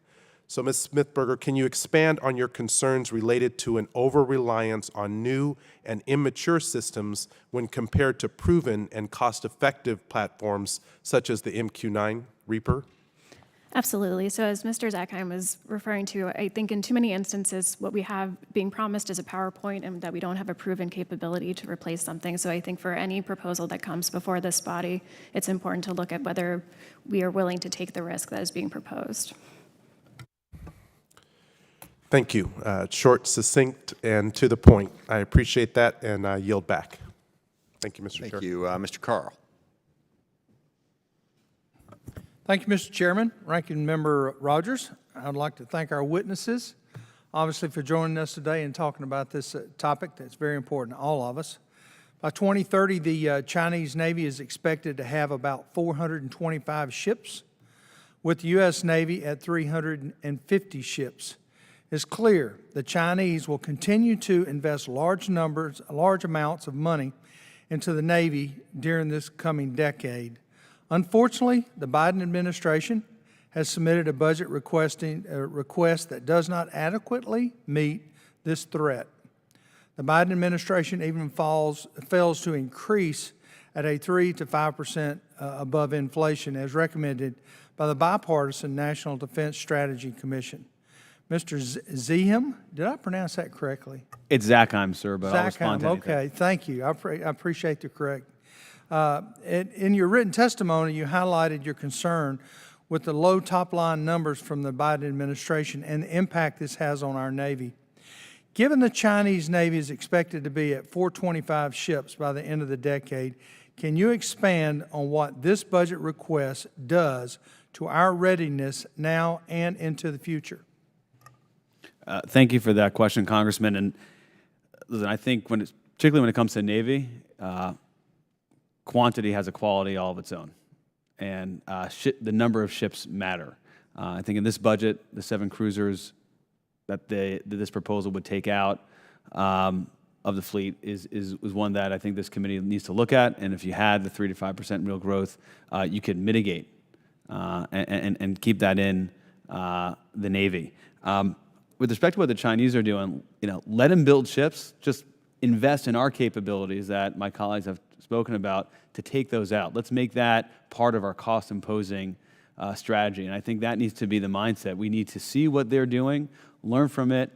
So, Ms. Smithberger, can you expand on your concerns related to an over-reliance on new and immature systems when compared to proven and cost-effective platforms such as the MQ-9 Reaper? Absolutely. So as Mr. Zackheim was referring to, I think in too many instances, what we have being promised is a PowerPoint and that we don't have a proven capability to replace something. So I think for any proposal that comes before this body, it's important to look at whether we are willing to take the risk that is being proposed. Thank you. Short, succinct, and to the point. I appreciate that, and I yield back. Thank you, Mr. Chair. Thank you, Mr. Carl. Thank you, Mr. Chairman. Ranking Member Rogers, I'd like to thank our witnesses, obviously, for joining us today and talking about this topic that's very important to all of us. By 2030, the Chinese Navy is expected to have about 425 ships, with the U.S. Navy at 350 ships. It's clear the Chinese will continue to invest large amounts of money into the Navy during this coming decade. Unfortunately, the Biden administration has submitted a budget request that does not adequately meet this threat. The Biden administration even fails to increase at a 3 to 5% above inflation as recommended by the bipartisan National Defense Strategy Commission. Mr. Zehem, did I pronounce that correctly? It's Zackheim, sir, but I'll respond to anything. Okay, thank you. I appreciate the correct. In your written testimony, you highlighted your concern with the low top-line numbers from the Biden administration and the impact this has on our Navy. Given the Chinese Navy is expected to be at 425 ships by the end of the decade, can you expand on what this budget request does to our readiness now and into the future? Thank you for that question, Congressman. And listen, I think particularly when it comes to Navy, quantity has a quality all of its own, and the number of ships matter. I think in this budget, the 7 cruisers that this proposal would take out of the fleet is one that I think this committee needs to look at. And if you had the 3 to 5% real growth, you could mitigate and keep that in the Navy. With respect to what the Chinese are doing, let them build ships. Just invest in our capabilities that my colleagues have spoken about to take those out. Let's make that part of our cost-imposing strategy. And I think that needs to be the mindset. We need to see what they're doing, learn from it,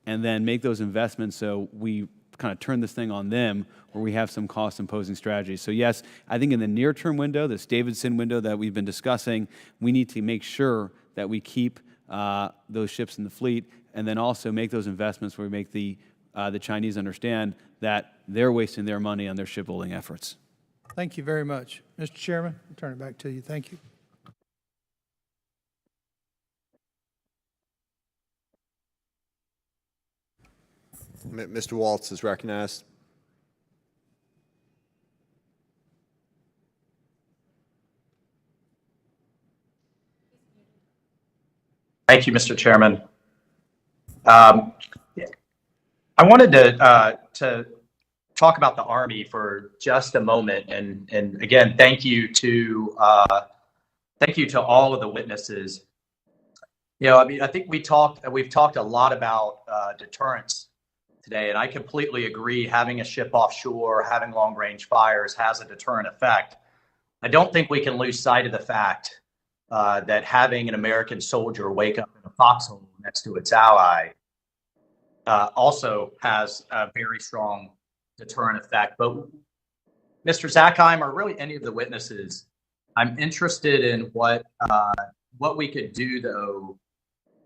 and then make those investments so we kind of turn this thing on them where we have some cost-imposing strategies. So yes, I think in the near-term window, this Davidson window that we've been discussing, we need to make sure that we keep those ships in the fleet, and then also make those investments where we make the Chinese understand that they're wasting their money on their shipbuilding efforts. Thank you very much. Mr. Chairman, I'll turn it back to you. Thank you. Mr. Waltz is recognized. Thank you, Mr. Chairman. I wanted to talk about the Army for just a moment, and again, thank you to all of the witnesses. I mean, I think we've talked a lot about deterrence today, and I completely agree. Having a ship offshore, having long-range fires has a deterrent effect. I don't think we can lose sight of the fact that having an American soldier wake up in a foxhole next to its ally also has a very strong deterrent effect. But Mr. Zackheim, or really any of the witnesses, I'm interested in what we could do, though,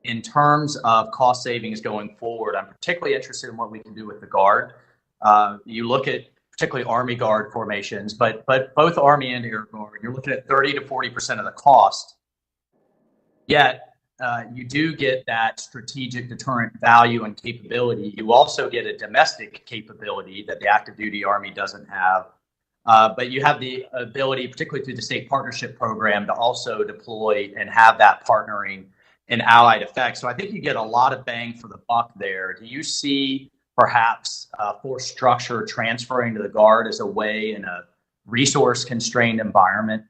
in terms of cost savings going forward. I'm particularly interested in what we can do with the Guard. You look at particularly Army Guard formations, but both Army and Air Guard, you're looking at 30 to 40% of the cost. Yet, you do get that strategic deterrent value and capability. You also get a domestic capability that the active duty Army doesn't have. But you have the ability, particularly through the state partnership program, to also deploy and have that partnering and allied effect. So I think you get a lot of bang for the buck there. Do you see perhaps force structure transferring to the Guard as a way in a resource-constrained environment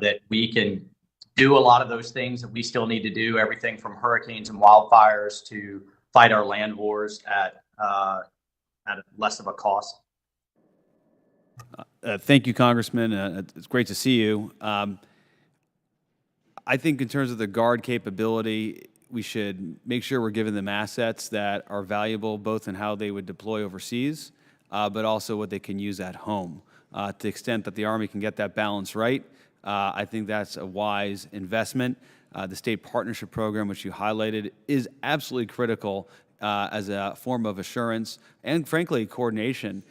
that we can do a lot of those things that we still need to do, everything from hurricanes and wildfires to fight our land wars at less of a cost? Thank you, Congressman. It's great to see you. I think in terms of the Guard capability, we should make sure we're giving them assets that are valuable both in how they would deploy overseas, but also what they can use at home. To the extent that the Army can get that balance right, I think that's a wise investment. The state partnership program, which you highlighted, is absolutely critical as a form of assurance and, frankly, coordination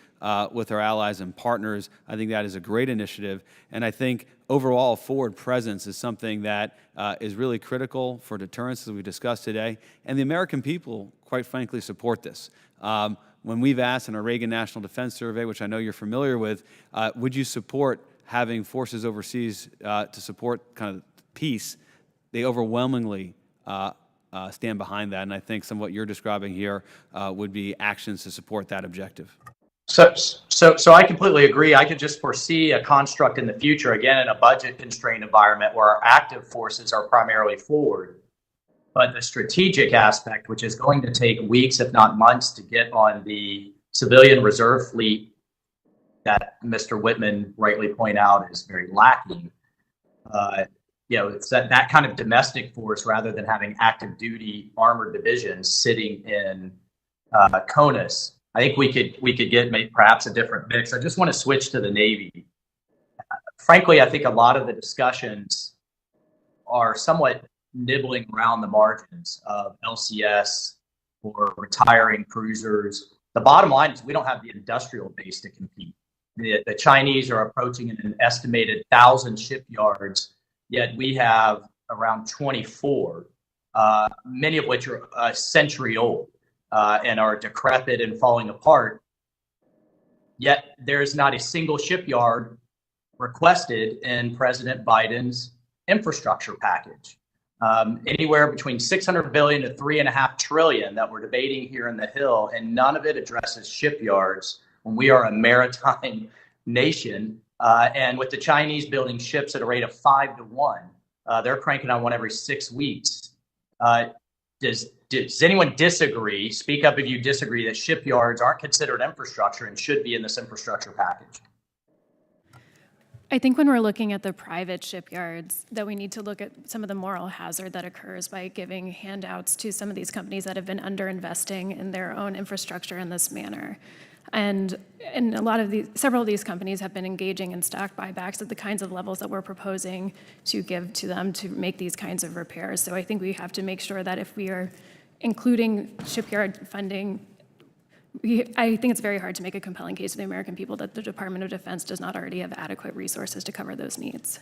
with our allies and partners. I think that is a great initiative. And I think overall forward presence is something that is really critical for deterrence, as we discussed today. And the American people, quite frankly, support this. when we've asked in our Reagan National Defense Survey, which I know you're familiar with, would you support having forces overseas to support kind of peace? They overwhelmingly stand behind that, and I think some of what you're describing here would be actions to support that objective. So I completely agree. I could just foresee a construct in the future, again, in a budget-constrained environment where our active forces are primarily forward. But the strategic aspect, which is going to take weeks, if not months, to get on the civilian reserve fleet that Mr. Whitman rightly pointed out is very lacking. It's that kind of domestic force rather than having active duty armored divisions sitting in CONUS. I think we could get perhaps a different mix. I just want to switch to the Navy. Frankly, I think a lot of the discussions are somewhat nibbling around the margins of LCS or retiring cruisers. The bottom line is we don't have the industrial base to compete. The Chinese are approaching an estimated 1,000 shipyards, yet we have around 24, many of which are a century old and are decrepit and falling apart. Yet there is not a single shipyard requested in President Biden's infrastructure package. Anywhere between $600 billion to $3.5 trillion that we're debating here in the Hill, and none of it addresses shipyards when we are a maritime nation. And with the Chinese building ships at a rate of 5 to 1, they're cranking on one every 6 weeks. Does anyone disagree? Speak up if you disagree that shipyards aren't considered infrastructure and should be in this infrastructure package. I think when we're looking at the private shipyards, that we need to look at some of the moral hazard that occurs by giving handouts to some of these companies that have been underinvesting in their own infrastructure in this manner. And several of these companies have been engaging in stock buybacks at the kinds of levels that we're proposing to give to them to make these kinds of repairs. So I think we have to make sure that if we are including shipyard funding, I think it's very hard to make a compelling case to the American people that the Department of Defense does not already have adequate resources to cover those needs.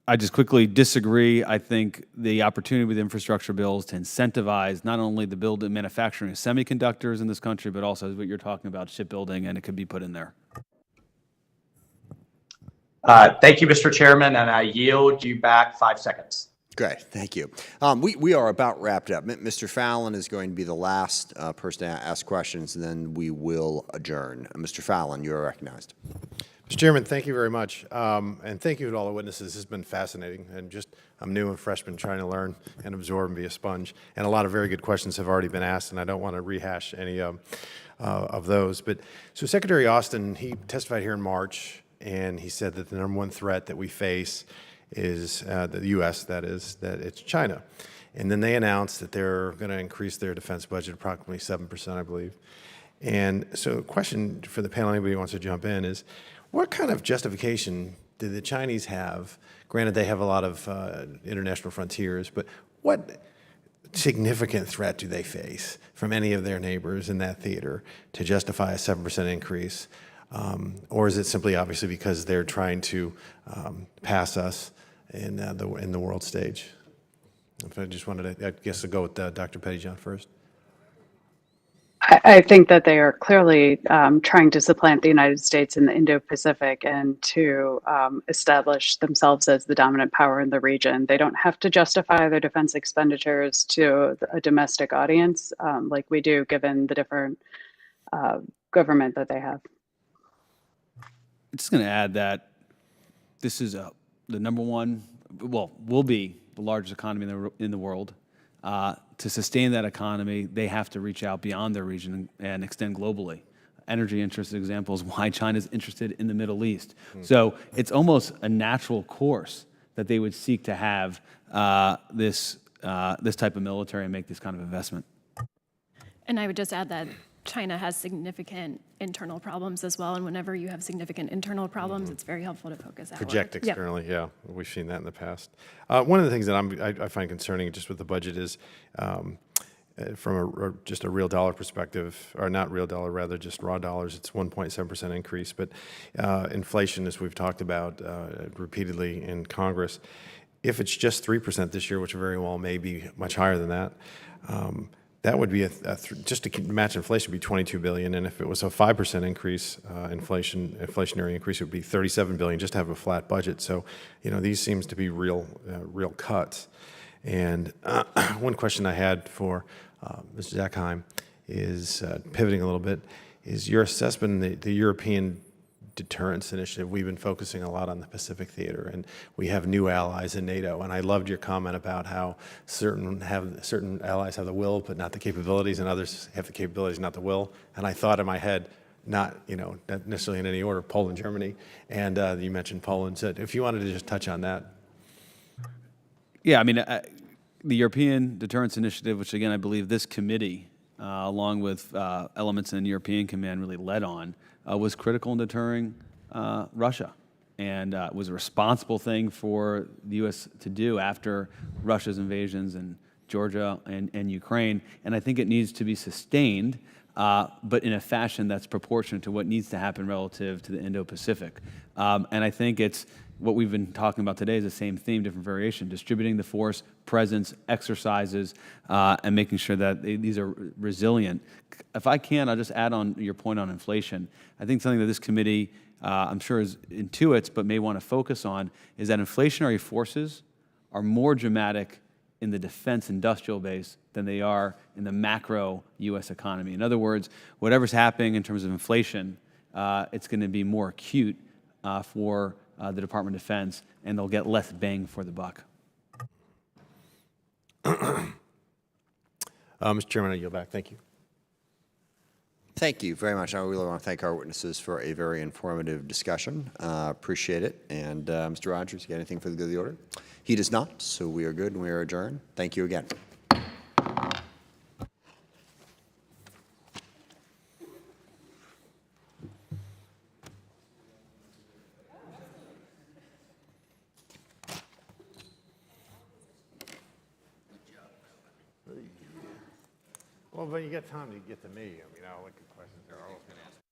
I just quickly disagree. I think the opportunity with infrastructure bills to incentivize not only the build and manufacturing of semiconductors in this country, but also what you're talking about, shipbuilding, and it could be put in there. Thank you, Mr. Chairman, and I yield you back 5 seconds. Great, thank you. We are about wrapped up. Mr. Fallon is going to be the last person to ask questions, and then we will adjourn. Mr. Fallon, you are recognized. Mr. Chairman, thank you very much. And thank you to all the witnesses. This has been fascinating. And I'm new and freshman trying to learn and absorb and be a sponge. And a lot of very good questions have already been asked, and I don't want to rehash any of those. But so Secretary Austin, he testified here in March, and he said that the number one threat that we face is the U.S., that it's China. And then they announced that they're going to increase their defense budget approximately 7%, I believe. And so a question for the panel, anybody who wants to jump in, is what kind of justification do the Chinese have? Granted, they have a lot of international frontiers, but what significant threat do they face from any of their neighbors in that theater to justify a 7% increase? Or is it simply obviously because they're trying to pass us in the world stage? If I just wanted to, I guess I'll go with Dr. Pettyjohn first. I think that they are clearly trying to supplant the United States in the Indo-Pacific and to establish themselves as the dominant power in the region. They don't have to justify their defense expenditures to a domestic audience like we do, given the different government that they have. I'm just going to add that this is the number one, will be the largest economy in the world. To sustain that economy, they have to reach out beyond their region and extend globally. Energy interest example is why China's interested in the Middle East. So it's almost a natural course that they would seek to have this type of military and make this kind of investment. And I would just add that China has significant internal problems as well, and whenever you have significant internal problems, it's very helpful to focus outward. Project externally, yeah. We've seen that in the past. One of the things that I find concerning just with the budget is from just a real dollar perspective, or not real dollar, rather just raw dollars, it's 1.7% increase. But inflation, as we've talked about repeatedly in Congress, if it's just 3% this year, which very well may be much higher than that, that would be just to match inflation would be $22 billion, and if it was a 5% increase, inflationary increase, it would be $37 billion just to have a flat budget. So, these seems to be real cuts. And one question I had for Mr. Zackheim is pivoting a little bit. Is your assessment the European deterrence initiative? We've been focusing a lot on the Pacific theater, and we have new allies in NATO. And I loved your comment about how certain allies have the will but not the capabilities, and others have the capabilities, not the will. And I thought in my head, not necessarily in any order, Poland, Germany, and you mentioned Poland. So if you wanted to just touch on that. Yeah, I mean, the European Deterrence Initiative, which again I believe this committee, along with elements in European Command, really led on, was critical in deterring Russia, and was a responsible thing for the U.S. to do after Russia's invasions in Georgia and Ukraine. And I think it needs to be sustained, but in a fashion that's proportionate to what needs to happen relative to the Indo-Pacific. And I think it's what we've been talking about today is the same theme, different variation, distributing the force, presence, exercises, and making sure that these are resilient. If I can, I'll just add on your point on inflation. I think something that this committee, I'm sure is intuits, but may want to focus on, is that inflationary forces are more dramatic in the defense industrial base than they are in the macro U.S. economy. In other words, whatever's happening in terms of inflation, it's going to be more acute for the Department of Defense, and they'll get less bang for the buck. Mr. Chairman, I yield back. Thank you. Thank you very much. I really want to thank our witnesses for a very informative discussion. Appreciate it. And Mr. Rogers, you got anything for the good of the order? He does not, so we are good and we are adjourned. Thank you again. Well, but you got time to get to me. I mean, I'll look at questions. They're always going to ask.